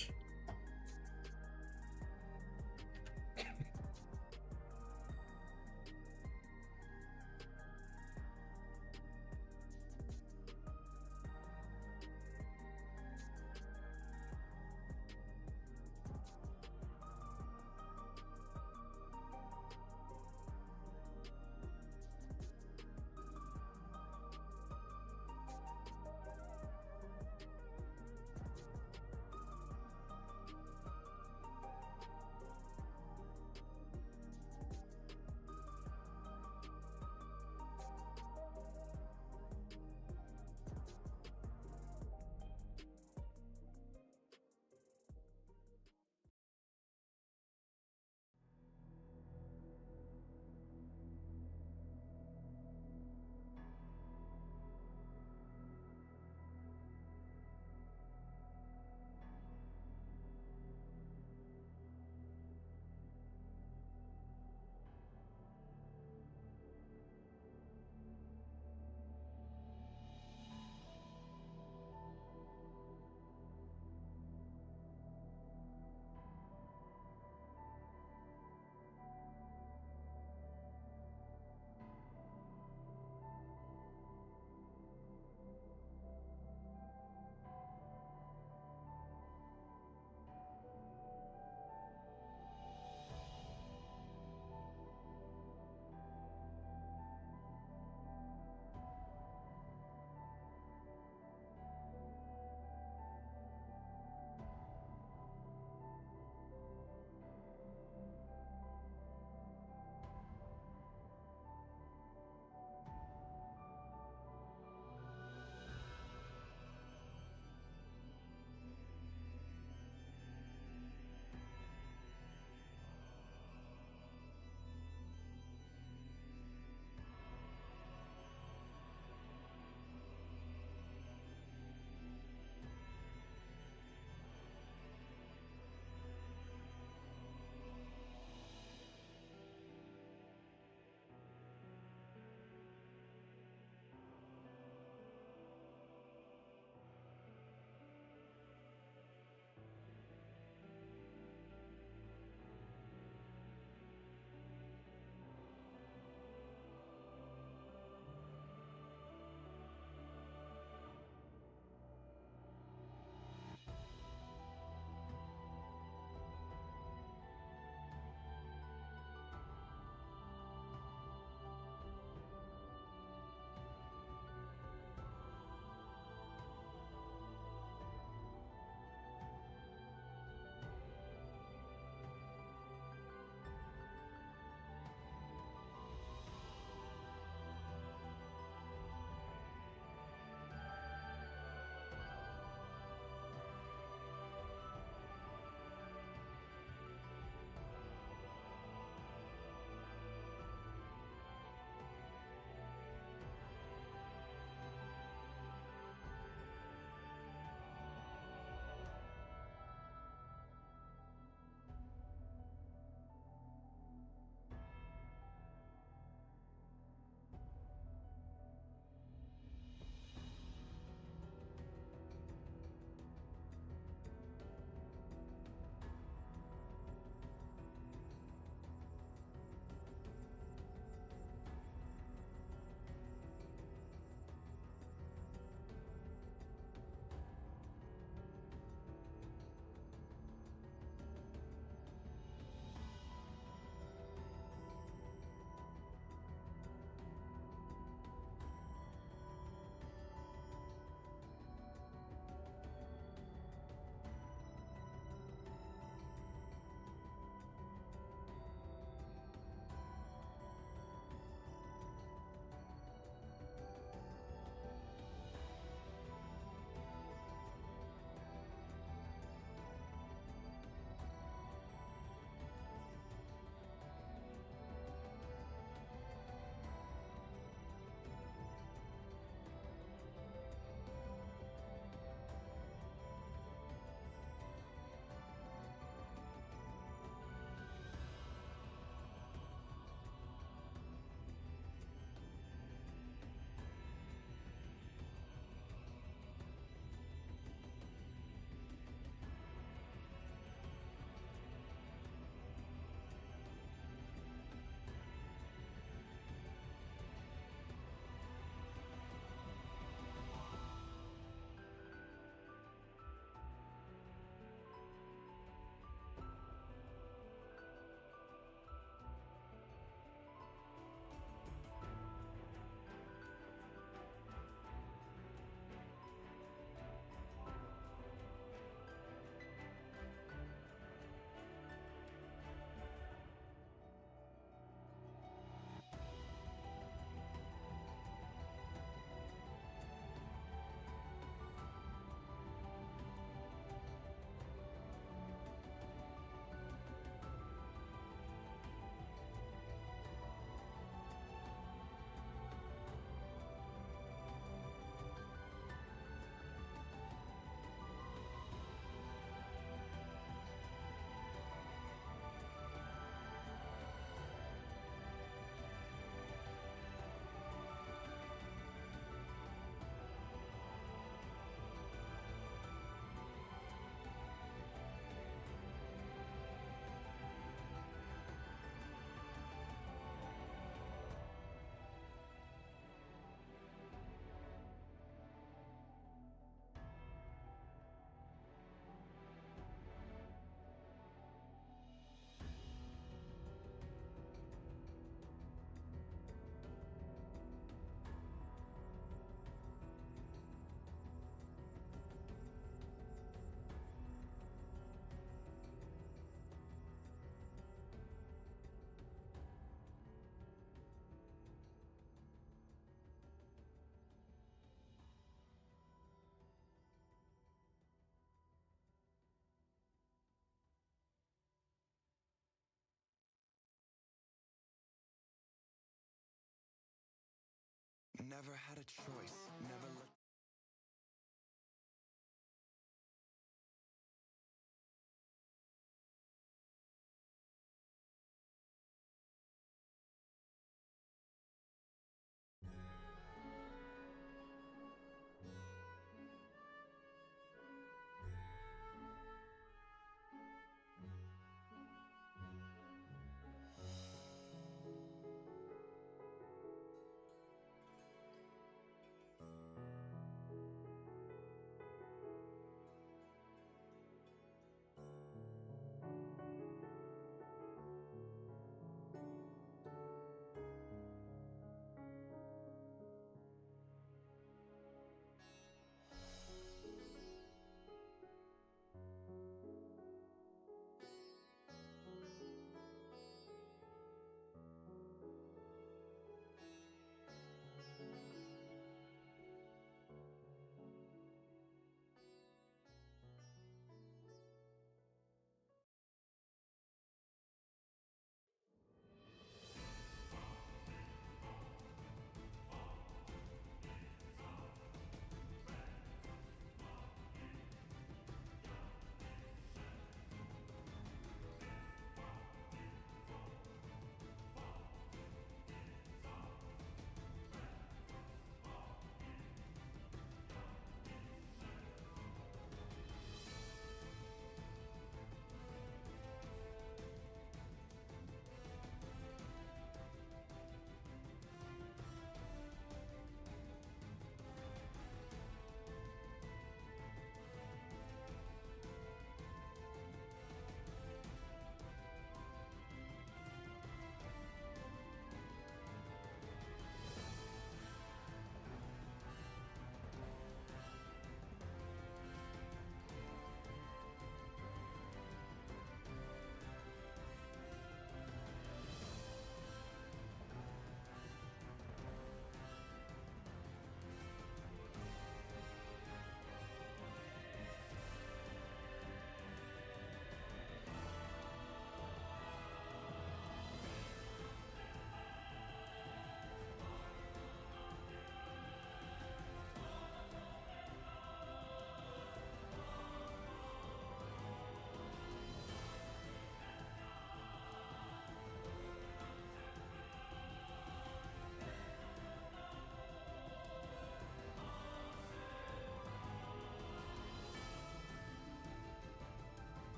D: a choice. Never let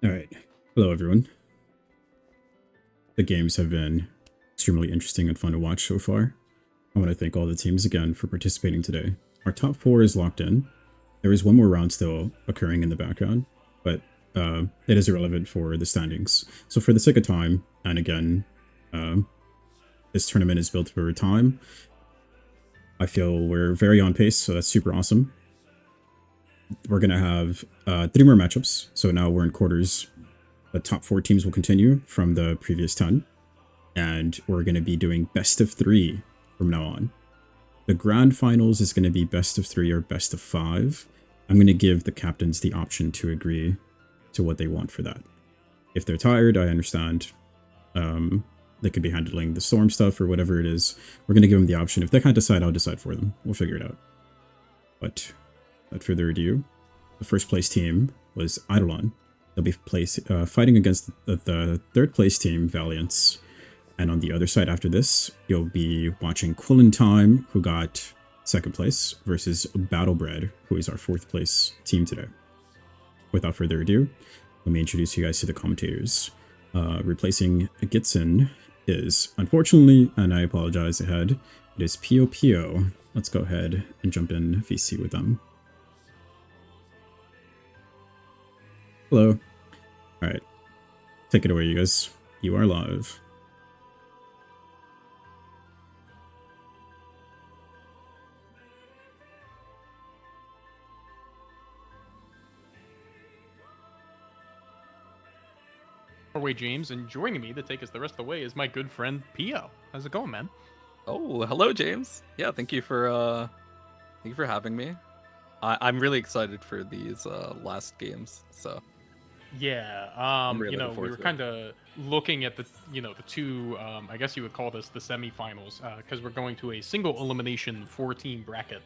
A: All right. Hello, everyone. The games have been extremely interesting and fun to watch so far. I want to thank all the teams again for participating today. Our top 4 is locked in. There is one more round still occurring in the background, but it is irrelevant for the standings. So for the sake of time, and again, this tournament is built for time, I feel we're very on pace, so that's super awesome. We're going to have 3 more matchups, so now we're in quarters. The top 4 teams will continue from the previous 10, and we're going to be doing best of 3 from now on. The grand finals is going to be best of 3 or best of 5. I'm going to give the captains the option to agree to what they want for that. If they're tired, I understand. They could be handling the storm stuff or whatever it is. We're going to give them the option. If they can't decide, I'll decide for them. We'll figure it out. But without further ado, the first place team was Eidolon. They'll be fighting against the third place team, Valiance. And on the other side after this, you'll be watching Quillen Time, who got second place, versus Battlebred, who is our fourth place team today. Without further ado, let me introduce you guys to the commentators. Replacing Gitson is, unfortunately, and I apologize ahead, it is Pio Pio. Let's go ahead and jump in VC with them. Hello. Alright. Take it away, you guys. You are live.
C: Faraway James, and joining me to take us the rest of the way is my good friend Pio. How's it going, man?
D: Oh, hello, James. Yeah, thank you for having me. I'm really excited for these last games. So
C: yeah,
D: really
C: you know,
D: looking
C: we
D: forward
C: were
D: to it.
C: kind of looking at the two, I guess you would call this the semifinals, because we're going to a single elimination 4-team bracket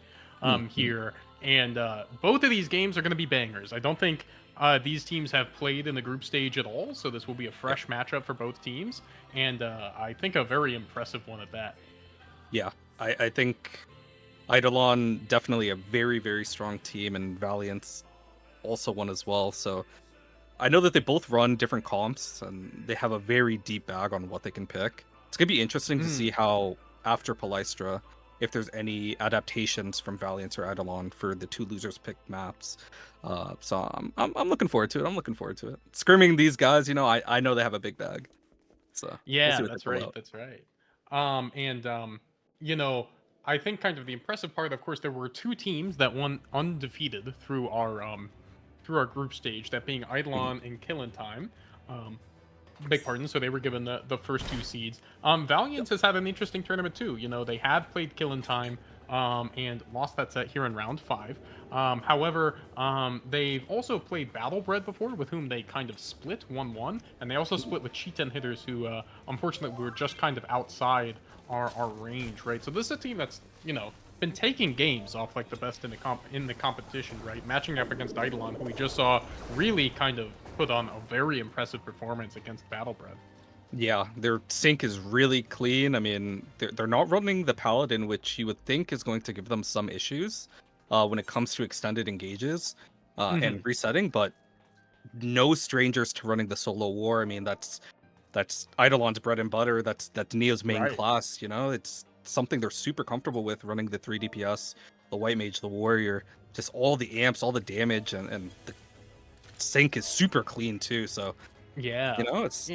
C: here, and both of these games are going to be bangers. I don't think these teams have played in the group stage at all, so this will be a fresh matchup for both teams, and I think a very impressive one at that.
D: Yeah, I think Eidolon definitely a very, very strong team, and Valiance also one as well. So I know that they both run different comps, and they have a very deep bag on what they can pick. It's gonna be interesting to see how after Palestra, if there's any adaptations from Valiance or Eidolon for the 2 losers picked maps. So I'm looking forward to it. I'm looking forward to it. Scrimming these guys, you know, I know they have a big bag. So we'll
C: Yeah,
D: see what they
C: that's
D: pull
C: right.
D: out.
C: That's right. You know, I think kind of the impressive part, of course, there were 2 teams that won undefeated through our group stage, that being Eidolon and Killing Time. Beg pardon. So they were given the first 2 seeds. Valiance has had an interesting tournament too. You know, they had played Killing Time and lost that set here in round 5. However, they've also played Battlebred before, with whom they kind of split 1-1, and they also split with Cheetah Hitters, who unfortunately were just kind of outside our range, right? So this is a team that's, you know, been taking games off like the best in the competition, right? Matching up against Eidolon, who we just saw really kind of put on a very impressive performance against Battlebred.
D: Yeah, their sync is really clean. I mean, they're not running the Paladin, which you would think is going to give them some issues when it comes to extended engages and resetting, but no strangers to running the solo war. I mean, that's Eidolon's bread and butter. That's Neo's main
C: Right.
D: class. You know, it's something they're super comfortable with, running the 3 DPS, the White Mage, the Warrior, just all the amps, all the damage, and the sync is super clean too. So
C: Yeah.
D: you know, it's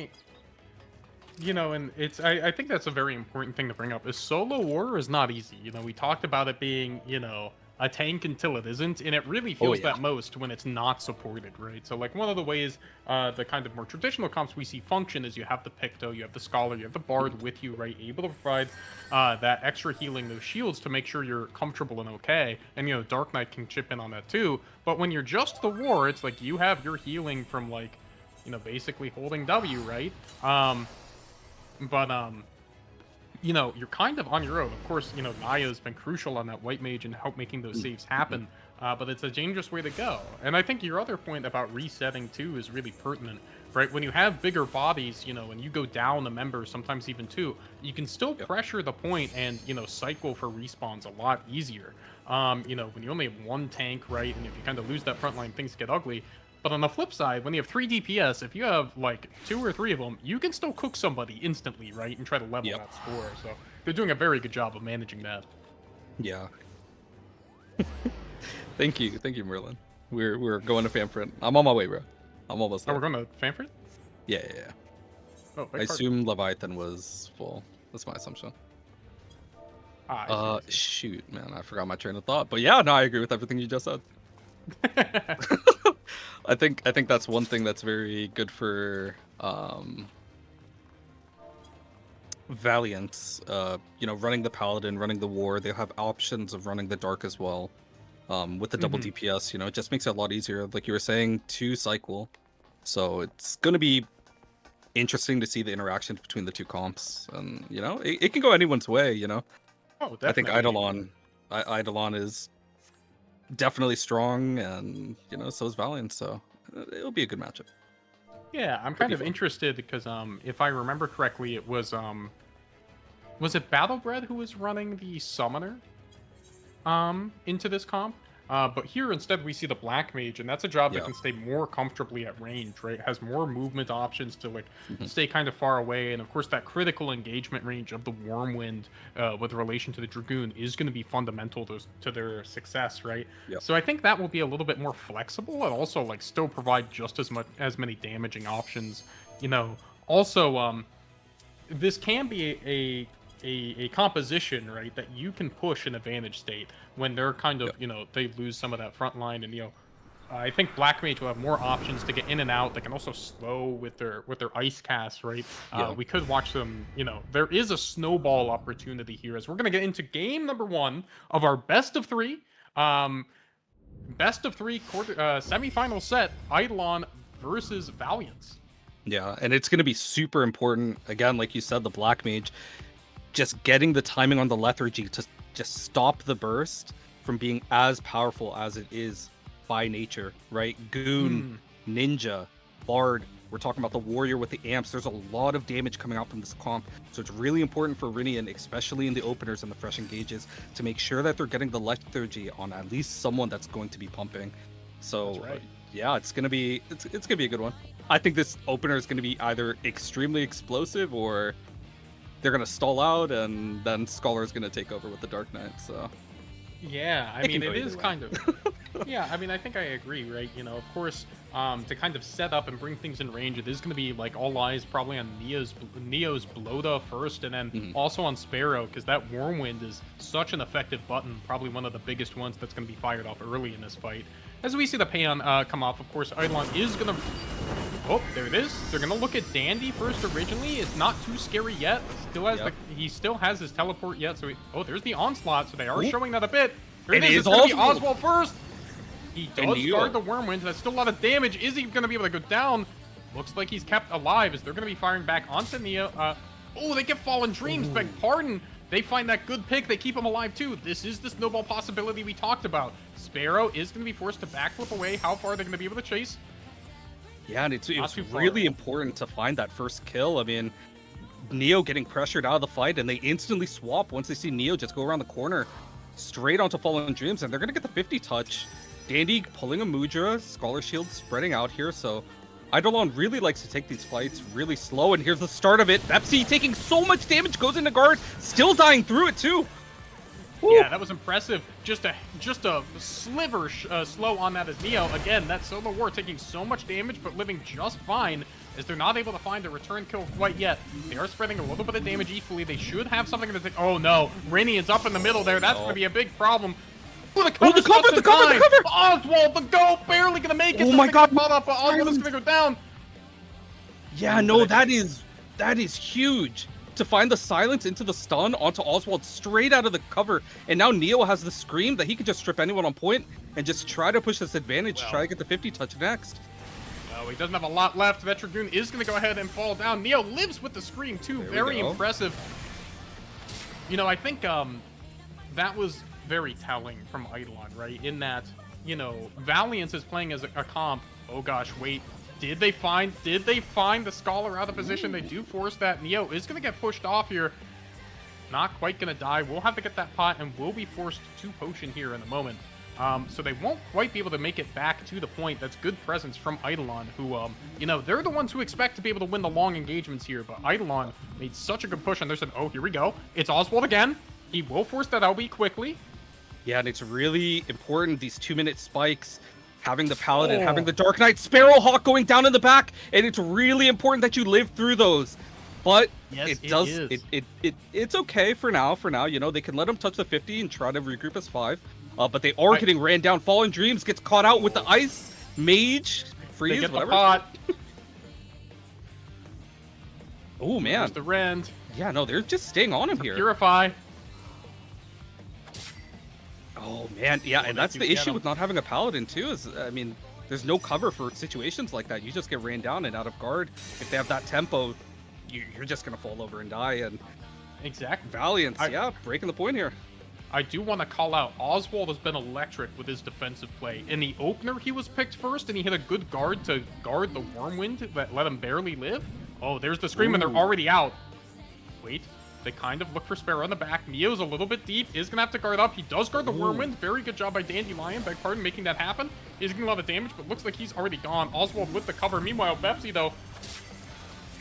C: You know, and it's I think that's a very important thing to bring up. Is solo war is not easy. You know, we talked about it being, you know, a tank until it isn't, and it really feels
D: yeah.
C: that most when it's not supported, right? So like one of the ways the kind of more traditional comps we see function is you have the Picto, you have the Scholar, you have the Bard with you, right? Able to provide that extra healing, those shields, to make sure you're comfortable and okay. And you know, Dark Knight can chip in on that too. But when you're just the war, it's like you have your healing from, like, you know, basically holding W, right? But you know, you're kind of on your own. Of course, you know, Naya's been crucial on that White Mage and help making those saves happen. But it's a dangerous way to go. And I think your other point about resetting too is really pertinent, right? When you have bigger bodies, you know, and you go down a member, sometimes even 2, you can still pressure the point and, you know, cycle for respawns a lot easier. You know, when you only have 1 tank, right, and if you kind of lose that front line, things get ugly. But on the flip side, when you have 3 DPS, if you have like 2 or 3 of them, you can still cook somebody instantly, right? And try to level that score. So they're doing a very good job of managing that.
D: Yeah. Thank you, Merlin. We're going to Fanfrit. I'm on my way, bro. I'm almost
C: Oh,
D: there.
C: we're going to Fanfrit?
D: Yeah.
C: Oh,
D: I assume Leviathan was full. That's my assumption.
C: I see.
D: Shoot, man, I forgot my train of thought. But yeah, no, I agree with everything you just said. I think that's one thing that's very good for Valiant. Running the Paladin, running the War. They have options of running the Dark as well. With the double DPS, it just makes it a lot easier. Like you were saying, 2 cycle. So it's gonna be interesting to see the interactions between the 2 comps, and it can go anyone's way.
C: Oh, definitely.
D: I think Eidolon is definitely strong, and so is Valiant. So it'll be a good matchup.
C: Yeah, I'm kind of interested because if I remember correctly, it was it Battlebred who was running the Summoner into this comp? But here instead we see the Black Mage, and that's a job that can stay more comfortably at range, right? Has more movement options to stay kind of far away, and of course that critical engagement range of the Wormwind with relation to the Dragoon is going to be fundamental to their success, right?
D: Yep.
C: So I think that will be a little bit more flexible and also still provide just as many damaging options. Also this can be a composition, right, that you can push an advantage state when they're kind of, they lose some of that front line, and I think Black Mage will have more options to get in and out. They can also slow with their ice cast, right? We could watch them, there is a snowball opportunity here as we're going to get into game number 1 of our best of 3 semi-final set, Eidolon versus Valiance.
D: Yeah, and it's going to be super important, again, like you said, the Black Mage just getting the timing on the lethargy to just stop the burst from being as powerful as it is by nature, right? Goon, Ninja, Bard, we're talking about the Warrior with the amps. There's a lot of damage coming out from this comp, so it's really important for Rinian, especially in the openers and the fresh engages, to make sure that they're getting the lethargy on at least someone that's going to be pumping. So yeah, it's gonna be a good one. I think this opener is gonna be either extremely explosive or they're gonna stall out, and then Scholar is gonna take over with the Dark Knight. So
C: yeah, I mean, it is kind of yeah, I mean, I think I agree, right? Of course, to kind of set up and bring things in range, it is going to be all eyes probably on Neo's Bloda first, and then also on Sparrow, because that Wormwind is such an effective button, probably one of the biggest ones that's going to be fired off early in this fight. As we see the Payon come off, of course, Eidolon is going to... Oh, there it is. They're going to look at Dandy first originally. It's not too scary yet. He still has his teleport yet. So there's the Onslaught. So they are showing that a bit. There it is. It's going to be Oswald first. He does guard the Wormwind. That's still a lot of damage. Is he going to be able to go down? Looks like he's kept alive as they're going to be firing back onto Neo. They get Fallen Dreams. Beg pardon. They find that good pick. They keep him alive too. This is the snowball possibility we talked about. Sparrow is going to be forced to backflip away. How far are they going to be able to chase?
D: Yeah, and it's really important to find that first kill. I mean, Neo getting pressured out of the fight, and they instantly swap once they see Neo just go around the corner straight onto Fallen Dreams, and they're going to get the 50 touch. Dandy pulling a Mudra, Scholar Shield spreading out here, so Eidolon really likes to take these fights really slow, and here's the start of it. Bepsi taking so much damage, goes into guard, still dying through it too. Woo.
C: Yeah, that was impressive. Just a sliver slow on that as Neo. Again, that Solo War taking so much damage, but living just fine as they're not able to find a return kill quite yet. They are spreading a little bit of damage equally. They should have something to take. Oh no, Rainy is up in the middle there. That's going to be a big problem. The cover! Oswald, the goat, barely going to make it.
D: Oh my god.
C: But Oswald is going to go down.
D: Yeah, no, that is huge. To find the silence into the stun onto Oswald straight out of the cover, and now Neo has the scream that he can just strip anyone on point and just try to push this advantage, try to get the 50 touch next.
C: Well, he doesn't have a lot left. That Dragoon is going to go ahead and fall down. Neo lives with the scream too. Very impressive. I think that was very telling from Eidolon, right? In that, Valiance is playing as a comp. Oh gosh, wait. Did they find the Scholar out of position? They do force that. Neo is going to get pushed off here. Not quite going to die. We'll have to get that pot, and we'll be forced to potion here in a moment. So they won't quite be able to make it back to the point. That's good presence from Eidolon, who, you know, they're the ones who expect to be able to win the long engagements here, but Eidolon made such a good push on their side. Oh, here we go. It's Oswald again. He will force that LB quickly.
D: Yeah, and it's really important, these 2-minute spikes, having the Paladin, having the Dark Knight, Sparrowhawk going down in the back, and it's really important that you live through those. But
C: Yes,
D: it's okay for now, you know, they can let him touch the 50 and try to regroup as 5. But they are getting ran down. Fallen Dreams gets caught out with the ice, Mage, Freeze,
C: They get
D: whatever.
C: the pot.
D: Oh man.
C: There's the Rend.
D: Yeah, no, they're just staying on him here.
C: Purify.
D: Oh man, yeah, and that's the
C: get
D: issue
C: him.
D: with not having a Paladin too, is, I mean, there's no cover for situations like that. You just get ran down and out of guard. If they have that tempo, you're just gonna fall over and die. And
C: Exactly.
D: Valiance, yeah, breaking the point here.
C: I do want to call out, Oswald has been electric with his defensive play. In the opener, he was picked first, and he hit a good guard to guard the Wormwind that let him barely live. Oh, there's the Scream, and they're already out. Wait, they kind of look for Sparrow in the back. Neo's a little bit deep, is going to have to guard up. He does guard the Wormwind. Very good job by Dandelion, beg pardon, making that happen. He's getting a lot of damage, but looks like he's already gone. Oswald with the cover. Meanwhile, Bepsi, though,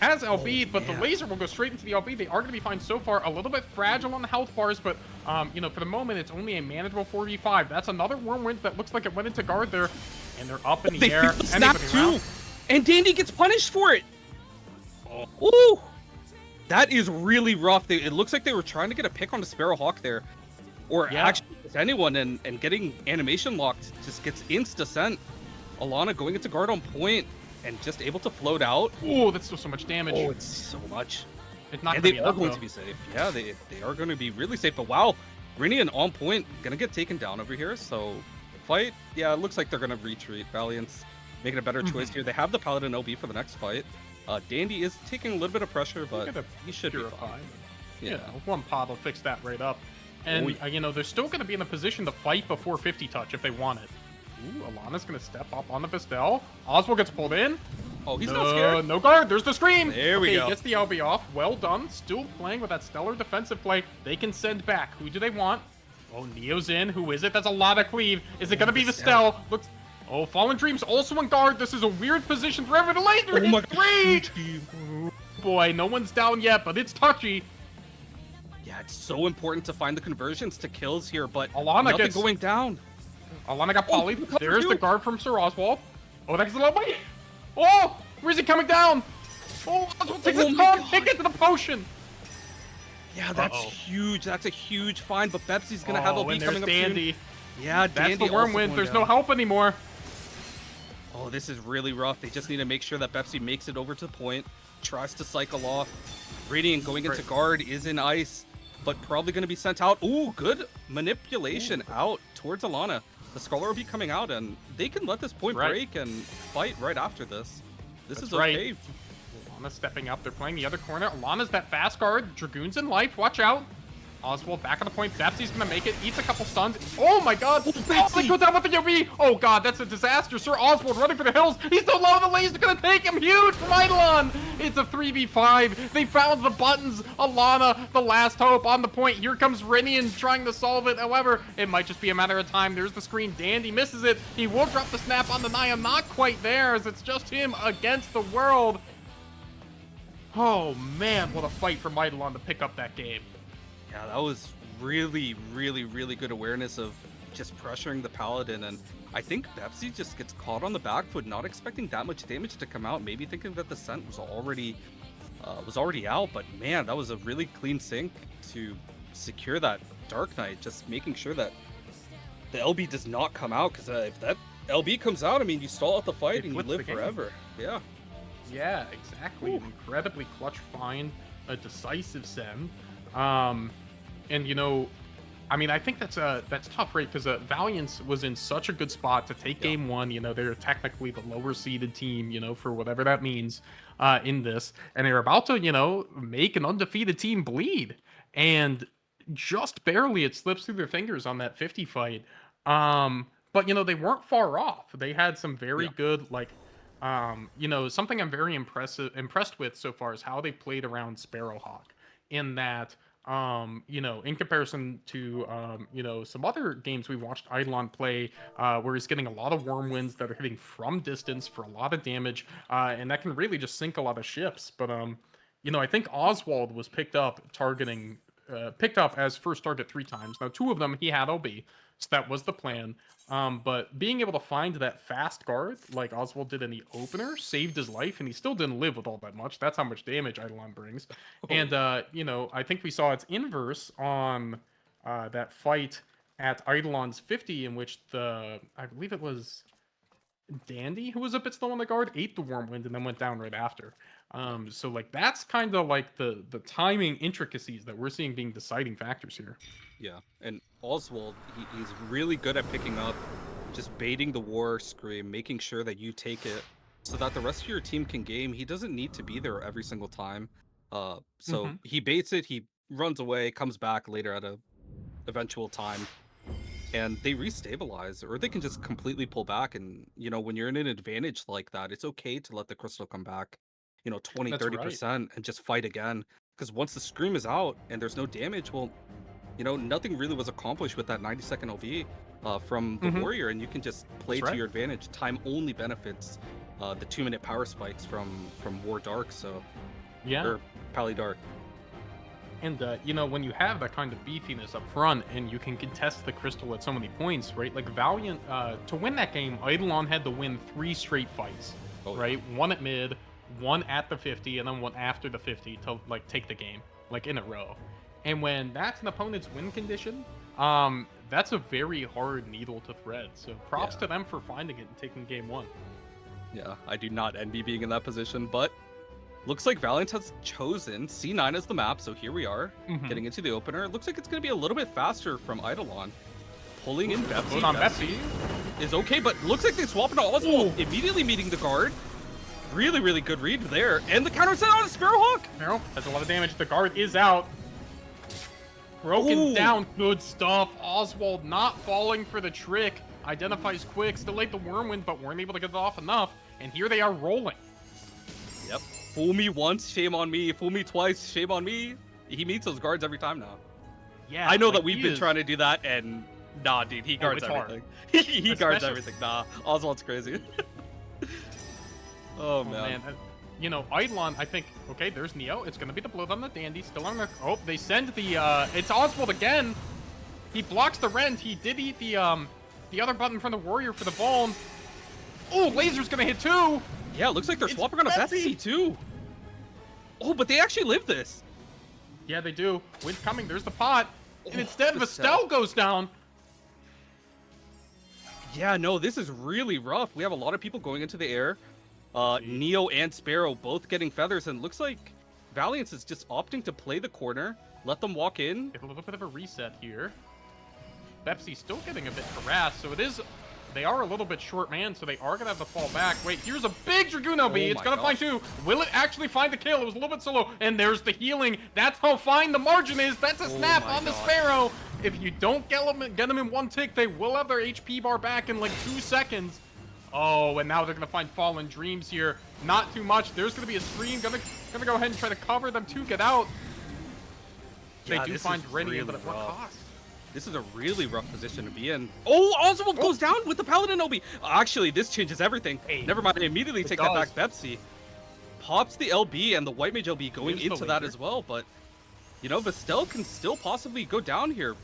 C: has LB, but the laser will go straight into the LB. They are going to be fine so far. A little bit fragile on the health bars, but, you know, for the moment, it's only a manageable 4v5. That's another Wormwind that looks like it went into guard there, and they're up in the air.
D: They snap
C: Anybody
D: too,
C: around?
D: and Dandy gets punished for it. Ooh, that is really rough. It looks like they were trying to get a pick on the Sparrowhawk there, or actually just anyone, and getting animation locked just gets insta sent. Alana going into guard on point and just able to float out.
C: Oh, that's still so much damage.
D: Oh, it's so much.
C: It's not
D: And
C: going to
D: they
C: be
D: are
C: enough,
D: going
C: though.
D: to be safe. Yeah, they are going to be really safe. But wow, Rinian on point, gonna get taken down over here. So fight, yeah, it looks like they're gonna retreat. Valiant's making a better choice here. They have the Paladin LB for the next fight. Dandy is taking a little bit of pressure, but he should be
C: Purify.
D: fine.
C: You
D: Yeah.
C: know, one pot will fix that right up. And, you know, they're still going to be in a position to fight before 50 touch if they want it. Ooh, Alana's going to step up on the Vistel. Oswald gets pulled in.
D: Oh, he's not scared.
C: No guard. There's the Scream.
D: There we go.
C: Gets the LB off. Well done. Still playing with that stellar defensive play. They can send back. Who do they want? Oh, Neo's in. Who is it? That's a lot of cleave. Is it going to be Vistel? Looks... Oh, Fallen Dreams also in guard. This is a weird position for everyone to laser.
D: Oh my
C: Hit 3. Oh, boy, no one's down yet, but it's touchy.
D: Yeah, it's so important to find the conversions to kills here, but
C: Alana
D: nothing
C: gets-
D: going down.
C: Alana got polyed.
D: he covered
C: There's
D: you.
C: the guard from Sir Oswald. Oh, that's a little bit. Oh, where's he coming down? Oh, Oswald takes
D: Oh
C: a
D: my
C: ton.
D: God.
C: Take it to the potion.
D: Yeah, that's
C: Uh-oh.
D: huge. That's a huge find, but Bepsi's gonna have
C: Oh,
D: LB
C: and there's
D: coming up
C: Dandy.
D: soon. Yeah,
C: That's
D: Dandy
C: the
D: also
C: Wormwind.
D: going
C: There's
D: down.
C: no help anymore.
D: Oh, this is really rough. They just need to make sure that Bepsi makes it over to the point, tries to cycle off. Radiant going into
C: Right.
D: guard is in ice, but probably going to be sent out. Ooh, good manipulation out towards Alana. The Scholar will be coming out, and they can let this point
C: Right.
D: break and fight right after this. This
C: That's
D: is okay.
C: right. Alana's stepping up. They're playing the other corner. Alana's that fast guard. Dragoon's in life. Watch out. Oswald back on the point. Bepsi's gonna make it. Eats a couple stuns. Oh my god. Oh,
D: Bepsi.
C: they go down with the UV. Oh god, that's a disaster. Sir Oswald running for the hills. He's so low. The laser's gonna take him. Huge from Eidolon. It's a 3v5. They found the buttons. Alana, the last hope on the point. Here comes Rinian trying to solve it. However, it might just be a matter of time. There's the screen. Dandy misses it. He will drop the snap on the Naya. Not quite there, as it's just him against the world. Oh man, what a fight for Eidolon to pick up that game.
D: Yeah, that was really, really, really good awareness of just pressuring the Paladin, and I think Bepsi just gets caught on the back foot, not expecting that much damage to come out, maybe thinking that the scent was already out, but man, that was a really clean sync to secure that Dark Knight, just making sure that the LB does not come out, because if that LB comes out, I mean, you stall out the fight and you
C: flips the
D: live
C: game.
D: forever. Yeah.
C: Yeah, exactly. An incredibly clutch find, a decisive send. And you know, I mean, I think that's tough, right? Because Valiance was in such a good spot to take game one. You know, they're technically the lower seeded team, you know, for whatever that means in this, and they're about to, you know, make an undefeated team bleed, and just barely it slips through their fingers on that 50 fight. But you know, they weren't far off. They had some very good, like, you know, something I'm very impressed with so far is how they played around Sparrowhawk, in that You know, in comparison to you know, some other games we watched Eidolon play, where he's getting a lot of Wormwinds that are hitting from distance for a lot of damage, and that can really just sink a lot of ships. But you know, I think Oswald was picked up as first target 3 times. Now, 2 of them he had OB, so that was the plan. But being able to find that fast guard like Oswald did in the opener saved his life, and he still didn't live with all that much. That's how much damage Eidolon brings. And you know, I think we saw its inverse on that fight at Eidolon's 50, in which I believe it was Dandy, who was a bit slow on the guard, ate the Wormwind and then went down right after. So like that's kind of like the timing intricacies that we're seeing being deciding factors here.
D: Yeah, and Oswald, he's really good at picking up, just baiting the war scream, making sure that you take it, so that the rest of your team can game. He doesn't need to be there every single time. So he baits it, he runs away, comes back later at a eventual time, and they restabilize, or they can just completely pull back. And you know, when you're in an advantage like that, it's okay to let the crystal come back, you know, 20,
C: That's
D: 30%,
C: right.
D: and just fight again. Because once the scream is out and there's no damage, well, you know, nothing really was accomplished with that 90-second OV from the warrior, and you can just play
C: That's
D: to
C: right.
D: your advantage. Time only benefits the 2-minute power spikes from War Dark, so
C: Yeah.
D: or Pally Dark.
C: And you know, when you have that kind of beefiness up front and you can contest the crystal at so many points, right? Like Valiant, to win that game, Eidolon had to win 3 straight fights, right? One at mid, one at the 50, and then one after the 50 to like take the game, like in a row. And when that's an opponent's win condition, that's a very hard needle to thread. So props to them for finding it and taking game 1.
D: Yeah, I do not envy being in that position, but looks like Valiant has chosen C9 as the map, so here we are, getting into the opener. It looks like it's going to be a little bit faster from Eidolon. Pulling in Betsy.
C: Put on Betsy
D: is okay, but looks like they swap into Oswald, immediately meeting the guard. Really, really good read there. And the counter set on a Sparrowhawk.
C: Sparrow has a lot of damage. The guard is out. Broken down. Good stuff. Oswald not falling for the trick. Identifies quick. Still ate the Wormwind, but weren't able to get it off enough. And here they are rolling.
D: Yep. Fool me once, shame on me. Fool me twice, shame on me. He meets those guards every time now.
C: Yeah.
D: I know
C: like,
D: that we've been trying to do that, and nah, dude, he guards everything. He guards everything. Nah, Oswald's crazy. Oh man.
C: You know, Eidolon, I think, okay, there's Neo. It's going to be the blood on the Dandy. Still on the... Oh, they send the... It's Oswald again. He blocks the Rend. He did eat the other button from the Warrior for the Bone. Oh, Laser's going to hit too.
D: Yeah, it looks like they're swapping on a Betsy too. Oh, but they actually live this.
C: Yeah, they do. Wind's coming. There's the pot. And instead, Vestel goes down.
D: Yeah, no, this is really rough. We have a lot of people going into the air. Neo and Sparrow both getting feathers, and looks like Valiance is just opting to play the corner, let them walk in.
C: Get a little bit of a reset here. Bepsi's still getting a bit harassed, so it is... They are a little bit short man, so they are going to have to fall back. Wait, here's a big Dragoon OB. It's going to find 2. Will it actually find the kill? It was a little bit solo. And there's the healing. That's how fine the margin is. That's a snap on the Sparrow. If you don't get them in 1 tick, they will have their HP bar back in like 2 seconds. Oh, and now they're going to find Fallen Dreams here. Not too much. There's going to be a scream. Gonna go ahead and try to cover them to get out.
D: Yeah,
C: they do find Rennie, but at what cost?
D: This is a really rough position to be in. Oh, Oswald goes down with the Paladin OB. Actually, this changes everything. Hey, never mind. They immediately take that back. Betsy pops the LB and the White Mage LB going into that as well. But, you know, Vestel can still possibly go down here.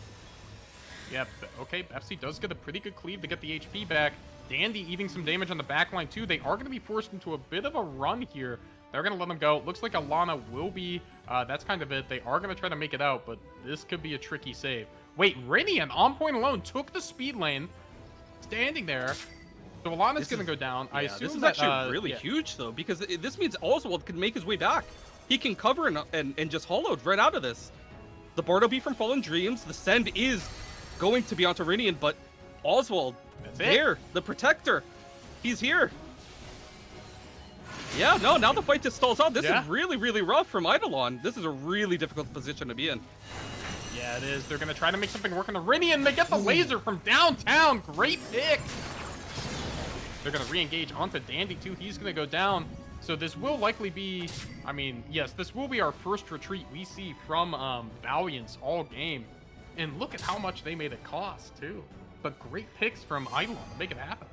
C: Yeah, okay. Betsy does get a pretty good cleave to get the HP back. Dandy eating some damage on the backline, too. They are going to be forced into a bit of a run here. They're going to let them go. Looks like Alana will be. That's kind of it. They are going to try to make it out, but this could be a tricky save. Wait, Radiant on point alone took the speed lane, standing there. So Alana's going to go down. I assume
D: this is actually really huge, though, because this means Oswald can make his way back. He can cover and just hollowed right out of this. The Bardo B from Fallen Dreams. The send is going to be onto Radiant, but Oswald, the protector, he's here. Yeah, no, now the fight just stalls out. This is really, really rough from Eidolon. This is a really difficult position to be in.
C: Yeah, it is. They're going to try to make something work on the Rinian. They get the laser from downtown. Great pick. They're going to re-engage onto Dandy, too. He's going to go down. So this will likely be, I mean, yes, this will be our first retreat we see from Valiance all game. And look at how much they made it cost, too. But great picks from Eidolon to make it happen.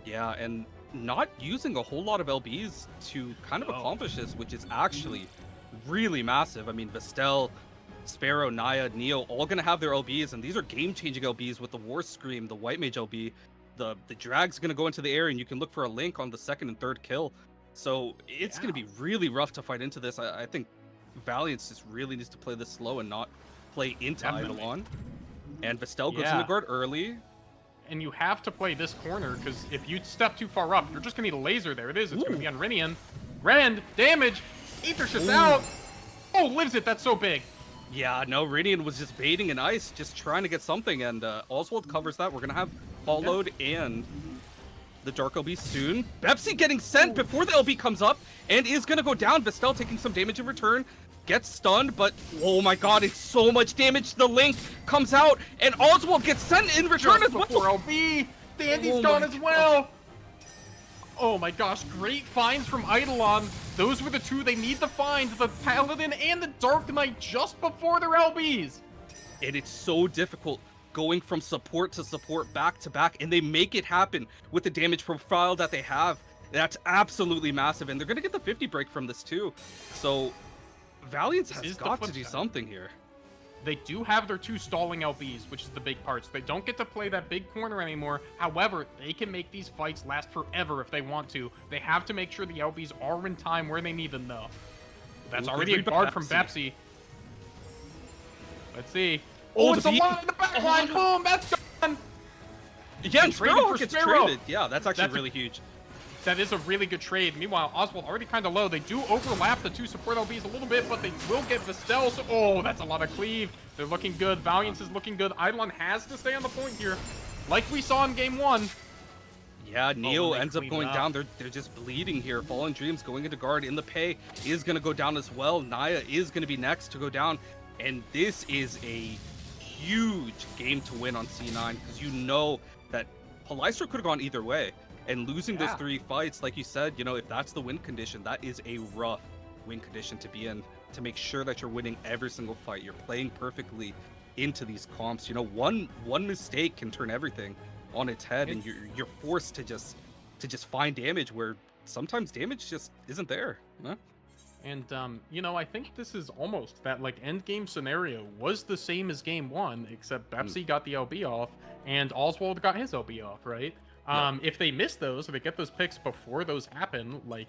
D: Yeah, and not using a whole lot of LBs to kind of accomplish this, which is actually really massive. I mean, Vestel, Sparrow, Naya, Neo, all going to have their LBs, and these are game-changing LBs with the War Scream, the White Mage LB. The Drag's going to go into the air, and you can look for a link on the second and third kill. So it's going to be really rough to fight into this. I think Valiance just really needs to play this slow and not play into Eidolon. And Vestel goes into guard early.
C: And you have to play this corner, because if you step too far up, you're just going to need a laser. There it is. It's going to be on Rinian. Rend, damage. Aether's just out. Oh, lives it. That's so big.
D: Yeah, no, Radiant was just baiting and ice, just trying to get something, and Oswald covers that. We're going to have Followed and the Dark LB soon. Bepsi getting sent before the LB comes up, and is going to go down. Vestel taking some damage in return. Gets stunned, but oh my god, it's so much damage. The Link comes out, and Oswald gets sent in return as well.
C: LB. Dandy's gone as well. Oh my gosh, great finds from Eidolon. Those were the two they need to find, the Paladin and the Dark Knight just before their LBs.
D: And it's so difficult going from support to support back to back, and they make it happen with the damage profile that they have. That's absolutely massive, and they're going to get the 50 break from this too. So Valiance has got to do something here.
C: They do have their two stalling LBs, which is the big parts. They don't get to play that big corner anymore. However, they can make these fights last forever if they want to. They have to make sure the LBs are in time where they need them, though. That's already a guard from Bepsi. Let's see. Oh, it's a lot in the back line. Boom, that's gone.
D: Yeah, and Sparrow gets traded. Yeah, that's actually really huge.
C: That is a really good trade. Meanwhile, Oswald already kind of low. They do overlap the two support LBs a little bit, but they will get Vestel. So, oh, that's a lot of cleave. They're looking good. Valiance is looking good. Eidolon has to stay on the point here, like we saw in game one.
D: Yeah, Neo ends up going down. They're just bleeding here. Fallen Dreams going into guard in the pay is going to go down as well. Naya is going to be next to go down. And this is a huge game to win on C9, because you know that Polystro could have gone either way. And losing those 3 fights, like you said, you know, if that's the win condition, that is a rough win condition to be in, to make sure that you're winning every single fight. You're playing perfectly into these comps. You know, one mistake can turn everything on its head, and you're forced to just find damage where sometimes damage just isn't there. Huh?
C: And you know, I think this is almost that like end game scenario was the same as game one, except Bepsi got the LB off and Oswald got his LB off, right? If they miss those, or they get those picks before those happen, like,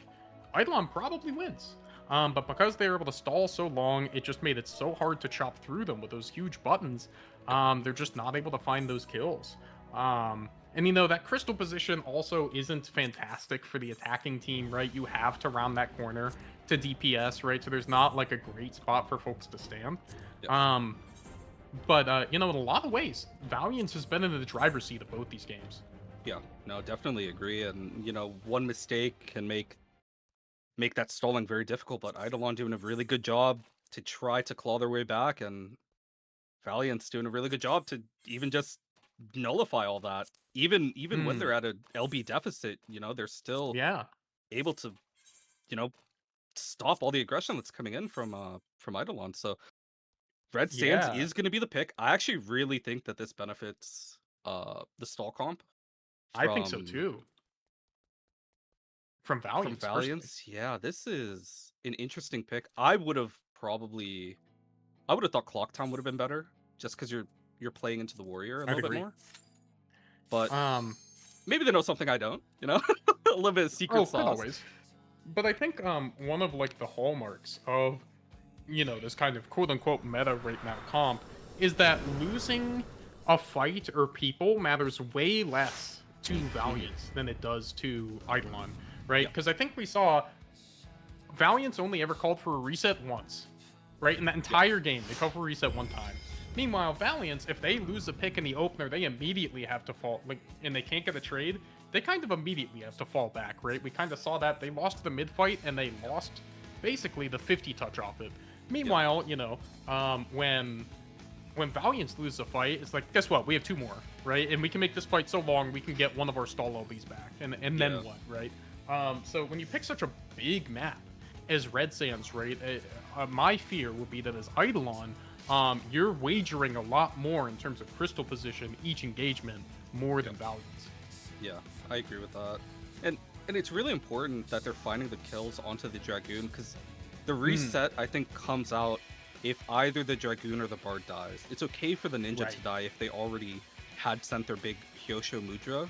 C: Eidolon probably wins. But because they were able to stall so long, it just made it so hard to chop through them with those huge buttons. They're just not able to find those kills. And, you know, that crystal position also isn't fantastic for the attacking team, right? You have to round that corner to DPS, right? So there's not, like, a great spot for folks to stand. Yep. But, you know, in a lot of ways, Valiance has been in the driver's seat of both these games.
D: Yeah, no, definitely agree. And, you know, one mistake can make that stalling very difficult, but Eidolon doing a really good job to try to claw their way back, and Valiant's doing a really good job to even just nullify all that. Even when they're at an LB deficit, you know, they're still able to, you know, stop all the aggression that's coming in from Eidolon. So Red Sands is going to be the pick. I actually really think that this benefits the stall comp.
C: I think so too. From Valiance.
D: Yeah, this is an interesting pick. I would have thought Clock Town would have been better, just because you're playing into the warrior a little bit more. But maybe they know something I don't, you know? A little bit of secret sauce.
C: Always. But I think one of like the hallmarks of, you know, this kind of quote unquote meta right now comp is that losing a fight or people matters way less to Valiance than it does to Eidolon, right? Because I think we saw Valiance only ever called for a reset once, right? In that entire game, they called for a reset one time. Meanwhile, Valiance, if they lose a pick in the opener, they immediately have to fall, like, and they can't get a trade, they kind of immediately have to fall back, right? We kind of saw that. They lost the mid fight, and they lost basically the 50 touch off it. Meanwhile, you know, when Valiance loses a fight, it's like, guess what? We have 2 more, right? And we can make this fight so long, we can get one of our stall LBs back. And then what, right? So when you pick such a big map as Red Sands, right? My fear would be that as Eidolon, you're wagering a lot more in terms of crystal position each engagement more than Valiance.
D: Yeah, I agree with that. And it's really important that they're finding the kills onto the Dragoon, because the reset, I think, comes out if either the Dragoon or the Bard dies. It's okay for the Ninja to die if they already had sent their big Hyosho Mudra.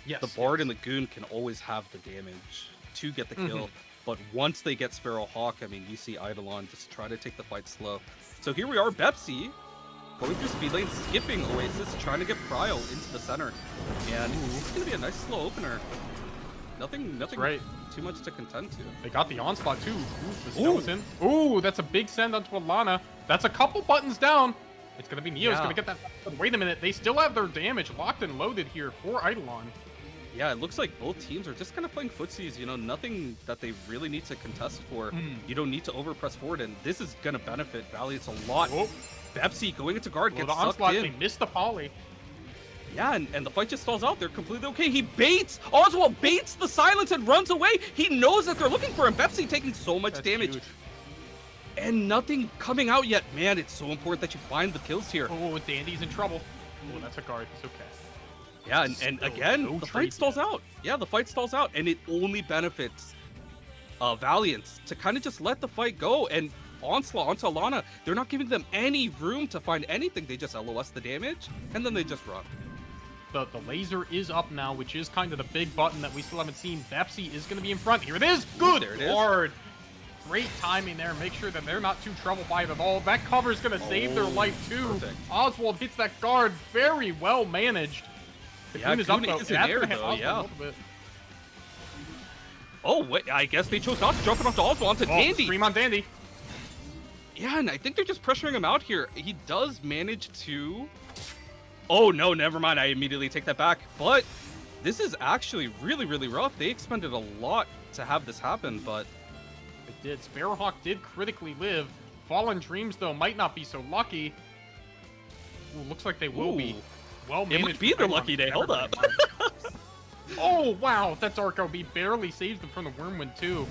C: Yes,
D: The Bard and the Goon can always have the damage to get the kill. But once they get Sparrow Hawk, I mean, you see Eidolon just try to take the fight slow. So here we are, Bepsi, going through speed lane, skipping Oasis, trying to get Pryo into the center. And it's going to be a nice slow opener. Nothing too much to contend to.
C: They got the onslaught too. Ooh, the skeleton. Ooh, that's a big send onto Alana. That's a couple buttons down. It's gonna be Neo's gonna get that. Wait a minute, they still have their damage locked and loaded here for Eidolon.
D: Yeah, it looks like both teams are just kind of playing footsies, you know, nothing that they really need to contest for. You don't need to overpress forward, and this is gonna benefit Valiance a lot. Bepsi going into guard, gets
C: the
D: sucked
C: onslaught,
D: in.
C: They missed the poly.
D: Yeah, and the fight just stalls out. They're completely okay. He baits! Oswald baits the silence and runs away! He knows that they're looking for him. Bepsi taking so much damage.
C: Huge.
D: And nothing coming out yet. Man, it's so important that you find the kills here.
C: Oh, Dandy's in trouble. Oh, that's a guard. It's okay.
D: Yeah, and again,
C: no
D: the
C: trade
D: fight stalls
C: yet.
D: out. Yeah, the fight stalls out, and it only benefits Valiance to kind of just let the fight go. And Onslaught onto Alana, they're not giving them any room to find anything. They just LOS the damage, and then they just run.
C: The laser is up now, which is kind of the big button that we still haven't seen. Bepsi is going to be in front. Here it is. Good
D: There it is.
C: Lord. Great timing there. Make sure that they're not too troubled by it at all. That cover is going to save their life too.
D: Perfect.
C: Oswald hits that guard. Very well managed. The
D: Yeah,
C: Goon is up
D: Goon
C: though.
D: is in
C: That's
D: air,
C: gonna hit
D: though,
C: Oswald
D: yeah.
C: a little bit.
D: Oh, wait, I guess they chose not to jump it onto Oswald, onto
C: Oh,
D: Dandy.
C: stream on Dandy.
D: Yeah, and I think they're just pressuring him out here. He does manage to... Oh, no, never mind. I immediately take that back. But this is actually really, really rough. They expended a lot to have this happen, but...
C: It did. Sparrowhawk did critically live. Fallen Dreams, though, might not be so lucky. Ooh, looks like they will be.
D: Ooh.
C: Well
D: It
C: managed.
D: might be their lucky day. Hold up.
C: Oh, wow. That Dark LB barely saves them from the Wormwind, too.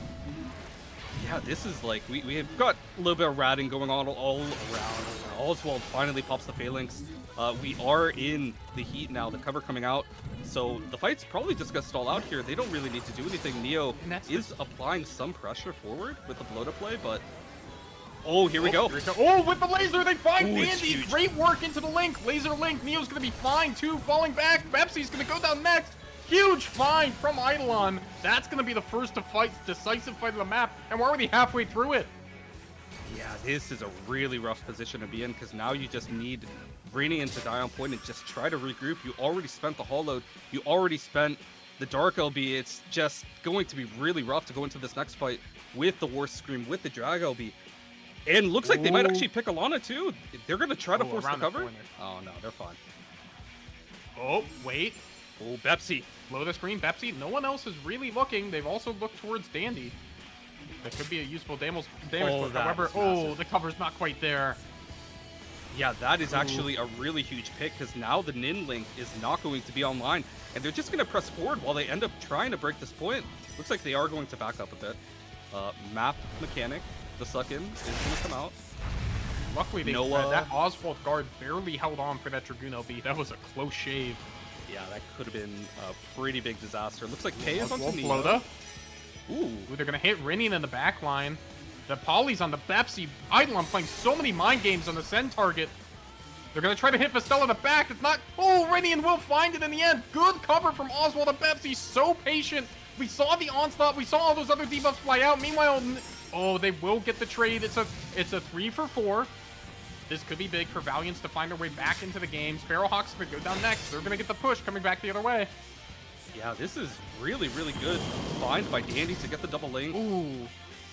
D: Yeah, this is like... We have got a little bit of ratting going on all around. Oswald finally pops the Phalanx. We are in the heat now, the cover coming out. So the fight's probably just gonna stall out here. They don't really need to do anything. Neo is applying some pressure forward with the blow to play, but... Oh, here we go.
C: Oh, with the laser, they find
D: Ooh, it's
C: Dandy.
D: huge.
C: Great work into the link. Laser link. Neo's going to be fine, too. Falling back. Bepsi's going to go down next. Huge find from Eidolon. That's going to be the first decisive fight of the map, and we're already halfway through it.
D: Yeah, this is a really rough position to be in, because now you just need Radiant to die on point and just try to regroup. You already spent the Hollow. You already spent the Dark LB. It's just going to be really rough to go into this next fight with the War Scream, with the Drag LB. And looks like they might actually pick Alana, too. They're going to try to force the
C: around
D: cover.
C: corner.
D: Oh, no, they're fine.
C: Oh, wait.
D: Oh, Bepsi.
C: Blow the screen. Bepsi. No one else is really looking. They've also looked towards Dandy. That could be a useful damage.
D: Oh, that
C: However,
D: was massive.
C: the cover's not quite there.
D: Yeah, that is actually a really huge pick, because now the Nin Link is not going to be online, and they're just going to press forward while they end up trying to break this point. Looks like they are going to back up a bit. Map mechanic, the suck-in, is going to come out.
C: Luckily, that Oswald guard barely held on for that Dragoon LB. That was a close shave.
D: Yeah, that could have been a pretty big disaster. Looks like Kay is on
C: Oswald
D: Neo.
C: Floda.
D: Ooh.
C: They're going to hit Rinian in the back line. The Poly's on the Bepsi. Eidolon playing so many mind games on the Send target. They're going to try to hit Vestella in the back. It's not... Oh, Rinian will find it in the end. Good cover from Oswald and Bepsi. So patient. We saw the onslaught. We saw all those other debuffs fly out. Meanwhile... Oh, they will get the trade. It's a 3-for-4. This could be big for Valiance to find their way back into the game. Sparrowhawks going to go down next. They're going to get the push coming back the other way.
D: Yeah, this is really, really good find by Dandy to get the double link.
C: Ooh.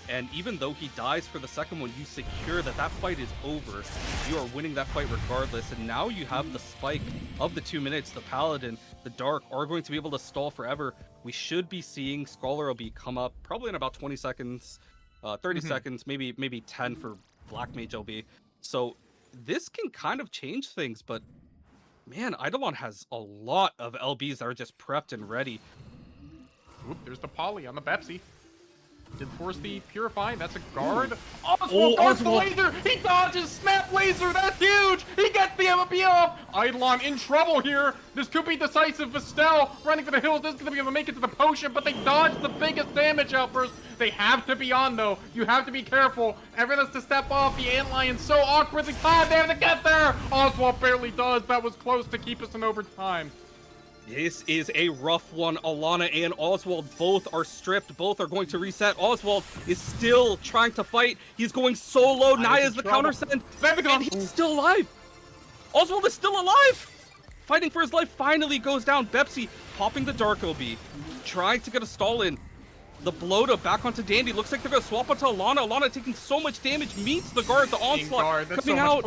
D: And even though he dies for the second one, you secure that that fight is over. You are winning that fight regardless. And now you have the spike of the 2 minutes. The Paladin, the Dark are going to be able to stall forever. We should be seeing Scholar LB come up probably in about 20 seconds, 30 seconds, maybe 10 for Black Mage LB. So this can kind of change things, but man, Eidolon has a lot of LBs that are just prepped and ready.
C: Oop, there's the poly on the Pepsi. Did force the Purify. That's a guard. Oswald dodges the laser. He dodges Snap Laser. That's huge. He gets the MVP off. Eidolon in trouble here. This could be decisive. Vestel running for the hills. This is going to be able to make it to the potion, but they dodge the biggest damage outburst. They have to be on, though. You have to be careful. Everyone has to step off. The Antlion so awkwardly timed. They have to get there. Oswald barely does. That was close to keep us in overtime.
D: This is a rough one. Alana and Oswald both are stripped. Both are going to reset. Oswald is still trying to fight. He's going solo. Naya's the counter send. And he's still alive. Oswald is still alive. Fighting for his life finally goes down. Bepsi popping the Dark OB. Trying to get a stall in. The blow-to back onto Dandy. Looks like they're going to swap onto Alana. Alana taking so much damage. Meets the guard. The onslaught coming out.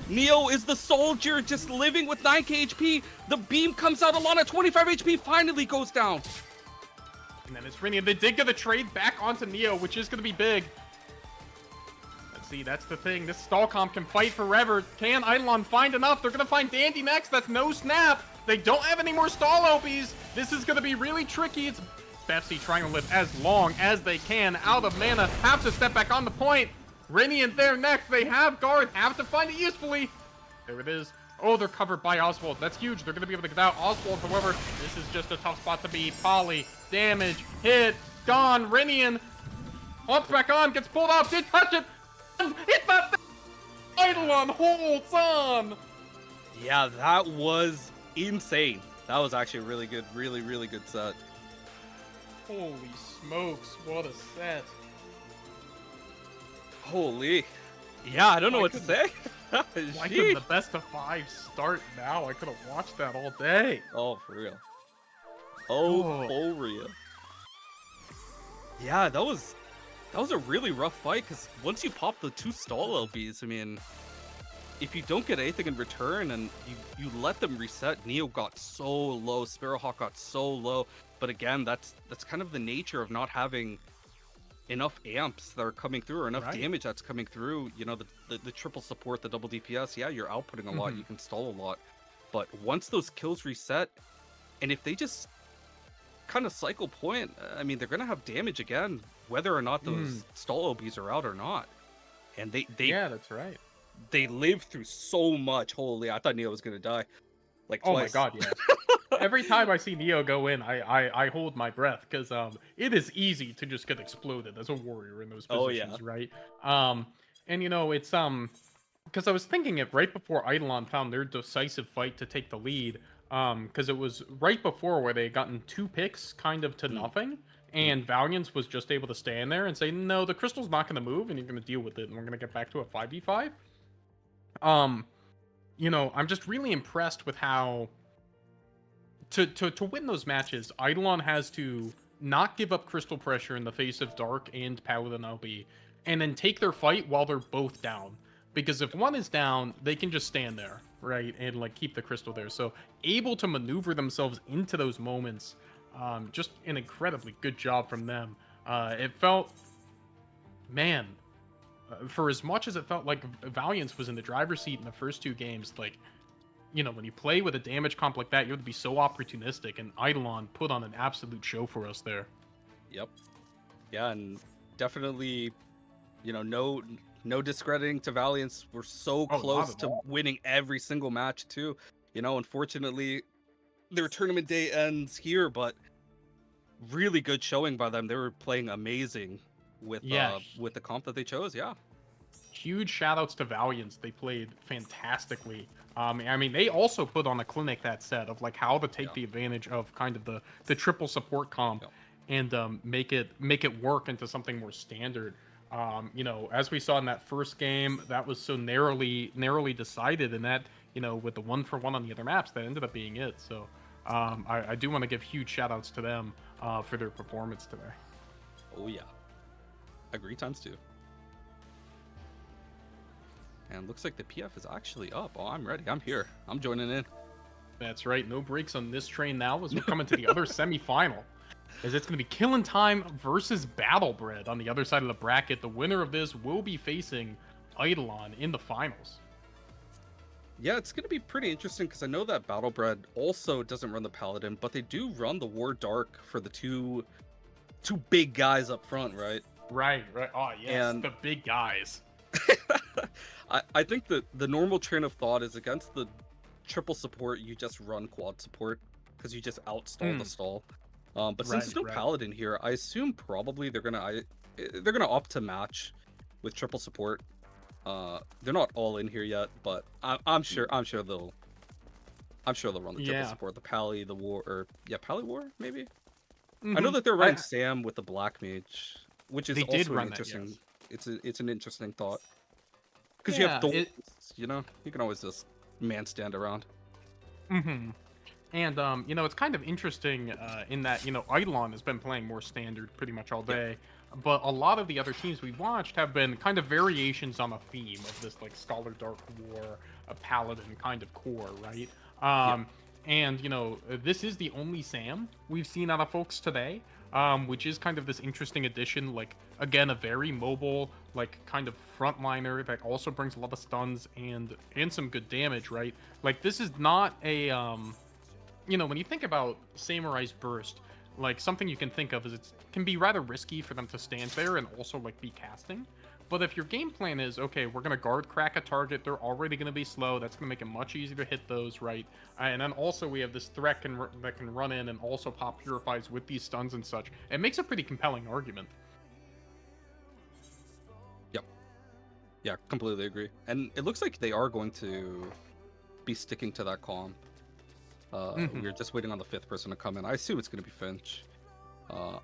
D: Neo is the soldier, just living with 9k HP. The beam comes out. Alana, 25 HP, finally goes down.
C: And then it's Rinian. They did get the trade back onto Neo, which is going to be big. Let's see, that's the thing. This stall comp can fight forever. Can Eidolon find enough? They're going to find Dandy next. That's no snap. They don't have any more stall OPs. This is going to be really tricky. It's Bepsi trying to live as long as they can. Out of mana. Have to step back on the point. Rinian there next. They have guard. Have to find it usefully. There it is. Oh, they're covered by Oswald. That's huge. They're going to be able to get out. Oswald, however, this is just a tough spot to be. Poly, damage, hit, gone. Rinian hops back on, gets pulled off, did touch it. It's not Eidolon holds on.
D: Yeah, that was insane. That was actually a really good, really good set.
C: Holy smokes, what a set.
D: Holy. Yeah, I don't know what to say.
C: Why couldn't the best of 5 start now? I could have watched that all day.
D: Oh, for real. Oh, for real. Yeah, that was a really rough fight, because once you pop the 2 stall LBs, I mean, if you don't get anything in return and you let them reset, Neo got so low, Sparrowhawk got so low. But again, that's kind of the nature of not having enough amps that are coming through, or enough damage that's coming through. You know, the triple support, the double DPS, yeah, you're outputting a lot, you can stall a lot. But once those kills reset, and if they just kind of cycle point, I mean, they're going to have damage again, whether or not those stall OBs are out or not. And they yeah,
C: that's right.
D: They lived through so much. Holy, I thought Neo was going to die. Like twice.
C: Oh my god, yeah. Every time I see Neo go in, I hold my breath, because it is easy to just get exploded as a warrior in those positions, right? And you know, it's because I was thinking it right before Eidolon found their decisive fight to take the lead, because it was right before where they had gotten 2 picks kind of to nothing, and Valiance was just able to stand there and say, no, the crystal's not going to move, and you're going to deal with it, and we're going to get back to a 5v5. You know, I'm just really impressed with how to win those matches, Eidolon has to not give up crystal pressure in the face of Dark and Paladin LB, and then take their fight while they're both down. Because if one is down, they can just stand there, right, and like keep the crystal there. So able to maneuver themselves into those moments, just an incredibly good job from them. It felt, man, for as much as it felt like Valiance was in the driver's seat in the first 2 games, like, you know, when you play with a damage comp like that, you have to be so opportunistic, and Eidolon put on an absolute show for us there.
D: Yep. Yeah, and definitely, you know, no discrediting to Valiance. We're so close to winning every single match too. You know, unfortunately, their tournament day ends here, but really good showing by them. They were playing amazing with the comp that they chose. Yeah.
C: Huge shout outs to Valiance. They played fantastically. I mean, they also put on a clinic that set of like how to take the advantage of kind of the triple support comp and make it work into something more standard. You know, as we saw in that first game, that was so narrowly decided, and that, you know, with the 1-for-1 on the other maps, that ended up being it. So I do want to give huge shout outs to them for their performance today.
D: Oh yeah, agree times 2. And looks like the PF is actually up. Oh, I'm ready. I'm here. I'm joining in.
C: That's right. No breaks on this train now, as we're coming to the other semifinal. As it's going to be Killing Time versus Battlebred on the other side of the bracket. The winner of this will be facing Eidolon in the finals.
D: Yeah, it's going to be pretty interesting because I know that Battlebred also doesn't run the Paladin, but they do run the War Dark for the two big guys up front, right?
C: Right. Oh yes,
D: And
C: the big guys.
D: I think that the normal train of thought is against the triple support, you just run quad support because you just outstall the stall. But since there's no Paladin here, I assume probably they're gonna opt to match with triple support. They're not all in here yet, but I'm sure they'll run the triple support, the Pally, the War, or Pally War maybe. I know that they're running Sam with the Black Mage, which is also an interesting. It's an interesting thought because you have you know, you can always just man stand around.
C: And you know, it's kind of interesting in that, you know, Eidolon has been playing more standard pretty much all day. But a lot of the other teams we watched have been kind of variations on a theme of this like Scholar Dark War, a Paladin kind of core, right? And you know, this is the only Sam we've seen out of folks today, which is kind of this interesting addition. Like again, a very mobile, like kind of frontliner that also brings a lot of stuns and some good damage, right? Like this is not a you know, when you think about Samurai's Burst, like something you can think of is it can be rather risky for them to stand there and also like be casting. But if your game plan is, okay, we're going to guard crack a target, they're already going to be slow, that's going to make it much easier to hit those, right? And then also we have this threat that can run in and also pop purifies with these stuns and such. It makes a pretty compelling argument.
D: Yep. Yeah, completely agree. And it looks like they are going to be sticking to that comp. We're just waiting on the 5th person to come in. I assume it's going to be Finch.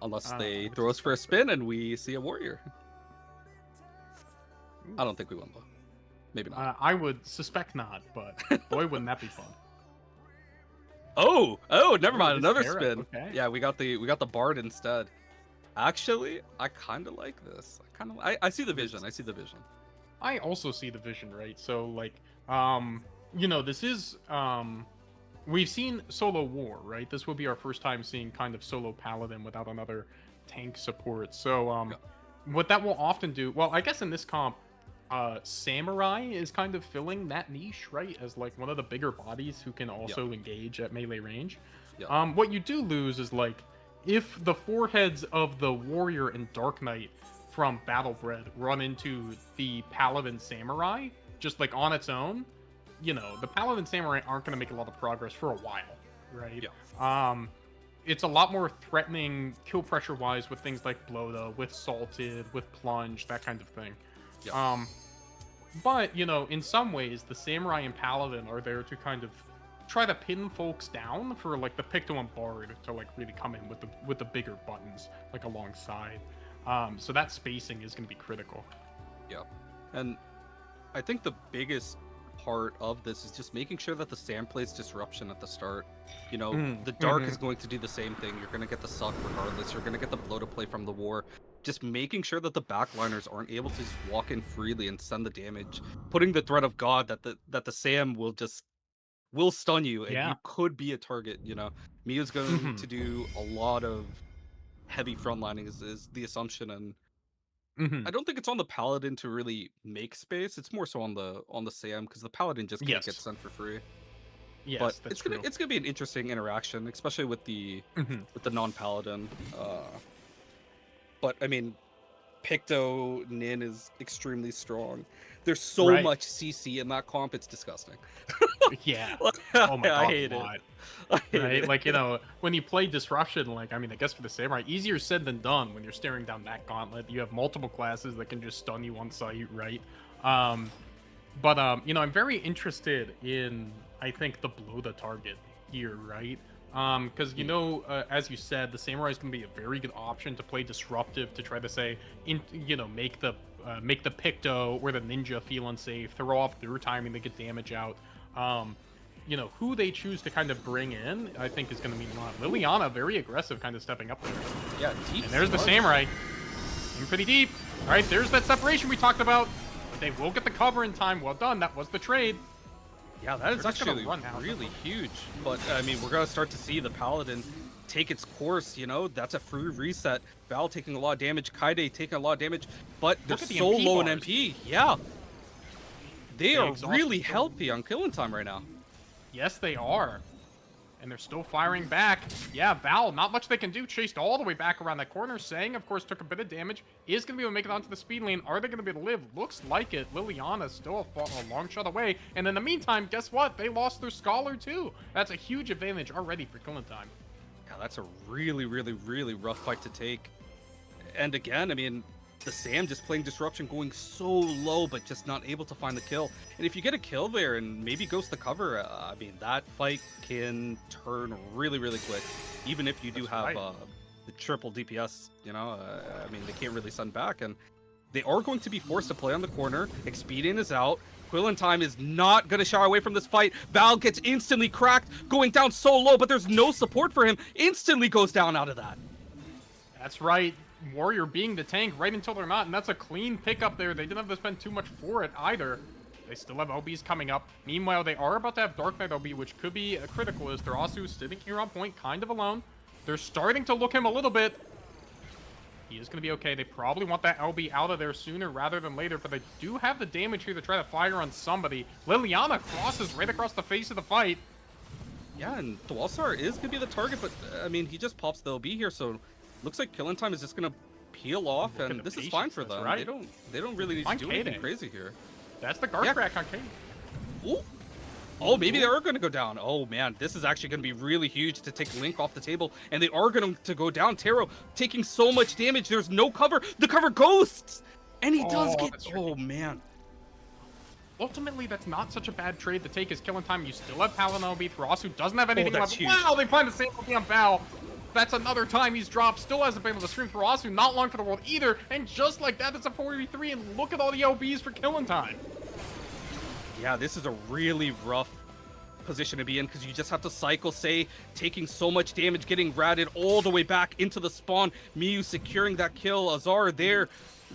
D: Unless they throw us for a spin and we see a warrior. I don't think we will, though. Maybe not.
C: I would suspect not, but boy, wouldn't that be fun.
D: Oh, never mind. Another spin.
C: Okay.
D: Yeah, we got the Bard instead. Actually, I kind of like this. I see the vision. I see the vision.
C: I also see the vision, right? So, like, you know, this is, we've seen solo war, right? This will be our first time seeing kind of solo Paladin without another tank support. So, what that will often do, well, I guess in this comp, Samurai is kind of filling that niche, right? As like one of the bigger bodies who can also engage at melee range. What you do lose is like, if the foreheads of the Warrior and Dark Knight from Battlebred run into the Paladin Samurai, just like on its own, you know, the Paladin Samurai aren't going to make a lot of progress for a while, right? It's a lot more threatening kill pressure wise with things like Bloda, with Salted, with Plunge, that kind of thing. But, you know, in some ways, the Samurai and Paladin are there to kind of try to pin folks down for like the Picto and Bard to like really come in with the bigger buttons like alongside. So that spacing is going to be critical.
D: And I think the biggest part of this is just making sure that the Sam plays disruption at the start. You know, the Dark is going to do the same thing. You're going to get the suck regardless. You're going to get the blow to play from the War. Just making sure that the backliners aren't able to just walk in freely and send the damage. Putting the threat of God that the Sam will stun you and you could be a target, you know. Mia's going to do a lot of heavy frontlining is the assumption, and I don't think it's on the Paladin to really make space. It's more so on the Sam because the Paladin just can't get sent for free. But it's gonna be an interesting interaction, especially with the non-Paladin. But I mean, Picto Nin is extremely strong. There's so much CC in that comp, it's disgusting.
C: Oh my god,
D: I hate it. I hate it.
C: Like, you know, when you play Disruption, like, I mean, I guess for the Samurai, easier said than done when you're staring down that gauntlet. You have multiple classes that can just stun you on sight, right? But you know, I'm very interested in, I think, the blow the target here, right? Because, you know, as you said, the Samurai is going to be a very good option to play disruptive to try to say, you know, make the Picto or the Ninja feel unsafe, throw off their timing to get damage out. You know, who they choose to kind of bring in, I think is going to mean a lot. Liliana, very aggressive, kind of stepping up there.
D: Yeah, deep.
C: And there's the Samurai. In pretty deep. All right, there's that separation we talked about. But they will get the cover in time. Well done. That was the trade.
D: Yeah, that is actually really huge. But, I mean, we're going to start to see the Paladin take its course, you know? That's a free reset. Val taking a lot of damage. Kaide taking a lot of damage. But they're so low in MP. Yeah. They are
C: exhaust
D: really
C: themselves.
D: healthy on killing time right now.
C: Yes, they are. And they're still firing back. Yeah, Val, not much they can do. Chased all the way back around that corner. Sang, of course, took a bit of damage. Is going to be able to make it onto the speed lane. Are they going to be able to live? Looks like it. Liliana's still a long shot away. And in the meantime, guess what? They lost their Scholar, too. That's a huge advantage already for killing time.
D: Yeah, that's a really, really, really rough fight to take. And again, I mean, the Sam just playing Disruption, going so low, but just not able to find the kill. And if you get a kill there and maybe goes to cover, I mean, that fight can turn really, really quick. Even if you do have the triple DPS, you know, I mean, they can't really send back. And they are going to be forced to play on the corner. Expedient is out. Quillentime is not going to shy away from this fight. Val gets instantly cracked, going down so low, but there's no support for him. Instantly goes down out of that.
C: That's right. Warrior being the tank right until they're not, and that's a clean pickup there. They didn't have to spend too much for it either. They still have LBs coming up. Meanwhile, they are about to have Dark Knight LB, which could be critical as Thrasu sitting here on point, kind of alone. They're starting to look him a little bit. He is going to be okay. They probably want that LB out of there sooner rather than later, but they do have the damage here to try to fire on somebody. Liliana crosses right across the face of the fight.
D: Yeah, and Dwalsar is going to be the target, but, I mean, he just pops the LB here, so looks like killing time is just going to peel off, and this is fine for them. Right. They don't really need to do anything crazy here.
C: That's the guard crack on Katie.
D: Ooh. Oh, maybe they are going to go down. Oh, man, this is actually going to be really huge to take Link off the table, and they are going to go down. Taro taking so much damage. There's no cover. The cover ghosts, and he does get... Oh, man.
C: Ultimately, that's not such a bad trade to take as killing time. You still have Paladin LB. Thrasu doesn't have anything left.
D: Huge.
C: Wow, they find the same LB on Val. That's another time he's dropped. Still hasn't been able to stream Thrasu. Not long for the world either. And just like that, it's a 4v3. And look at all the LBs for killing time.
D: Yeah, this is a really rough position to be in because you just have to cycle, say, taking so much damage, getting ratted all the way back into the spawn. Miyu securing that kill. Azar there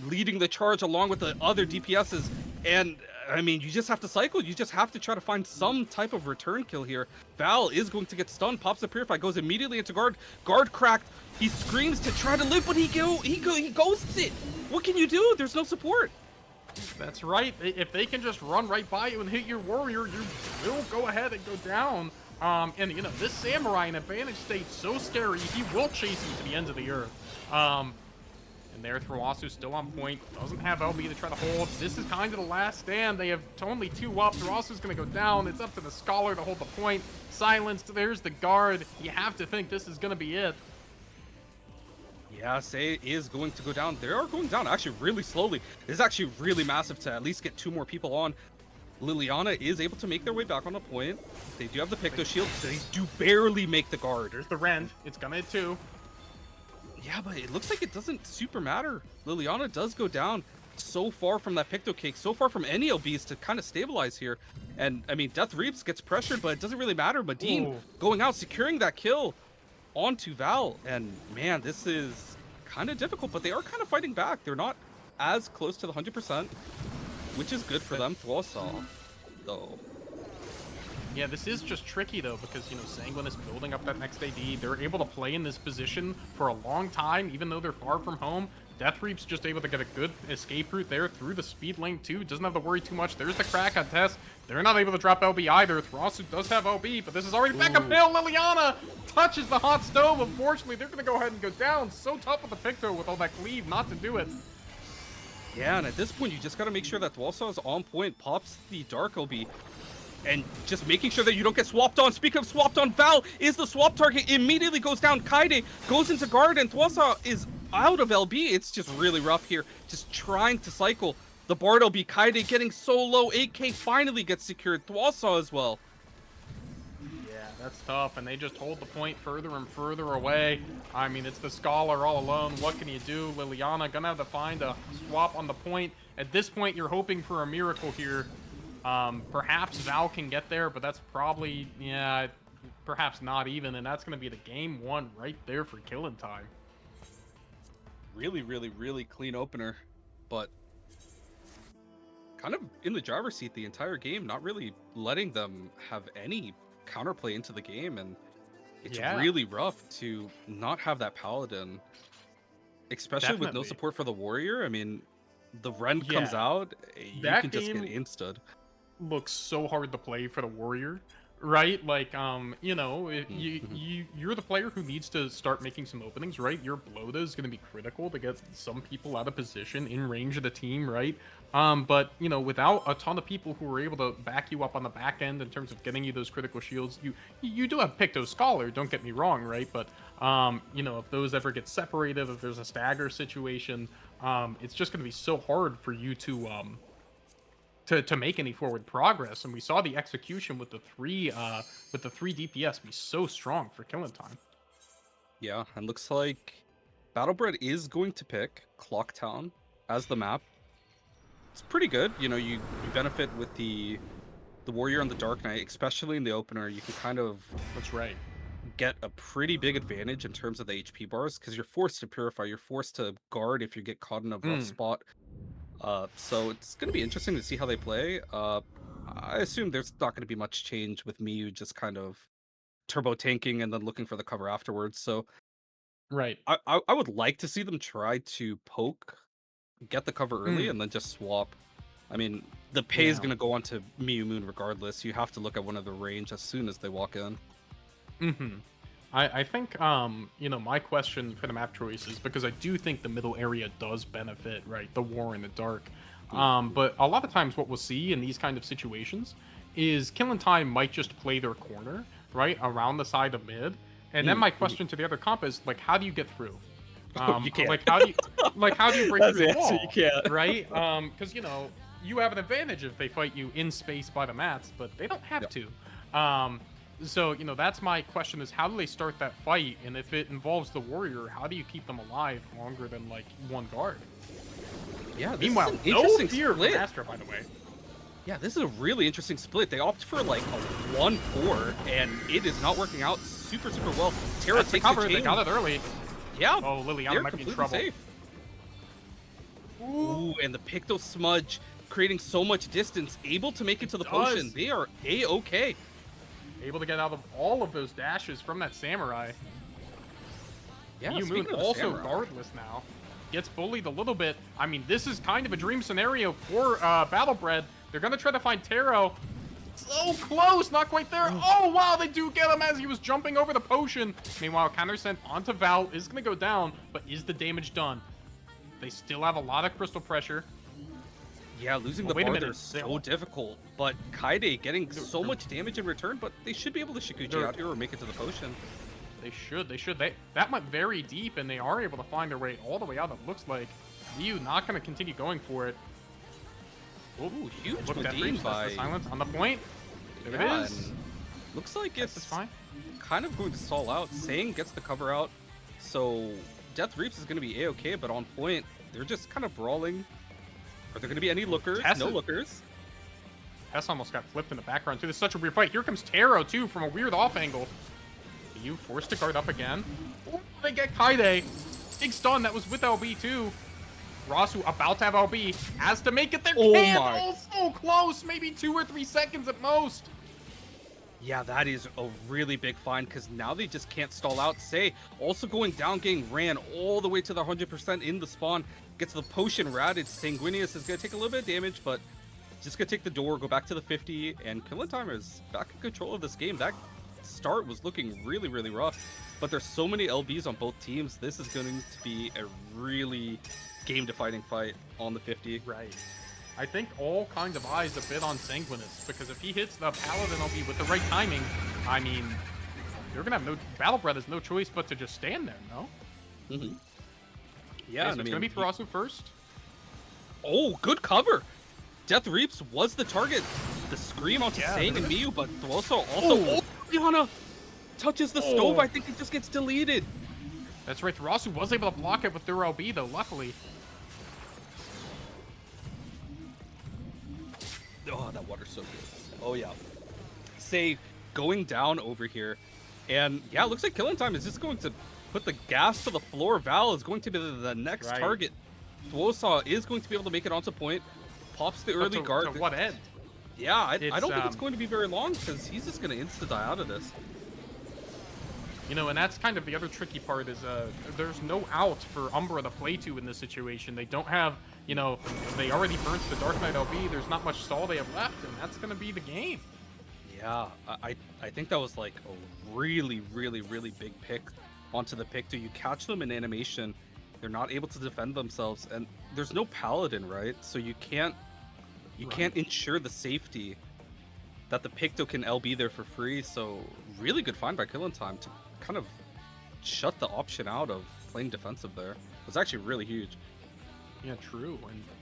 D: leading the charge along with the other DPSs. And, I mean, you just have to cycle. You just have to try to find some type of return kill here. Val is going to get stunned. Pops the Purify, goes immediately into guard. Guard cracked. He screams to try to live, but he ghosts it. What can you do? There's no support.
C: That's right. If they can just run right by you and hit your warrior, you will go ahead and go down. And, you know, this Samurai in advantage state, so scary, he will chase you to the ends of the earth. And there, Thrasu still on point. Doesn't have LB to try to hold. This is kind of the last stand. They have only 2 up. Thrasu's going to go down. It's up to the Scholar to hold the point. Silenced. There's the guard. You have to think this is going to be it.
D: Yeah, Say is going to go down. They are going down actually really slowly. It's actually really massive to at least get 2 more people on. Liliana is able to make their way back on the point. They do have the Picto Shield, so they do barely make the guard.
C: There's the Rend. It's gonna hit 2.
D: Yeah, but it looks like it doesn't super matter. Liliana does go down so far from that Picto Cake, so far from any LBs to kind of stabilize here. And, I mean, Death Reaps gets pressured, but it doesn't really matter. Medine going out, securing that kill onto Val. And, man, this is kind of difficult, but they are kind of fighting back. They're not as close to the 100%, which is good for them. Thwalsall, though.
C: Yeah, this is just tricky, though, because, you know, Sanguine is building up that next AD. They're able to play in this position for a long time, even though they're far from home. Death Reap's just able to get a good escape route there through the speed lane, too. Doesn't have to worry too much. There's the crack on Tess. They're not able to drop LB either. Thrasu does have LB, but this is already back uphill. Liliana touches the hot stove. Unfortunately, they're going to go ahead and go down. So tough with the Picto with all that cleave not to do it.
D: Yeah, and at this point, you just got to make sure that Thwalsall is on point, pops the Dark LB, and just making sure that you don't get swapped on. Speaking of swapped on, Val is the swap target, immediately goes down. Kaide goes into guard, and Thwalsall is out of LB. It's just really rough here, just trying to cycle. The Bard LB, Kaide getting so low. AK finally gets secured. Thwalsall as well.
C: Yeah, that's tough, and they just hold the point further and further away. I mean, it's the Scholar all alone. What can you do? Liliana gonna have to find a swap on the point. At this point, you're hoping for a miracle here. Perhaps Val can get there, but that's probably, yeah, perhaps not even, and that's going to be the game 1 right there for killing time.
D: Really, really, really clean opener, but kind of in the driver's seat the entire game, not really letting them have any counterplay into the game, and it's really rough to not have that Paladin, especially with no support for the Warrior. I mean, the Rend comes out, you can just get insta'd.
C: looks so hard to play for the Warrior, right? Like, you know, you're the player who needs to start making some openings, right? Your bloat is going to be critical to get some people out of position in range of the team, right? But you know, without a ton of people who are able to back you up on the back end in terms of getting you those critical shields, you do have Picto Scholar, don't get me wrong, right? But you know, if those ever get separated, if there's a stagger situation, it's just going to be so hard for you to make any forward progress. And we saw the execution with the three DPS be so strong for killing time.
D: Yeah, and looks like Battlebred is going to pick Clocktown as the map. It's pretty good. You know, you benefit with the Warrior on the Dark Knight, especially in the opener. You can kind of
C: That's right.
D: get a pretty big advantage in terms of the HP bars because you're forced to purify, you're forced to guard if you get caught in a rough spot. So it's going to be interesting to see how they play. I assume there's not going to be much change with Miyu just kind of turbo tanking and then looking for the cover afterwards. So
C: Right.
D: I would like to see them try to poke, get the cover early, and then just swap. I mean, the pay is going to go on to Miyu Moon regardless. You have to look at one of the range as soon as they walk in.
C: I think, you know, my question for the map choice is because I do think the middle area does benefit, right? The War in the Dark. But a lot of times what we'll see in these kind of situations is Killing Time might just play their corner, right? Around the side of mid. And then my question to the other comp is, like, how do you get through?
D: You can't.
C: Like, how do you break through the wall?
D: You can't.
C: Right? Because, you know, you have an advantage if they fight you in space by the mats, but they don't have to. So, you know, that's my question is how do they start that fight? And if it involves the Warrior, how do you keep them alive longer than, like, one guard?
D: Yeah, this
C: Meanwhile,
D: is an interesting
C: no fear
D: split.
C: from Astra, by the way.
D: Yeah, this is a really interesting split. They opt for like a 1-4, and it is not working out super well. Terra
C: That's the
D: takes
C: cover.
D: the
C: They
D: chain.
C: got it early.
D: Yeah.
C: Oh, Liliana
D: they're
C: might be in
D: completely
C: trouble.
D: safe. Ooh, and the Picto Smudge creating so much distance, able to make it to the potion. They are A-okay.
C: Able to get out of all of those dashes from that Samurai.
D: Yeah,
C: Miyu Moon
D: speaking of the
C: also
D: Samurai.
C: guardless now. Gets bullied a little bit. I mean, this is kind of a dream scenario for Battlebred. They're going to try to find Taro. So close, not quite there. Oh, wow, they do get him as he was jumping over the potion. Meanwhile, counter sent onto Val is going to go down, but is the damage done? They still have a lot of crystal pressure.
D: Yeah, losing
C: Well,
D: the
C: wait a
D: bar
C: minute,
D: there is so difficult. But Kaide getting so much damage in return, but they should be able to Shikuchi out here or make it to the potion.
C: They should. That went very deep, and they are able to find their way all the way out, it looks like. Ryu not going to continue going for it.
D: Ooh, huge
C: Look at that
D: redeem
C: reach. That's
D: by...
C: the silence on the point. There
D: Yeah,
C: it is.
D: and looks like
C: This
D: it's
C: is fine.
D: kind of going to stall out. Sane gets the cover out, so Death Reaps is going to be A-okay, but on point, they're just kind of brawling. Are there going to be any lookers? No lookers.
C: Tess almost got flipped in the background, too. This is such a weird fight. Here comes Taro, too, from a weird off angle. You forced to guard up again. Ooh, they get Kaide. Big stun. That was with LB, too. Rasu about to have LB. Has to make it there.
D: Oh
C: Can't.
D: my.
C: Oh, so close. Maybe 2 or 3 seconds at most.
D: Yeah, that is a really big find because now they just can't stall out. Say, also going down, getting ran all the way to the 100% in the spawn. Gets the potion ratted. Sanguinius is going to take a little bit of damage, but just going to take the door, go back to the 50, and Killing Time is back in control of this game. That start was looking really, really rough, but there's so many LBs on both teams. This is going to be a really game-defining fight on the 50.
C: Right. I think all kinds of eyes a bit on Sanguinus, because if he hits the Paladin LB with the right timing, I mean, you're going to have no... Battlebred has no choice but to just stand there, no?
D: Mm-hmm.
C: Yeah,
D: Yeah,
C: so
D: and
C: it's
D: I
C: going
D: mean,
C: to be Thrasu first.
D: Oh, good cover! Death Reaps was the target. The scream onto
C: Yeah,
D: Sane
C: there
D: and
C: it is.
D: Miyu, but also Liana touches the stove.
C: Oh.
D: I think it just gets deleted.
C: That's right, Thrasu was able to block it with their LB, though, luckily.
D: Oh, that water's so good. Oh, yeah. Say, going down over here. And, yeah, it looks like Killing Time is just going to put the gas to the floor. Val is going to be the next
C: Right.
D: target. Dwosaw is going to be able to make it onto point. Pops the early
C: to,
D: guard.
C: To what end?
D: Yeah, I don't think it's
C: um,
D: going to be very long because he's just going to insta-die out of this.
C: You know, and that's kind of the other tricky part is there's no out for Umbra to play to in this situation. They don't have you know, they already burnt the Dark Knight LB. There's not much stall they have left, and that's going to be the game.
D: Yeah, I think that was like a really big pick onto the Picto. You catch them in animation, they're not able to defend themselves, and there's no Paladin, right? So you can't ensure the safety that the Picto can LB there for free. So really good find by Killing Time to kind of shut the option out of playing defensive there. It was actually really huge.
C: Yeah, true.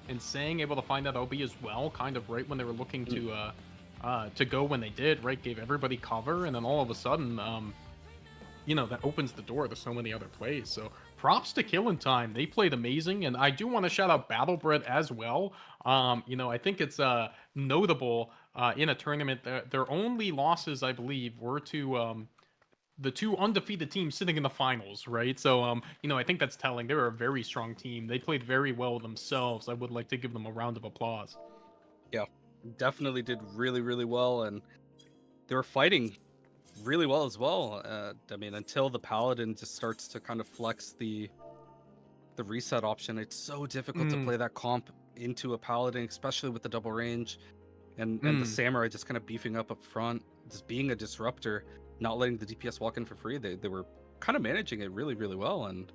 C: And saying able to find that LB as well, kind of right when they were looking to go when they did, right? Gave everybody cover, and then all of a sudden, you know, that opens the door to so many other plays. So props to Killing Time. They played amazing, and I do want to shout out Battlebred as well. You know, I think it's notable in a tournament that their only losses, I believe, were to the two undefeated teams sitting in the finals, right? So, you know, I think that's telling. They're a very strong team. They played very well themselves. I would like to give them a round of applause.
D: Yeah, definitely did really well, and they were fighting really well as well. I mean, until the Paladin just starts to kind of flex the reset option, it's so difficult to play that comp into a Paladin, especially with the double range, and the Samurai just kind of beefing up front, just being a disruptor, not letting the DPS walk in for free. They were kind of managing it really well, and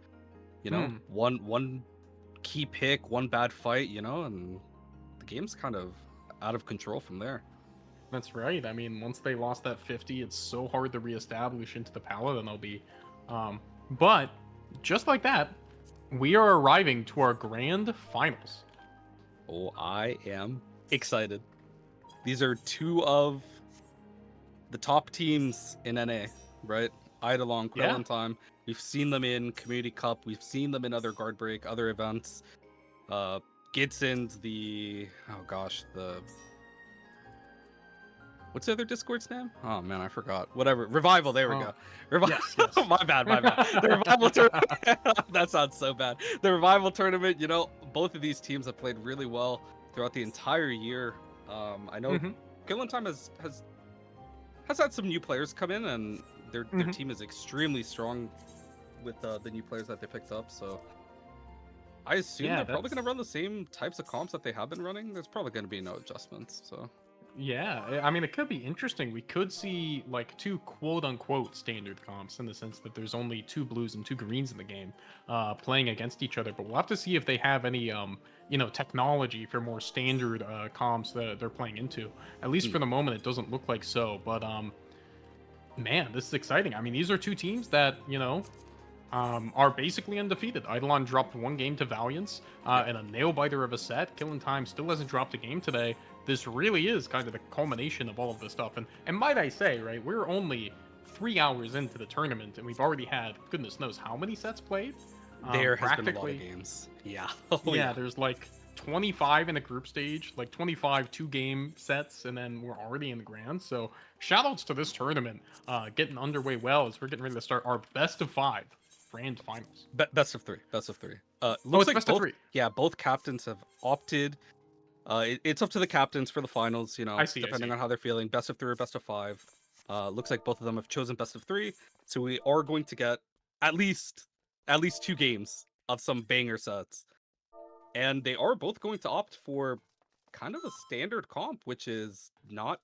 D: you know, one key pick, one bad fight, you know, and the game's kind of out of control from there.
C: That's right. I mean, once they lost that 50, it's so hard to reestablish into the Paladin LB. But just like that, we are arriving to our grand finals.
D: Oh, I am excited. These are two of the top teams in NA, right? Eidolon, Quell and Time. We've seen them in Community Cup. We've seen them in other Guard Break, other events. Gidson's what's the other Discord's name? Oh man, I forgot. Whatever. Revival, there we go. Revival.
C: Yes.
D: my bad. The Revival tournament. That sounds so bad. The Revival tournament, you know, both of these teams have played really well throughout the entire year. I know Killing Time has had some new players come in, and their team is extremely strong with the new players that they picked up. So I assume they're probably going to run the same types of comps that they have been running. There's probably going to be no adjustments. So
C: yeah, I mean, it could be interesting. We could see like two quote-unquote standard comps in the sense that there's only 2 blues and 2 greens in the game playing against each other. But we'll have to see if they have any, you know, technology for more standard comps that they're playing into. At least for the moment, it doesn't look like so. But man, this is exciting. I mean, these are 2 teams that, you know, are basically undefeated. Eidolon dropped 1 game to Valiance and a nail-biter of a set. Killing Time still hasn't dropped a game today. This really is kind of the culmination of all of this stuff. And might I say, right, we're only 3 hours into the tournament, and we've already had, goodness knows, how many sets played?
D: There has been a lot of games. Yeah.
C: Yeah, there's like 25 in the group stage, like 25 2-game sets, and then we're already in the grand. So shoutouts to this tournament getting underway well as we're getting ready to start our best of 5 grand finals.
D: Best of 3. Looks
C: it's
D: like
C: best
D: both,
C: of 3.
D: Yeah, both captains have opted. It's up to the captains for the finals, you know, depending on how they're feeling. Best of 3 or best of 5. Looks like both of them have chosen best of 3. So we are going to get at least 2 games of some banger sets. And they are both going to opt for kind of a standard comp, which is not...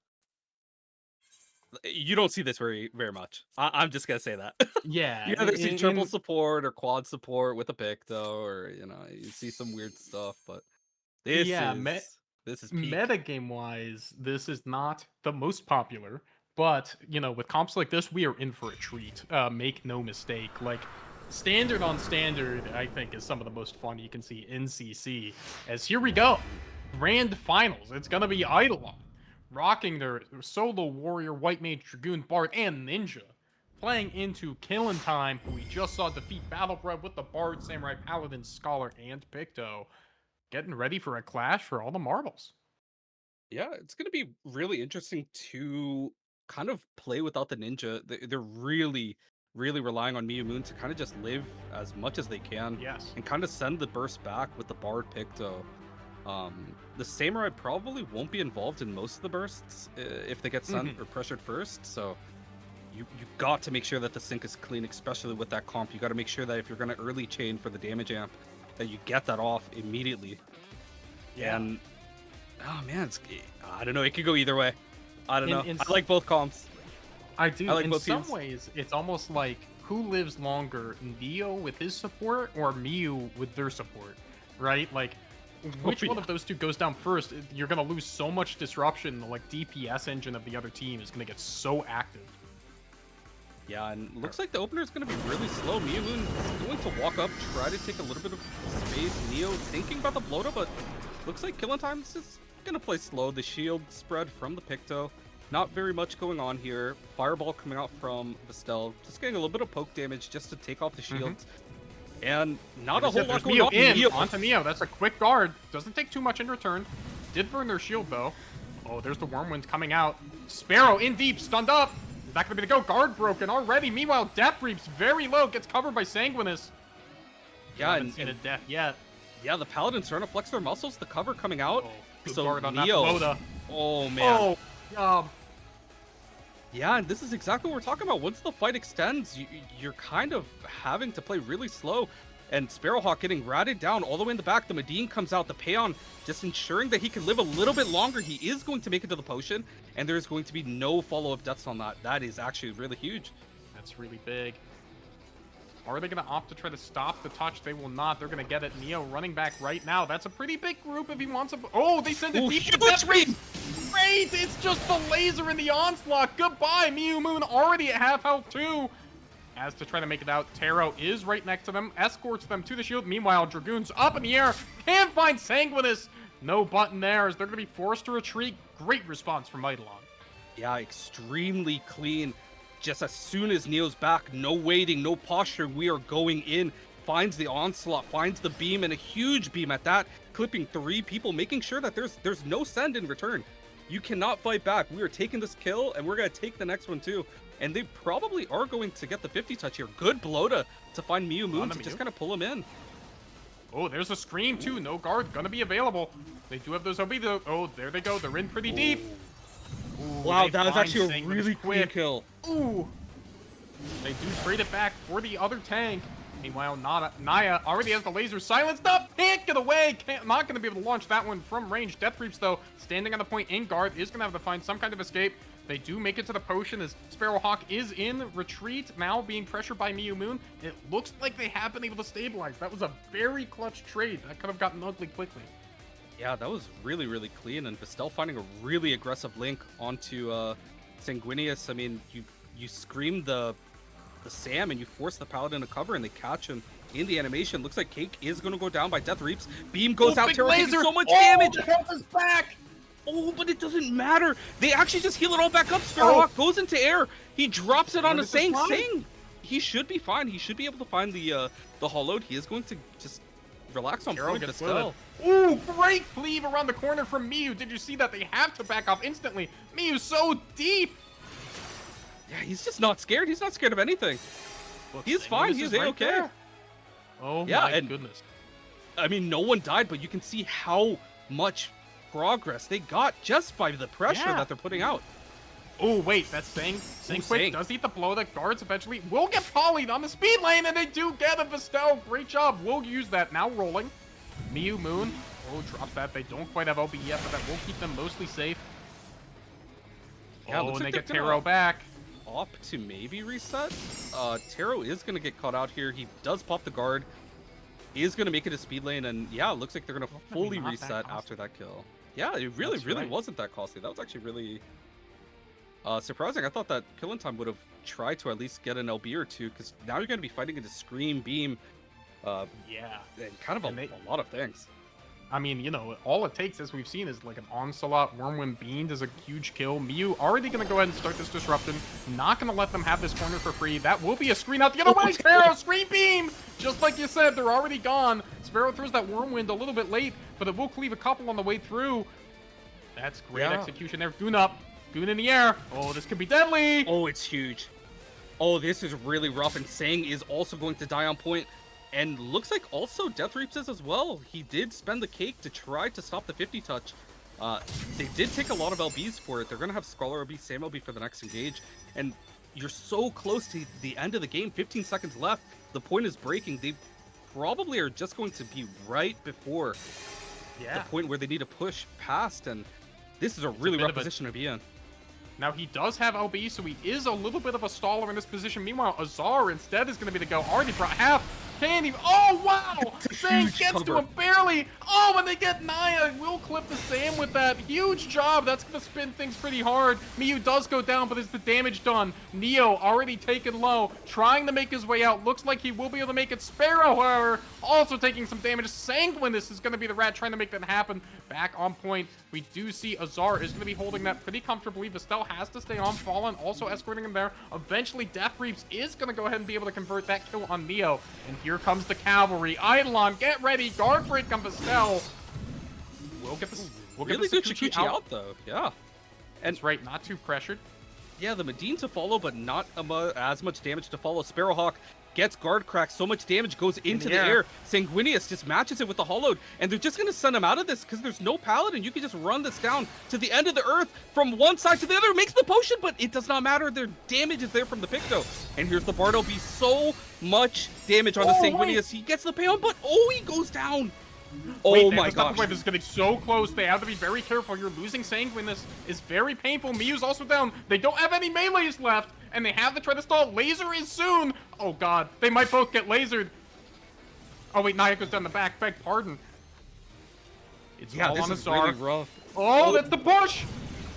D: You don't see this very much. I'm just going to say that.
C: Yeah.
D: You either see triple support or quad support with a Picto, or, you know, you see some weird stuff, but this is peak.
C: Metagame wise, this is not the most popular, but you know, with comps like this, we are in for a treat. Make no mistake. Like standard on standard, I think is some of the most fun you can see in CC. As here we go, grand finals. It's gonna be Eidolon rocking their solo warrior, white mage, dragoon, bard, and ninja, playing into Killing Time, who we just saw defeat Battlebred with the bard, samurai, paladin, scholar, and Picto. Getting ready for a clash for all the marbles.
D: Yeah, it's going to be really interesting to kind of play without the ninja. They're really relying on Miyu Moon to kind of just live as much as they can.
C: Yes.
D: And kind of send the burst back with the bard Picto. The samurai probably won't be involved in most of the bursts if they get sent or pressured first. So you got to make sure that the sync is clean, especially with that comp. You got to make sure that if you're going to early chain for the damage amp, that you get that off immediately.
B: Yeah.
D: And oh man, I don't know. It could go either way. I don't know.
C: In
D: I like both comps.
C: I do.
D: I like
C: In
D: both
C: some
D: teams.
C: ways, it's almost like who lives longer, Neo with his support or Miu with their support, right? Like, which one
D: yeah.
C: of those two goes down first? You're gonna lose so much disruption. The like DPS engine of the other team is gonna get so active.
D: Yeah, and looks like the opener is going to be really slow. Miu Moon is going to walk up, try to take a little bit of space. Neo thinking about the bloater, but looks like Killing Time's just going to play slow. The shield spread from the Picto. Not very much going on here. Fireball coming out from Vestel. Just getting a little bit of poke damage just to take off the shields. And not a whole lot going
C: Neo
D: on.
C: in
D: Neo-
C: onto Neo. That's a quick guard. Doesn't take too much in return. Did burn their shield though. Oh, there's the Wormwind coming out. Sparrow in deep, stunned up. Is that going to be the go? Guard broken already. Meanwhile, Death Reap's very low. Gets covered by Sanguinus.
D: Yeah,
C: Haven't seen a death yet.
D: Yeah, the Paladins starting to flex their muscles. The cover coming out.
C: Oh, good
D: So
C: guard on
D: Neo-
C: that Loda.
D: Oh, man.
C: Oh,
D: Yeah, and this is exactly what we're talking about. Once the fight extends, you're kind of having to play really slow. And Sparrowhawk getting ratted down all the way in the back. The Medine comes out. The Payon just ensuring that he can live a little bit longer. He is going to make it to the potion, and there's going to be no follow-up deaths on that. That is actually really huge.
C: that's really big. Are they going to opt to try to stop the touch? They will not. They're going to get it. Neo running back right now. That's a pretty big group if he wants a... Oh, they send it deep.
D: huge
C: Death Reap.
D: read!
C: Great! It's just the laser in the onslaught. Goodbye, Miu Moon already at half health too. As to try to make it out, Taro is right next to them, escorts them to the shield. Meanwhile, Dragoon's up in the air, can't find Sanguinus. No button there as they're going to be forced to retreat. Great response from Eidolon.
D: Yeah, extremely clean. Just as soon as Neo's back, no waiting, no posturing, we are going in. Finds the onslaught, finds the beam, and a huge beam at that, clipping 3 people, making sure that there's no send in return. You cannot fight back. We are taking this kill, and we're going to take the next one too. And they probably are going to get the 50 touch here. Good Blota to find Miu Moon to just kind of pull him in.
C: Oh, there's a scream too. No guard gonna be available. They do have those OB though. Oh, there they go. They're in pretty deep. Ooh,
D: Wow,
C: they
D: that was
C: find
D: actually a
C: Sanguinus
D: really clean
C: quick.
D: kill.
C: Ooh. They do trade it back for the other tank. Meanwhile, Naya already has the laser silenced up. Can't get away. Not going to be able to launch that one from range. Death Reaps, though, standing on the point in guard, is going to have to find some kind of escape. They do make it to the potion as Sparrowhawk is in retreat, now being pressured by Miu Moon. It looks like they have been able to stabilize. That was a very clutch trade. That could have gotten ugly quickly.
D: Yeah, that was really, really clean. And Vestel finding a really aggressive link onto Sanguinius. I mean, you scream the Sam and you force the Paladin to cover and they catch him in the animation. Looks like Cake is going to go down by Death Reaps. Beam goes out,
C: big
D: Terror taking
C: laser.
D: so much damage.
C: The health is back.
D: Oh, but it doesn't matter. They actually just heal it all back up. Sparrowhawk goes into air. He drops it on a Sang. Sang. He should be fine. He should be able to find the hollowed. He is going to just relax on point. Vestel.
C: Ooh, great cleave around the corner from Miu. Did you see that? They have to back off instantly. Miu so deep.
D: Yeah, he's just not scared. He's not scared of anything. He's fine. He's A-okay.
C: There. Oh
D: Yeah,
C: my
D: and-
C: goodness.
D: I mean, no one died, but you can see how much progress they got just by the pressure
C: Yeah.
D: that they're putting out.
C: Oh, wait, that's Sang. Sang quick
D: Sang.
C: does eat the blow. That guards eventually will get polyed on the speed lane, and they do get a Vestel. Great job. We'll use that. Now rolling. Miu Moon. Oh, drops that. They don't quite have OB yet, but that will keep them mostly safe.
D: Yeah,
C: Oh,
D: looks
C: and
D: like
C: they
D: they're
C: get
D: gonna-
C: Taro back.
D: Opt to maybe reset. Taro is going to get caught out here. He does pop the guard. He is going to make it a speed lane, and yeah, it looks like they're going to
C: Definitely
D: fully
C: not that
D: reset
C: costly.
D: after that kill. Yeah, it really,
C: That's
D: really
C: right.
D: wasn't that costly. That was actually really surprising. I thought that Killing Time would have tried to at least get an LB or two, because now you're going to be fighting into Scream, Beam,
C: Yeah.
D: and kind of a lot of things.
C: I mean, you know, all it takes, as we've seen, is like an Onslaught. Wormwind Bean does a huge kill. Miu already going to go ahead and start this disruption. Not going to let them have this corner for free. That will be a screen out the other way. Sparrow, Screen Beam! Just like you said, they're already gone. Sparrow throws that Wormwind a little bit late, but it will cleave a couple on the way through. That's great
D: Yeah.
C: execution there. Goon up. Goon in the air. Oh, this could be deadly.
D: Oh, it's huge. Oh, this is really rough, and Sang is also going to die on point. And looks like also Death Reaps is as well. He did spend the cake to try to stop the 50 touch. They did take a lot of LBs for it. They're going to have Scholar LB, Sam LB for the next engage. And you're so close to the end of the game, 15 seconds left. The point is breaking. They probably are just going to be right before
C: Yeah.
D: the point where they need to push past, and this is a really rough position to be in.
C: Now, he does have LB, so he is a little bit of a staller in this position. Meanwhile, Azar instead is going to be the go. Already brought half. Can't even. Oh, wow! Sang gets to him barely. Oh, and they get Naya. Will clip the Sam with that. Huge job. That's going to spin things pretty hard. Miyu does go down, but is the damage done? Neo already taken low, trying to make his way out. Looks like he will be able to make it. Sparrow, however, also taking some damage. Sanguinus is going to be the rat trying to make that happen. Back on point. We do see Azar is going to be holding that pretty comfortably. Vestel has to stay on. Fallen also escorting him there. Eventually, Death Reaps is going to go ahead and be able to convert that kill on Neo. And here comes the cavalry. Eidolon, get ready. Guard break on Vestel. We'll get this. We'll
D: really
C: get
D: good
C: the
D: Shikuchi out, though. Yeah. And
C: that's right. Not too pressured.
D: Yeah, the Medine to follow, but not as much damage to follow. Sparrowhawk gets guard cracked. So much damage goes into the air. Sanguinius just matches it with the Hollowed, and they're just going to send him out of this because there's no Paladin. You can just run this down to the end of the earth from one side to the other. It makes the potion, but it does not matter. Their damage is there from the Picto. And here's the Bardo be so much damage on the Sanguinius. He gets the payout, but he goes down. Oh my gosh.
C: This is getting so close. They have to be very careful. You're losing Sanguinus. Is very painful. Miyu's also down. They don't have any melees left, and they have to try to stall. Laser is soon. Oh god. They might both get lasered. Oh wait, Naya goes down the back. Beg pardon. It's all on Azar.
D: Really rough.
C: Oh, that's the push.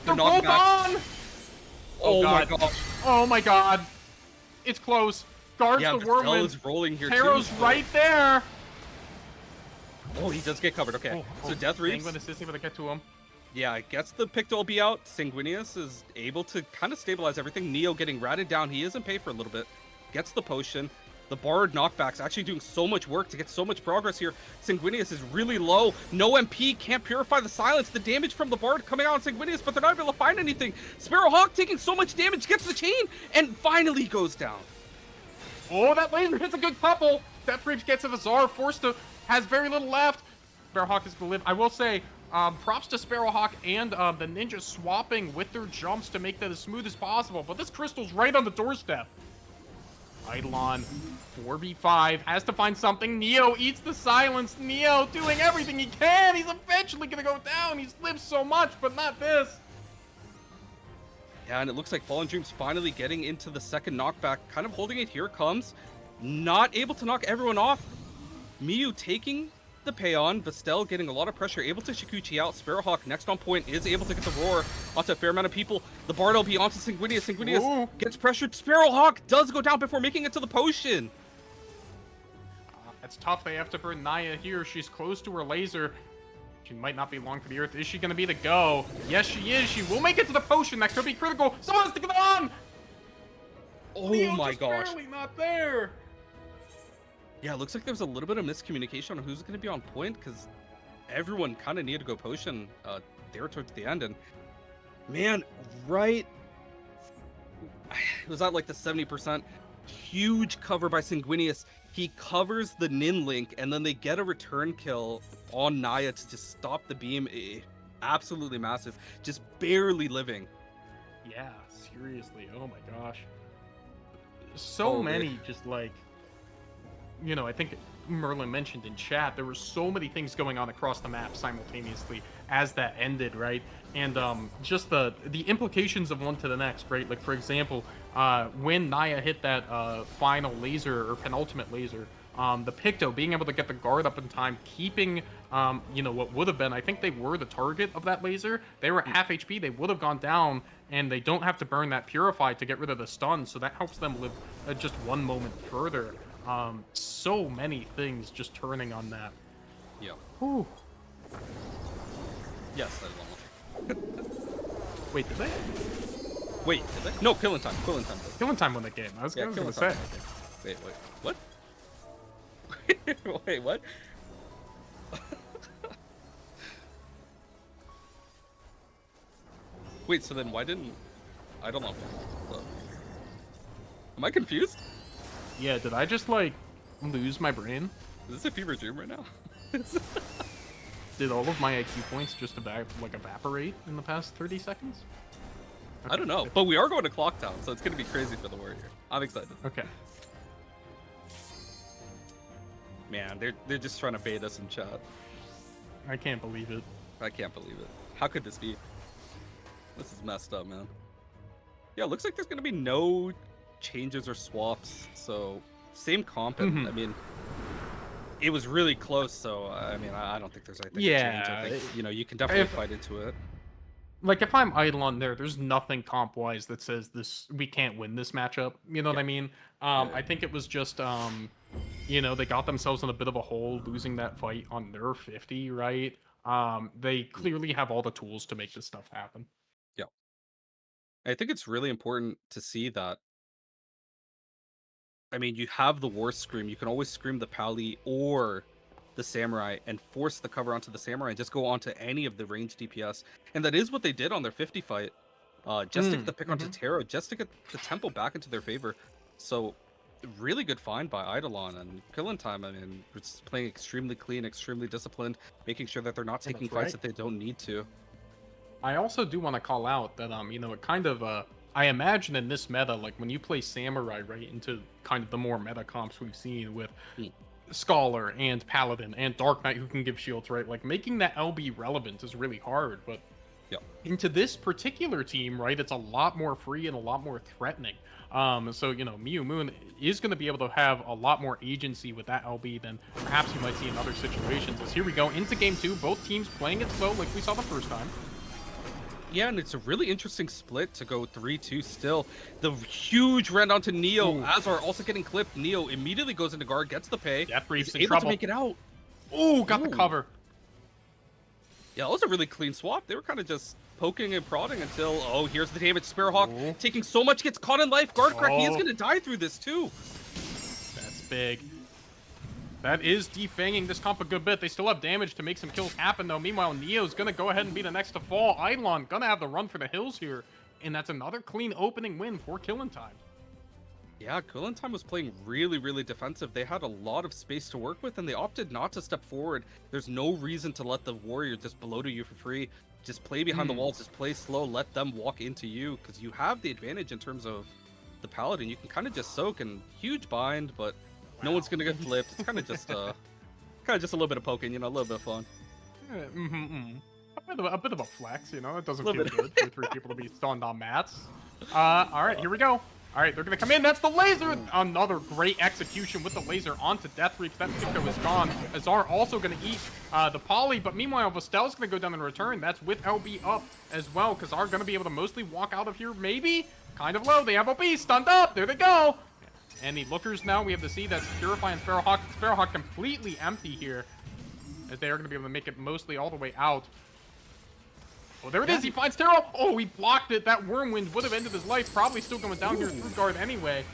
C: They're both on.
D: Oh my gosh.
C: Oh my god. It's close. Guards the whirlwind.
D: Is rolling here
C: Taro's
D: too.
C: right there.
D: Oh, he does get covered. Okay. So Death Reaps.
C: Sanguinus is able to get to him.
D: Yeah, it gets the Picto LB out. Sanguinius is able to kind of stabilize everything. Neo getting ratted down. He is in pay for a little bit. Gets the potion. The Bard knockbacks actually doing so much work to get so much progress here. Sanguinius is really low. No MP, can't purify the silence. The damage from the Bard coming out on Sanguinius, but they're not able to find anything. Sparrowhawk taking so much damage, gets the chain, and finally goes down.
C: Oh, that laser hits a good couple. Death Reaps gets it. Azar forced to, has very little left. Sparrowhawk is going to live. I will say, props to Sparrowhawk and the ninja swapping with their jumps to make that as smooth as possible. But this crystal's right on the doorstep. Eidolon, 4v5, has to find something. Neo eats the silence. Neo doing everything he can. He's eventually going to go down. He's lived so much, but not this.
D: Yeah, and it looks like Fallen Dreams finally getting into the second knockback. Kind of holding it. Here comes. Not able to knock everyone off. Miyu taking the pay on. Vestel getting a lot of pressure. Able to Shikuchi out. Sparrowhawk next on point is able to get the roar onto a fair amount of people. The Bard LB onto Sanguinius. Sanguinius gets pressured. Sparrowhawk does go down before making it to the potion.
C: It's tough. They have to burn Naya here. She's close to her laser. She might not be long for the earth. Is she going to be the go? Yes, she is. She will make it to the potion. That could be critical. Someone has to get on.
D: Oh
C: Leo
D: my
C: just
D: gosh.
C: barely not there.
D: Yeah, it looks like there was a little bit of miscommunication on who's going to be on point because everyone kind of needed to go potion there towards the end. And man, right, it was at like the 70%. Huge cover by Sanguinius. He covers the Nin Link, and then they get a return kill on Naya to just stop the beam. Absolutely massive. Just barely living.
C: Yeah, seriously. Oh my gosh. So many just like, you know, I think Merlin mentioned in chat, there were so many things going on across the map simultaneously as that ended, right? And just the implications of one to the next, right? Like, for example, when Naya hit that final laser or penultimate laser, the Picto being able to get the guard up in time, keeping, you know, what would have been, I think they were the target of that laser. They were at half HP, they would have gone down, and they don't have to burn that Purify to get rid of the stun, so that helps them live just one moment further. So many things just turning on that.
D: Yeah.
C: Whew.
D: Yes, that is almost.
C: Wait, did they?
D: Wait, did they? No, killing time. Killing time.
C: Killing time won the game. I was going to say.
D: Wait, what? Wait, what? Wait, so then why didn't... I don't know. Am I confused?
C: Yeah, did I just, like, lose my brain?
D: Is this a fever dream right now?
C: Did all of my IQ points just evaporate in the past 30 seconds? Okay.
D: I don't know, but we are going to Clock Town, so it's going to be crazy for the Warrior. I'm excited.
C: Okay.
D: Man, they're just trying to bait us in chat.
C: I can't believe it.
D: I can't believe it. How could this be? This is messed up, man. Yeah, looks like there's gonna be no changes or swaps. So same comp, and I mean, it was really close. So I mean, I don't think there's anything to change. I think you can definitely fight into it.
C: Like if I'm Eidolon there's nothing comp wise that says we can't win this matchup. You know what I mean? I think it was just they got themselves in a bit of a hole losing that fight on their 50, right? They clearly have all the tools to make this stuff happen.
D: Yeah. I think it's really important to see that. I mean, you have the War Scream. You can always scream the Pally or the Samurai and force the cover onto the Samurai and just go onto any of the ranged DPS. And that is what they did on their 50 fight. Just to get the pick onto Taro, just to get the tempo back into their favor. So, really good find by Eidolon. And Killing Time, I mean, it's playing extremely clean, extremely disciplined, making sure that they're not taking fights that they don't need to.
C: I also do want to call out that, it kind of, I imagine in this meta, like when you play Samurai, right, into kind of the more meta comps we've seen with Scholar and Paladin and Dark Knight who can give shields, right? Like making that LB relevant is really hard, but into this particular team, right, it's a lot more free and a lot more threatening. So, Miyu Moon is going to be able to have a lot more agency with that LB than perhaps you might see in other situations. As here we go into game 2, both teams playing it slow like we saw the first time.
D: Yeah, and it's a really interesting split to go 3-2 still. The huge run onto Neo. Azar also getting clipped. Neo immediately goes into guard, gets the pay.
C: Death Brief's
D: in able
C: trouble
D: to make it out.
C: Ooh, got the cover.
D: Yeah, that was a really clean swap. They were kind of just poking and prodding until, here's the damage. Sparrowhawk taking so much, gets caught in life. Guard crack, he is going to die through this too.
C: That's big. That is defanging this comp a good bit. They still have damage to make some kills happen, though. Meanwhile, Neo's going to go ahead and be the next to fall. Eidolon going to have the run for the hills here. And that's another clean opening win for Killing Time.
D: Yeah, Killing Time was playing really, really defensive. They had a lot of space to work with, and they opted not to step forward. There's no reason to let the warrior just below to you for free. Just play behind the walls, just play slow, let them walk into you, because you have the advantage in terms of the Paladin. You can kind of just soak, and huge bind, but no one's gonna get flipped. It's kind of just a little bit of poking, a little bit of fun.
C: A bit of a flex, It doesn't feel good for 3 people to be stunned on mats. All right, here we go. All right, they're gonna come in. That's the laser. Another great execution with the laser onto Death Reach. That Pico is gone. Azar also gonna eat the poly, but meanwhile, Vestel's gonna go down in return. That's with LB up as well, because are gonna be able to mostly walk out of here. Maybe kind of low. They have OB stunned up. There they go. And the lookers now, we have to see that's Purify and Sparrowhawk. Sparrowhawk completely empty here, as they are going to be able to make it mostly all the way out. Oh, there it is. He finds Taro. Oh, he blocked it. That Wormwind would have ended his life. Probably still going down here through guard anyway.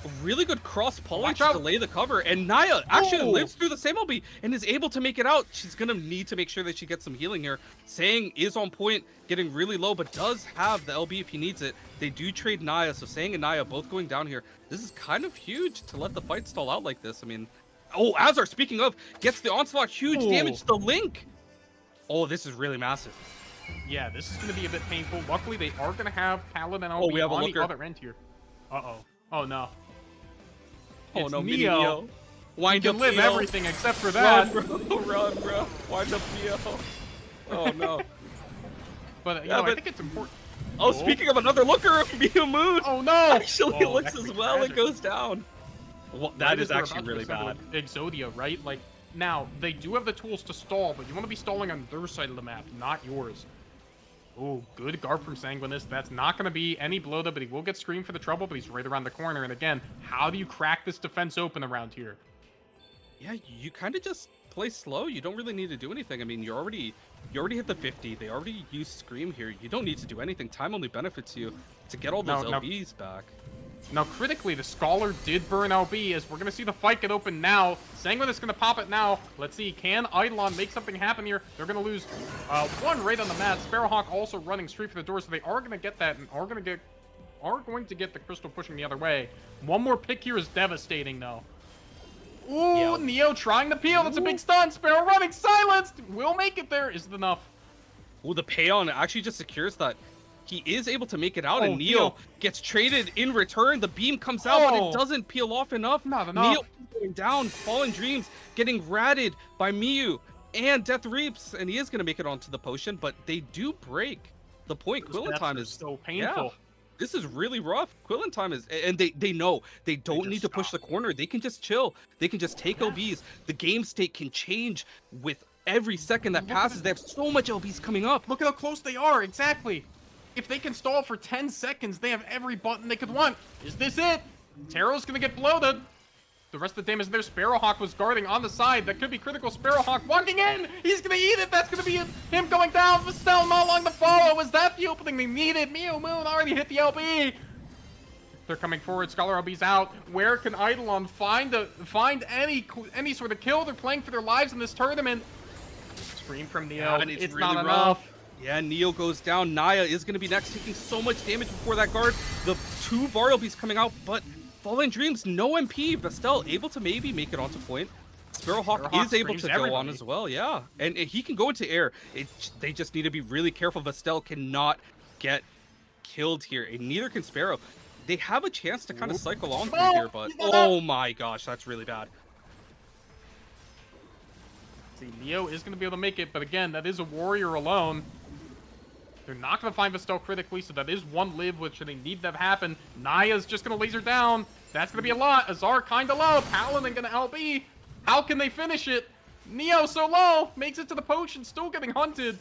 D: A really good cross poly to delay the cover, and Naya actually lives through the same LB and is able to make it out. She's gonna need to make sure that she gets some healing here. Sang is on point, getting really low, but does have the LB if he needs it. They do trade Naya, so Sang and Naya both going down here. This is kind of huge to let the fight stall out like this. I mean, Azar, speaking of, gets the onslaught, huge damage to the Link. Oh, this is really massive.
C: Yeah, this is going to be a bit painful. Luckily, they are going to have Paladin LB
D: we have
C: on
D: a
C: the other end here. Uh-oh. Oh, no.
D: Oh,
C: It's
D: no,
C: Neo.
D: Wind
C: You
D: up
C: can live
D: Neo.
C: everything except for that.
D: Run, bro. Run, bro. Wind up Neo. Oh, no.
C: But, I think it's important.
D: Oh, speaking of another looker, Miyu Moon.
C: Oh, no.
D: Actually looks as well and
C: tragic.
D: goes down. Well, that is actually really bad.
C: Exodia, right? Like, now, they do have the tools to stall, but you want to be stalling on their side of the map, not yours. Oh, good guard from Sanguinus. That's not going to be any blow though, but he will get screamed for the trouble, but he's right around the corner. And again, how do you crack this defense open around here?
D: Yeah, you kind of just play slow. You don't really need to do anything. I mean, you already hit the 50. They already used Scream here. You don't need to do anything. Time only benefits you to get all those LBs back.
C: Now, critically, the Scholar did burn LB, as we're going to see the fight get open now. Sanguinus is going to pop it now. Let's see, can Eidolon make something happen here? They're going to lose one right on the mat. Sparrowhawk also running straight for the door, so they are going to get that and are going to get the crystal pushing the other way. One more pick here is devastating, though. Ooh, Neo trying to peel. That's a big stun. Sparrow running, silenced. Will make it there. Is it enough?
D: Ooh, the pay on actually just secures that. He is able to make it out, and Neo gets traded in return. The beam comes out, but it doesn't peel off enough.
C: Not enough.
D: Neo going down, Fallen Dreams getting ratted by Miyu. and Death Reaps, and he is going to make it onto the potion, but they do break the point.
C: Those deaths
D: Time
C: are
D: is
C: so painful.
D: Yeah, this is really rough. Time is, and they know they don't need to push the corner. They can just chill. They can just take LBs. The game state can change with every second that passes. They have so much LBs coming up.
C: Look at how close they are. Exactly. If they can stall for 10 seconds, they have every button they could want. Is this it? Taro's gonna get bloated. The rest of the damage there, Sparrowhawk was guarding on the side. That could be critical. Sparrowhawk walking in. He's going to eat it. That's going to be him going down. Vestel not long to follow. Was that the opening they needed? Mew Moon already hit the LB. They're coming forward. Scholar LB's out. Where can Eidolon find any sort of kill? They're playing for their lives in this tournament. Scream from Neo.
D: And
C: it's
D: really
C: not
D: rough.
C: enough.
D: Yeah, Neo goes down. Naya is going to be next, taking so much damage before that guard. The 2 VAR LBs coming out, but Fallen Dreams, no MP. Vestel able to maybe make it onto point. Sparrowhawk is able to go on as well, yeah. And he can go into air. They just need to be really careful. Vestel cannot get killed here, and neither can Sparrow. They have a chance to kind of cycle on through here, but oh my gosh, that's really bad.
C: See, Neo is going to be able to make it, but again, that is a warrior alone. They're not going to find Vestel critically, so that is 1 live, which they need to have happen. Naya's just going to laser down. That's going to be a lot. Azar kind of low. Paladin going to LB. How can they finish it? Neo so low. Makes it to the potion. Still getting hunted.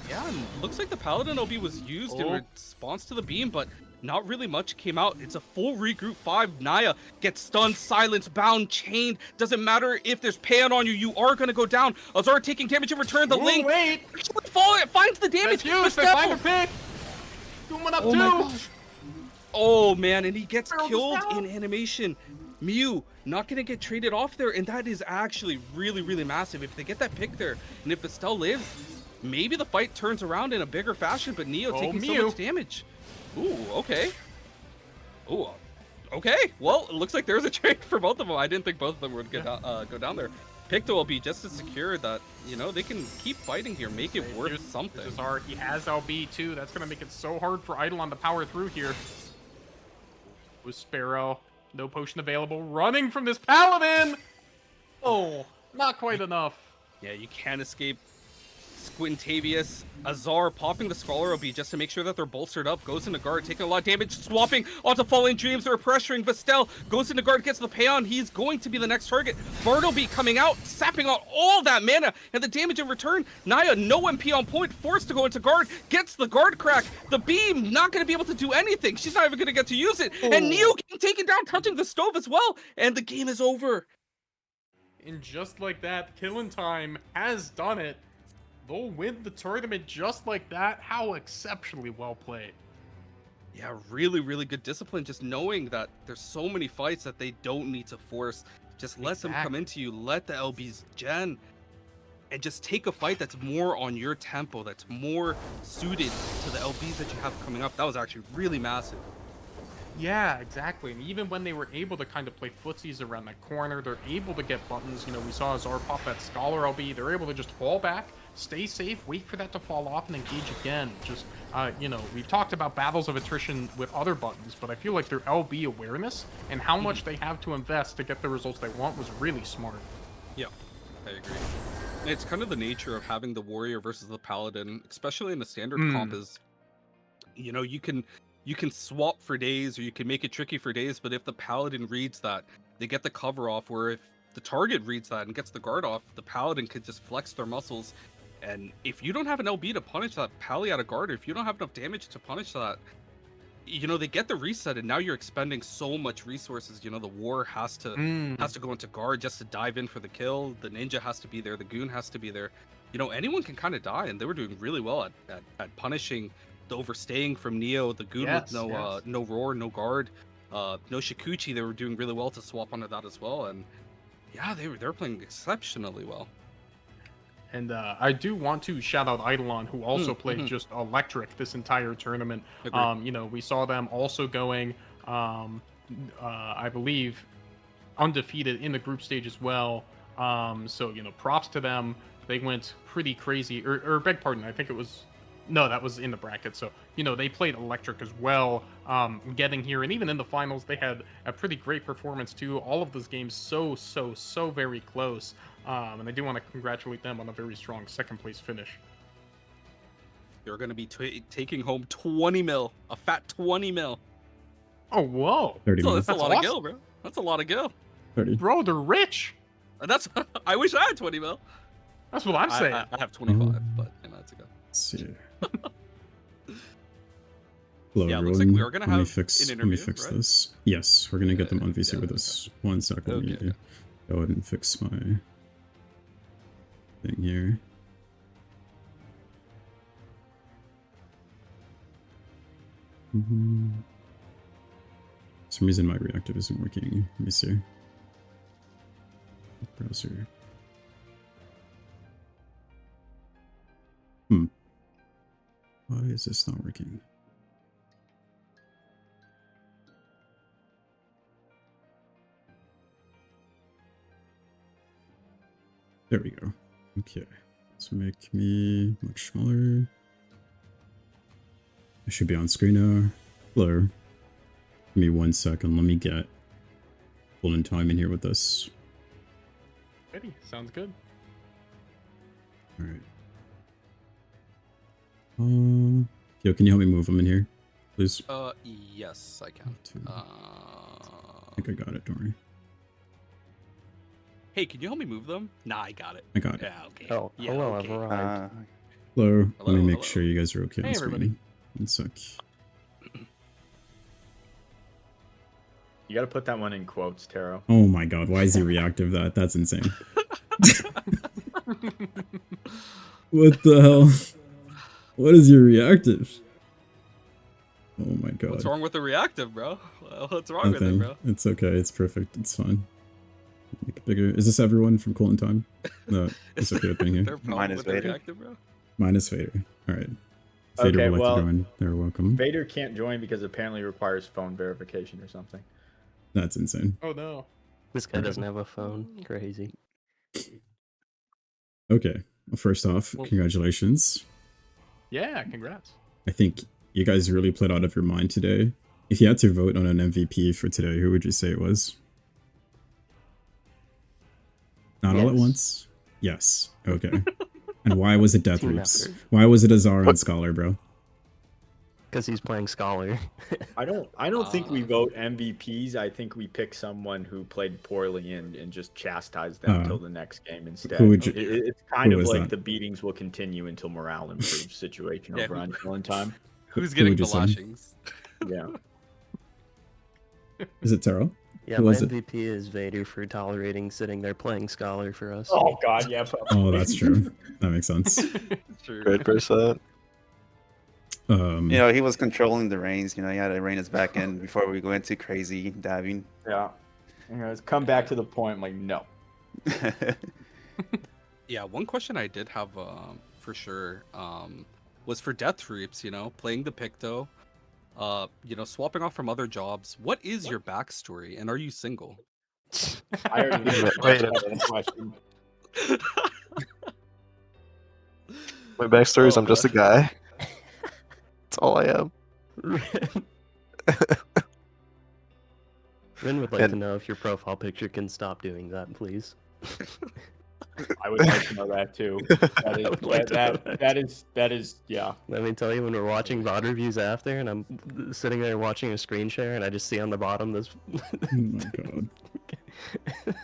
D: Yeah, and looks like the Paladin OB was used in response to the beam, but not really much came out. It's a full regroup 5. Naya gets stunned, silenced, bound, chained. Doesn't matter if there's pan on you, you are going to go down. Azar taking damage in return. The link actually finds the damage.
C: That's huge. They find the pick. Doom went up too.
D: Oh man, and he gets killed in animation. Mew not going to get traded off there, and that is actually really, really massive. If they get that pick there, and if Vestel lives, maybe the fight turns around in a bigger fashion, but Neo taking so much damage. Ooh, okay. Ooh, okay. Well, it looks like there's a trade for both of them. I didn't think both of them would get go down there. Picto will be just as secure that, you know, they can keep fighting here, make it worth something.
C: He has LB too. That's going to make it so hard for Eidolon to power through here. With Sparrow, no potion available, running from this Paladin. Oh, not quite enough.
D: Yeah, you can't escape Squintavious. Azar popping the Scholar OB just to make sure that they're bolstered up. Goes into guard, taking a lot of damage, swapping onto Fallen Dreams. They're pressuring Vestel. Goes into guard, gets the payon. He's going to be the next target. Bartleby coming out, sapping out all that mana and the damage in return. Naya, no MP on point, forced to go into guard, gets the guard crack. The beam, not going to be able to do anything. She's not even going to get to use it. And Neo getting taken down, touching the stove as well. And the game is over.
C: And just like that, Killing Time has done it. They'll win the tournament just like that. How exceptionally well played.
D: Yeah, really, really good discipline. Just knowing that there's so many fights that they don't need to force. Just let them come into you. Let the LBs gen. And just take a fight that's more on your tempo. That's more suited to the LBs that you have coming up. That was actually really massive.
C: Yeah, exactly. And even when they were able to kind of play footsies around that corner, they're able to get buttons. You know, we saw Azar pop that Scholar LB. They're able to just fall back, stay safe, wait for that to fall off, and engage again. Just, you know, we've talked about battles of attrition with other buttons, but I feel like their LB awareness and how much they have to invest to get the results they want was really smart.
D: Yeah, I agree. And it's kind of the nature of having the Warrior versus the Paladin, especially in the standard comp, is, you know, you can swap for days, or you can make it tricky for days, but if the Paladin reads that, they get the cover off, where if the target reads that and gets the guard off, the Paladin could just flex their muscles. And if you don't have an LB to punish that Pally out of guard, or if you don't have enough damage to punish that, you know, they get the reset, and now you're expending so much resources. You know, the War has to go into guard just to dive in for the kill. The Ninja has to be there. The Goon has to be there. You know, anyone can kind of die, and they were doing really well at punishing the overstaying from Neo. The Goon with no Roar, no guard, no Shikuchi. They were doing really well to swap onto that as well, and yeah, they're playing exceptionally well.
C: And I do want to shout out Eidolon, who also played just electric this entire tournament. You know, we saw them also going, I believe, undefeated in the group stage as well. So, you know, props to them. They went pretty crazy. Or beg pardon, I think it was... No, that was in the bracket. So, you know, they played electric as well, getting here. And even in the finals, they had a pretty great performance, too. All of those games so very close. And I do want to congratulate them on a very strong second place finish.
D: You're gonna be taking home 20 mil, a fat 20 mil.
C: Oh, whoa.
A: 30
D: So
A: mil.
D: that's a lot
C: awesome.
D: of gil, bro. That's a lot of gil.
A: 30.
C: Bro, they're rich.
D: And that's I wish I had 20 mil.
C: That's what I'm saying.
D: I have 25, but that's a go.
A: Let's see. Hello,
D: Yeah, it
A: everyone.
D: looks like we are gonna
A: let me
D: have
A: fix,
D: an
A: Let me
D: interview,
A: fix
D: right?
A: this. Yes, we're gonna get them
D: Yeah,
A: on VC
D: yeah,
A: with
D: okay.
A: us. One second. Let me
D: Okay.
A: go ahead and fix my thing here. For some reason my reactive isn't working. Let me see. Browser. Why is this not working? There we go. Okay. Let's make me much smaller. I should be on screen now. Hello. Give me 1 second. Let me get full in time in here with this.
C: Ready? Sounds good.
A: Alright. Yo, can you help me move them in here? Please?
D: Yes, I can.
A: I think I got it, don't worry.
D: Hey, can you help me move them? Nah, I got it.
A: I got it.
D: Yeah, okay.
E: Oh,
D: Yeah,
E: hello,
D: okay.
E: I've arrived.
A: Hello. Let me
D: Hello,
A: make
D: hello.
A: sure you guys are okay
C: Hey,
A: on screen.
C: everybody.
A: 1 sec.
F: You got to put that one in quotes, Taro.
A: Oh my god, why is he reactive that? That's insane. What the hell? What is your reactive? Oh my god.
D: What's wrong with the reactive, bro? What's wrong with it,
A: Nothing.
D: bro?
A: It's okay. It's perfect. It's fine. Make it bigger. Is this everyone from Colton Time? No, it's okay with being here.
D: There a problem
G: Mine is
D: with the
G: Vader.
D: reactive, bro?
A: Minus Vader. All right. Vader
F: Okay,
A: would like
F: well-
A: to join. They're welcome.
F: Vader can't join because it apparently requires phone verification or something.
A: That's insane.
C: Oh, no.
E: This guy doesn't have a phone. Crazy.
A: Okay. Well, first off,
C: Well-
A: congratulations.
C: Yeah, congrats.
A: I think you guys really played out of your mind today. If you had to vote on an MVP for today, who would you say it was? Not all at
E: Yes.
A: once? Yes. Okay. And why was it Death
E: Team
A: Roots?
E: effort.
A: Why was it Azar on Scholar, bro?
E: Because he's playing Scholar.
F: I don't think we vote MVPs. I think we pick someone who played poorly and just chastise them until the next game instead.
A: who would you-
F: It's kind
A: who
F: of
A: was
F: like
A: that?
F: the beatings will continue until morale improves situation
D: Yeah,
F: over
D: who-
F: on Killing Time.
D: Who's
A: Who
D: getting
A: would
D: the
A: you say?
D: lashings?
F: Yeah.
A: Is it Taro?
E: Yeah,
A: Who
E: my
A: was it?
E: MVP is Vader for tolerating sitting there playing Scholar for us.
F: Oh god, yeah.
A: Oh, that's true. That makes sense.
D: Sure.
G: Good percent.
A: Um,
G: You know, he was controlling the reins. You know, he had to rein us back in before we go into crazy diving.
F: Yeah. You know, it's come back to the point like no.
D: Yeah, one question I did have for sure was for Death Troops, you know, playing the Picto, you know, swapping off from other jobs. What is your backstory and are you single?
F: I already knew
G: Wait a
F: that question.
G: My backstory is
D: Oh,
G: I'm just a
D: God.
G: guy. That's all I am.
E: Rin would like
G: And-
E: to know if your profile picture can stop doing that, please.
F: I would like to know that too. That is,
E: would like to know
F: that is yeah.
E: Let me tell you, when we're watching VOD reviews after, and I'm sitting there watching a screen share, and I just see on the bottom this.
A: oh my god.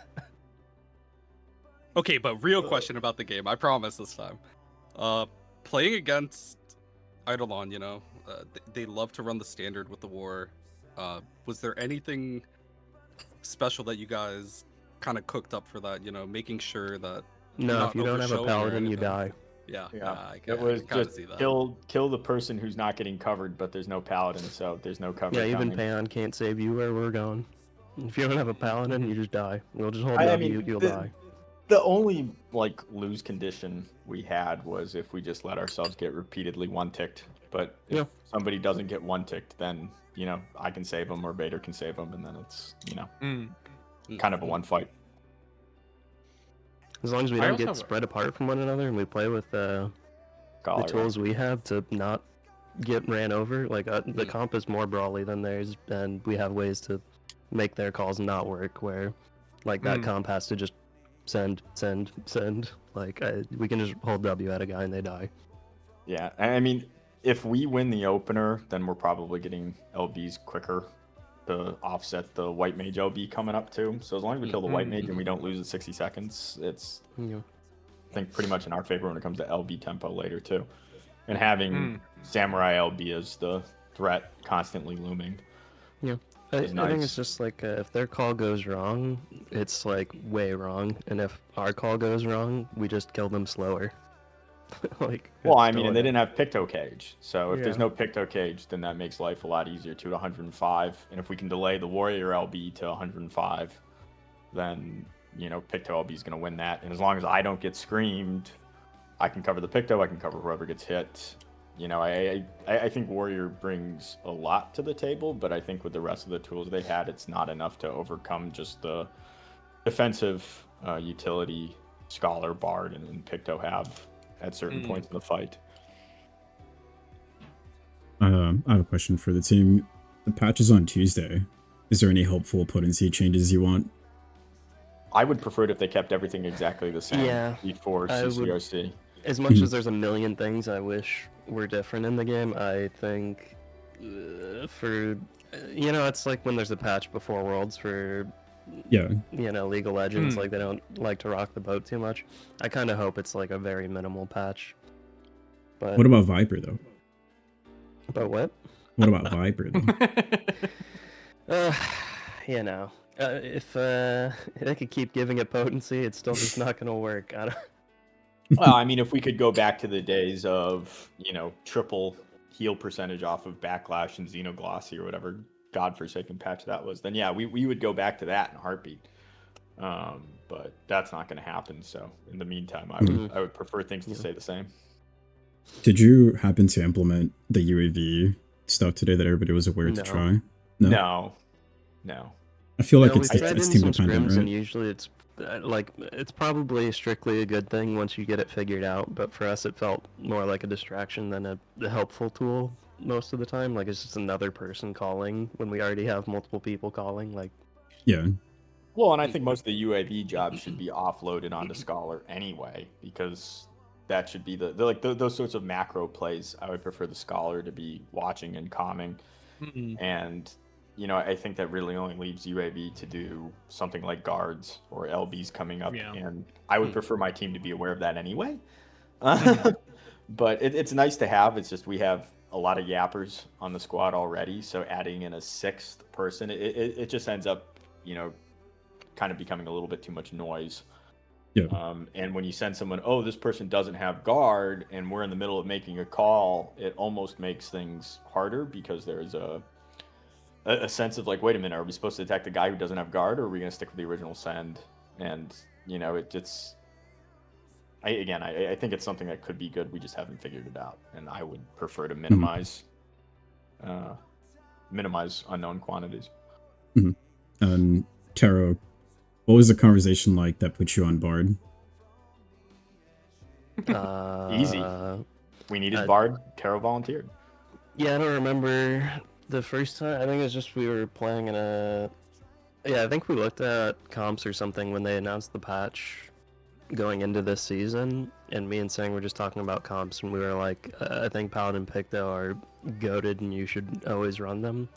D: Okay, but real question about the game. I promise this time. Playing against Eidolon, you know, they love to run the standard with the war. Was there anything special that you guys kind of cooked up for that? You know, making sure that
E: No,
D: not
E: if you don't have a
D: overshowing or
E: paladin, you
D: anything?
E: die.
D: Yeah,
F: Yeah.
D: I
F: It was
D: kinda
F: just
D: see that.
F: kill the person who's not getting covered, but there's no paladin, so there's no cover.
E: Yeah, even
F: coming.
E: Pan can't save you where we're going. If you don't have a paladin, you just die. We'll just hold
F: I
E: up,
F: mean,
E: you'll
F: the-
E: die.
F: The only like lose condition we had was if we just let ourselves get repeatedly one ticked. But if
E: Yeah.
F: somebody doesn't get one ticked, then you know I can save them or Vader can save them, and then it's kind of a one fight.
E: As long as we
C: I
E: don't
C: also
E: get
C: have a-
E: spread apart from one another and we play with the
F: Scholar,
E: tools we have to not get ran over, like the comp is more brawly than theirs, and we have ways to make their calls not work, where like that
C: Mm.
E: comp has to just send. Like, we can just hold W at a guy and they die.
F: Yeah, I mean, if we win the opener, then we're probably getting LBs quicker to offset the white mage LB coming up too. So as long as we kill the white mage and we don't lose at 60 seconds, it's
E: Yeah.
F: I think pretty much in our favor when it comes to LB tempo later too. And having Samurai LB as the threat constantly looming.
E: Yeah. I
F: is
E: think
F: nice.
E: it's just like if their call goes wrong, it's like way wrong, and if our call goes wrong, we just kill them slower. Like,
F: Well,
E: it's
F: I mean,
E: still
F: and they
E: a-
F: didn't have Picto Cage. So if there's
E: Yeah.
F: no Picto Cage, then that makes life a lot easier, 2 to 105. And if we can delay the Warrior LB to 105, then, you know, Picto LB is going to win that. And as long as I don't get screamed, I can cover the Picto, I can cover whoever gets hit. You know, I think Warrior brings a lot to the table, but I think with the rest of the tools they had, it's not enough to overcome just the defensive utility Scholar, Bard, and Picto have at certain points in the fight.
A: I have a question for the team. The patch is on Tuesday. Is there any helpful potency changes you want?
F: I would prefer it if they kept everything exactly the same
E: Yeah,
F: before
E: I would-
F: CCRC.
E: As much as there's a million things I wish were different in the game, I think it's like when there's a patch before Worlds for
A: Yeah.
E: League of Legends, like they don't like to rock the boat too much. I kind of hope it's like a very minimal patch. But
A: What about Viper though?
E: About what?
A: What about Viper though?
E: If they could keep giving it potency, it's still just not gonna work. I don't.
F: Well, I mean, if we could go back to the days of, triple heal percentage off of Backlash and Xenoglossy or whatever godforsaken patch that was, then yeah, we would go back to that in a heartbeat. But that's not going to happen. So in the meantime, I would prefer things to stay the same.
A: Did you happen to implement the UAV stuff today that everybody was aware to
E: No.
A: try?
F: No.
A: I feel like
E: No,
A: it's
E: we tried
A: team
E: in some
A: dependent,
E: scrims,
A: right?
E: and usually it's it's probably strictly a good thing once you get it figured out. But for us, it felt more like a distraction than a helpful tool most of the time. Like it's just another person calling when we already have multiple people calling. Like
A: Yeah.
F: Well, and I think most of the UAV jobs should be offloaded onto Scholar anyway, because that should be those sorts of macro plays. I would prefer the Scholar to be watching and calming. And I think that really only leaves UAV to do something like guards or LBs coming up.
C: Yeah.
F: And I would prefer my team to be aware of that anyway. But it's nice to have. It's just we have a lot of yappers on the squad already. So adding in a sixth person, it just ends up, kind of becoming a little bit too much noise.
A: Yeah.
F: And when you send someone, oh, this person doesn't have guard, and we're in the middle of making a call, it almost makes things harder because there's a sense of like, wait a minute, are we supposed to attack the guy who doesn't have guard, or are we going to stick with the original send? And I think it's something that could be good. We just haven't figured it out, and I would prefer to minimize unknown quantities.
A: Taro, what was the conversation like that put you on Bard?
F: Easy. We needed Bard. Taro volunteered.
E: Yeah, I don't remember the first time. I think it was just we were playing in a. Yeah, I think we looked at comps or something when they announced the patch going into this season, and me and Sang were just talking about comps, and we were like, I think Paladin Picto are goated, and you should always run them.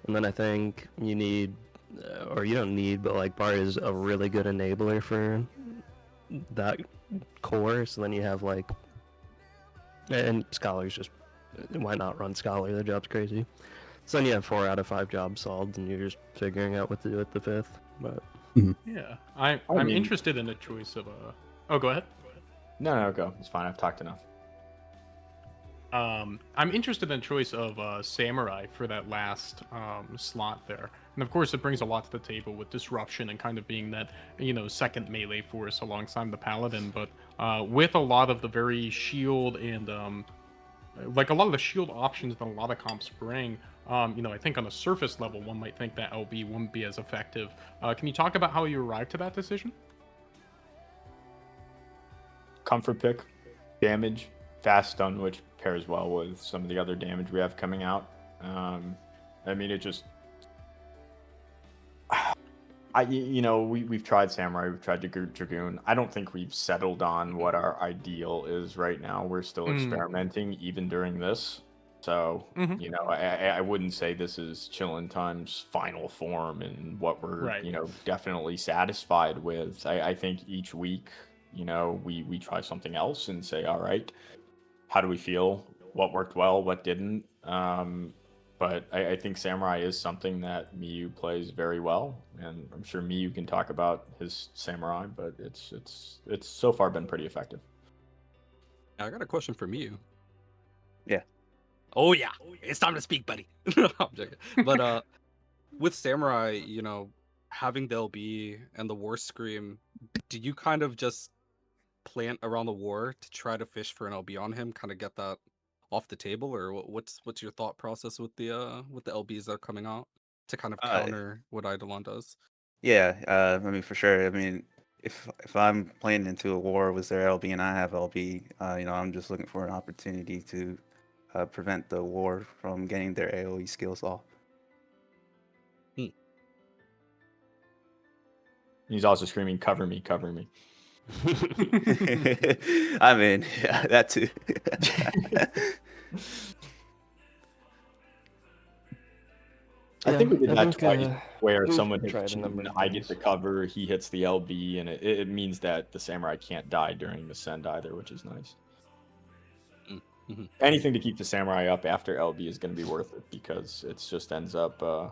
E: And then I think you need, or you don't need, but like Bard is a really good enabler for that core. So then you have like, and Scholar's just, why not run Scholar? The job's crazy. So then you have 4 out of 5 jobs solved, and you're just figuring out what to do with the 5th. But
C: Yeah, I'm interested in the choice of Oh, go ahead.
F: No, go. It's fine. I've talked enough.
C: I'm interested in the choice of Samurai for that last slot there. And of course, it brings a lot to the table with disruption and kind of being that, second melee force alongside the Paladin. But with a lot of the very shield and, like a lot of the shield options that a lot of comps bring, I think on a surface level, one might think that LB wouldn't be as effective. Can you talk about how you arrived to that decision?
F: Comfort pick, damage, fast stun, which pairs well with some of the other damage we have coming out. It just we've tried Samurai, we've tried Dragoon. I don't think we've settled on what our ideal is right now. We're still experimenting even during this. So, I wouldn't say this is Chillin' Time's final form and what we're, definitely satisfied with. I think each week, we try something else and say, all right, how do we feel? What worked well? What didn't? But I think Samurai is something that Miyu plays very well, and I'm sure Miyu can talk about his Samurai, but it's so far been pretty effective.
D: I got a question for Miyu.
G: Yeah.
D: Oh yeah, it's time to speak, buddy. No, I'm joking. But with Samurai, having the LB and the War Scream, did you kind of just plant around the war to try to fish for an LB on him, kind of get that off the table, or what's your thought process with the LBs that are coming out to kind of counter what Eidolon does?
G: Yeah, for sure. If I'm playing into a war with their LB and I have LB, I'm just looking for an opportunity to prevent the war from getting their AoE skills off.
F: He's also screaming, "Cover me, cover me."
G: Yeah, that too.
F: I think we did that twice, where
E: we've
F: someone
E: tried
F: hits
E: a number of
F: I get
E: things.
F: the cover, he hits the LB, and it means that the Samurai can't die during the send either, which is nice.
D: Mm-hmm.
F: Anything to keep the Samurai up after LB is going to be worth it, because it just ends up, the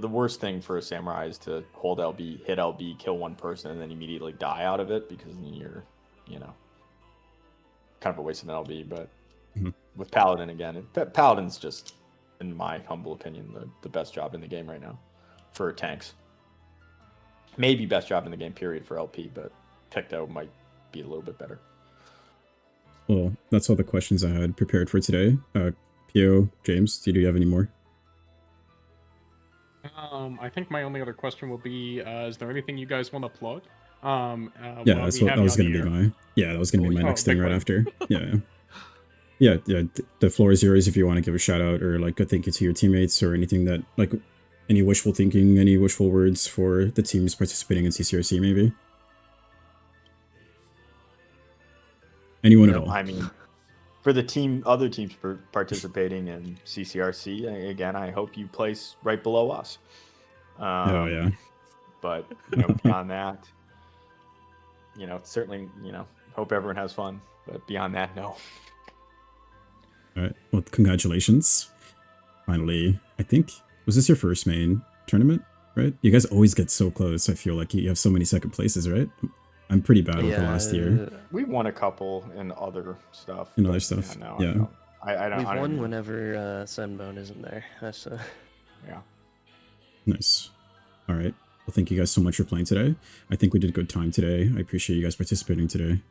F: worst thing for a Samurai is to hold LB, hit LB, kill one person, and then immediately die out of it, because then you're, kind of a waste of an LB. But with Paladin, again, Paladin's just, in my humble opinion, the best job in the game right now for tanks. Maybe best job in the game, period, for LP, but Picto might be a little bit better.
A: Well, that's all the questions I had prepared for today. Pio, James, do you have any more?
C: I think my only other question will be, is there anything you guys want to plug?
A: Yeah, that was going to be my next thing right after. Yeah. The floor is yours if you want to give a shout out or like a thank you to your teammates or anything that, like, any wishful thinking, any wishful words for the teams participating in CCRC, maybe. Anyone at all?
F: I mean, for the other teams participating in CCRC, again, I hope you place right below us.
A: Yeah.
F: But beyond that, certainly, hope everyone has fun. But beyond that, no.
A: All right. Well, congratulations. Finally, I think, was this your first main tournament, right? You guys always get so close. I feel like you have so many second places, right? I'm pretty bad with the last year.
F: We won a couple in other stuff.
A: I
E: We've won whenever Sunbone isn't there. That's
F: yeah.
A: Nice. All right. Well, thank you guys so much for playing today. I think we did good time today. I appreciate you guys participating today.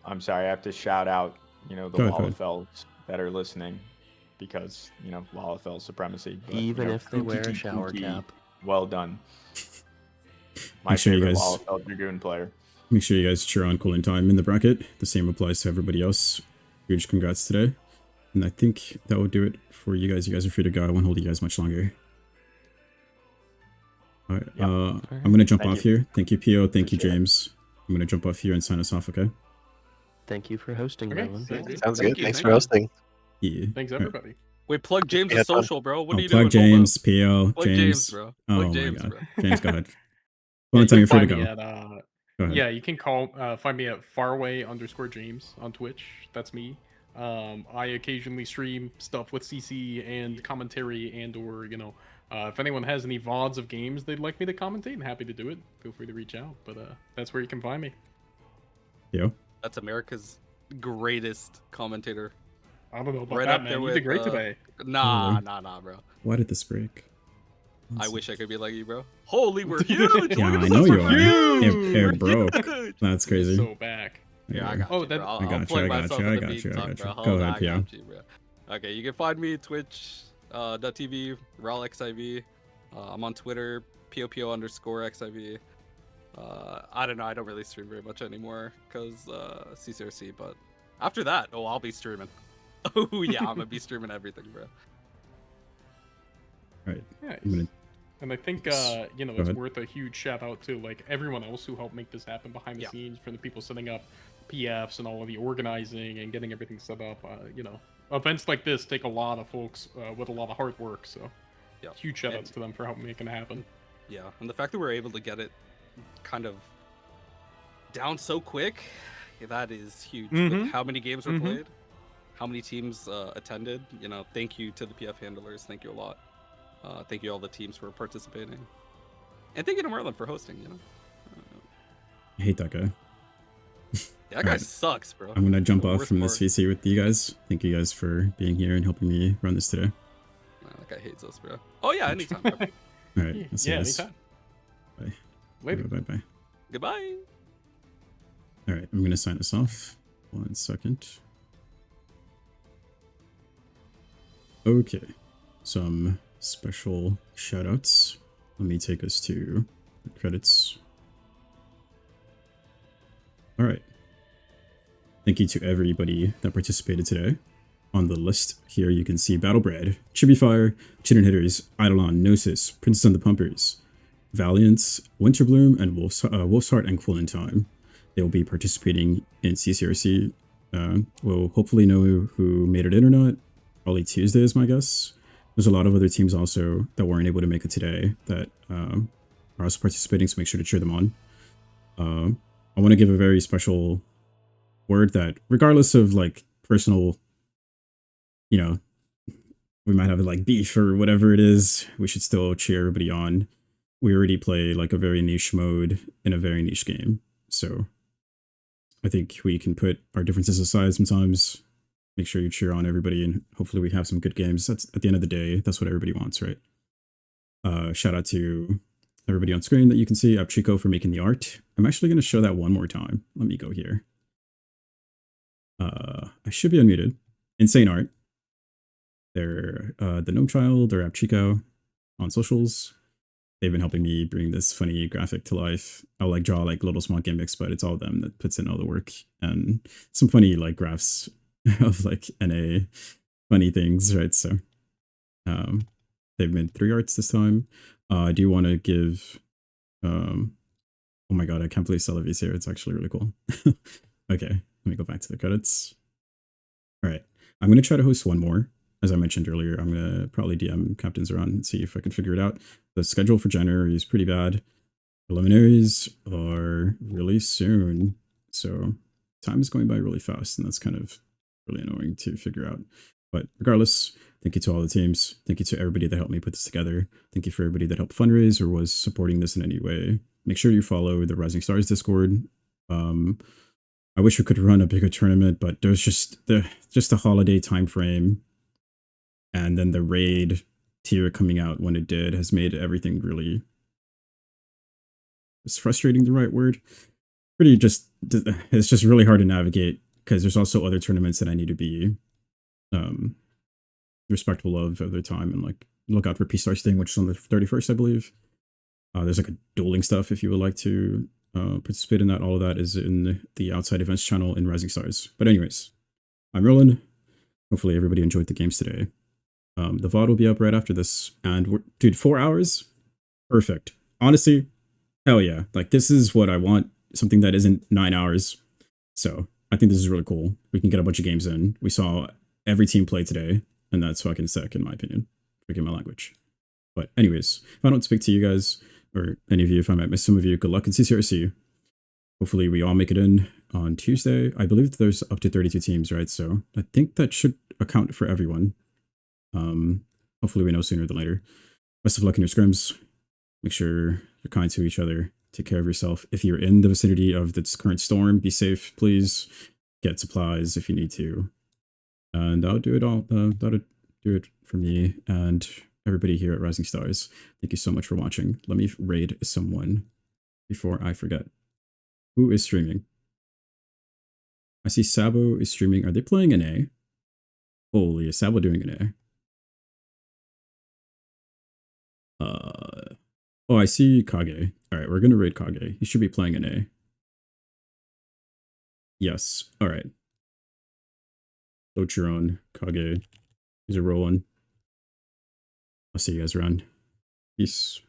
F: I'm sorry, I have to shout out, the Lalafels that are listening, because, Lalafel supremacy. But,
E: even if they wear a shower cap.
F: Well done. My favorite Lalafel Dragoon player.
A: Make sure you guys cheer on Cooling Time in the bracket. The same applies to everybody else. Huge congrats today. And I think that will do it for you guys. You guys are free to go. I won't hold you guys much longer. All right. I'm going to jump off here. Thank you, Pio. Thank you, James. I'm going to jump off here and sign us off, okay?
E: Thank you for hosting, Rowan.
H: Sounds good. Thanks for hosting.
A: Yeah.
C: Thanks, everybody.
D: Wait, plug James' social, bro. What are you
A: plug
D: doing?
A: James, Pio,
D: Plug
A: James.
D: bro.
A: Oh
D: James,
A: my god.
D: bro.
A: James, go ahead. Well, time you're free to go.
C: Go ahead. Yeah, you can find me at faraway_James on Twitch. That's me. I occasionally stream stuff with CC and commentary, and or if anyone has any VODs of games they'd like me to commentate, I'm happy to do it. Feel free to reach out. But that's where you can find me.
A: Yo.
D: That's America's greatest commentator.
C: I don't know about that, man. You did great today.
D: Nah, bro.
A: Why did this break?
D: I wish I could be like you, bro. Holy, we're huge!
A: Yeah, I know you are. It broke. That's crazy.
C: So back.
D: Yeah, I got you, bro.
A: I got you. Go ahead, Pio.
D: Okay, you can find me Twitch.tv, RalXIV. I'm on Twitter, POPO_XIV. I don't know, I don't really stream very much anymore because CCRC, but after that, I'll be streaming. Oh yeah, I'm gonna be streaming everything, bro.
A: All right.
C: Nice.
A: I'm gonna
C: And I think you know,
A: Go
C: it's
A: ahead.
C: worth a huge shout out to like everyone else who helped make this happen behind the
D: Yeah.
C: scenes, from the people setting up PFs and all of the organizing and getting everything set up. You know, events like this take a lot of folks with a lot of hard work. So
D: Yeah.
C: huge shout outs
D: And-
C: to them for helping making it happen.
D: Yeah, and the fact that we're able to get it kind of down so quick, that is huge. With
C: Mhm.
D: how many games were
C: Mhm.
D: played, how many teams attended. You know, thank you to the PF handlers. Thank you a lot. Thank you all the teams for participating, and thank you to Merlin for hosting. You know,
A: I hate that guy.
D: that guy
A: Alright.
D: sucks, bro.
A: I'm gonna jump
D: The
A: off
D: worst
A: from this
D: part.
A: VC with you guys. Thank you guys for being here and helping me run this today.
D: That guy hates us, bro. Oh yeah, anytime. Bro.
A: All right. I'll see you
C: Yeah,
A: guys.
C: anytime.
A: Bye.
C: Later.
A: Bye. Bye.
D: Goodbye.
A: All right. I'm gonna sign this off. 1 second. Okay. Some special shout outs. Let me take us to the credits. All right. Thank you to everybody that participated today. On the list here, you can see Battlebred, Chibifire, Chin Hitters, Eidolon, Gnosis, Princess and the Pumpers, Valiance, Winterbloom, and Wolf's Heart and Quillen Time. They will be participating in CCRC. We'll hopefully know who made it in or not. Probably Tuesday is my guess. There's a lot of other teams also that weren't able to make it today that are also participating, so make sure to cheer them on. I want to give a very special word that regardless of like personal, you know, we might have like beef or whatever it is, we should still cheer everybody on. We already play like a very niche mode in a very niche game. So I think we can put our differences aside sometimes, make sure you cheer on everybody, and hopefully we have some good games. That's at the end of the day, that's what everybody wants, right? Shout out to everybody on screen that you can see. Chico for making the art. I'm actually going to show that one more time. Let me go here. I should be unmuted. Insane art. They're the Gnome Child or Chico on socials. They've been helping me bring this funny graphic to life. I'll like draw like little small gimmicks, but it's all them that puts in all the work and some funny like graphs of like NA funny things, right? So they've made 3 arts this time. I do want to give oh my god, I can't believe Celavi's here. It's actually really cool. Okay, let me go back to the credits. All right, I'm going to try to host one more. As I mentioned earlier, I'm going to probably DM captains around and see if I can figure it out. The schedule for January is pretty bad. Preliminaries are really soon. So time is going by really fast, and that's kind of really annoying to figure out. But regardless, thank you to all the teams. Thank you to everybody that helped me put this together. Thank you for everybody that helped fundraise or was supporting this in any way. Make sure you follow the Rising Stars Discord. I wish we could run a bigger tournament, but there's just the holiday time frame, and then the raid tier coming out when it did has made everything really, is frustrating the right word? Pretty just, it's just really hard to navigate because there's also other tournaments that I need to be respectful of their time, and like look out for P-Star Sting, which is on the 31st, I believe. There's like a dueling stuff if you would like to participate in that. All of that is in the outside events channel in Rising Stars. But anyways, I'm Roland. Hopefully everybody enjoyed the games today. The VOD will be up right after this, and dude, 4 hours, perfect. Honestly, hell yeah! Like this is what I want. Something that isn't 9 hours. So I think this is really cool. We can get a bunch of games in. We saw every team play today, and that's fucking sick in my opinion. Forgive my language. But anyways, if I don't speak to you guys or any of you, if I might miss some of you, good luck in CCRC. Hopefully we all make it in on Tuesday. I believe there's up to 32 teams, right? So I think that should account for everyone. Hopefully we know sooner than later. Best of luck in your scrims. Make sure you're kind to each other. Take care of yourself. If you're in the vicinity of this current storm, be safe, please. Get supplies if you need to. And that'll do it all. That'll do it for me and everybody here at Rising Stars. Thank you so much for watching. Let me raid someone before I forget. Who is streaming? I see Sabo is streaming. Are they playing an A? Holy, is Sabo doing an A? Oh, I see Kage. All right, we're gonna raid Kage. He should be playing an A. Yes. All right. Vote your own Kage. He's a rolling. I'll see you guys around. Peace.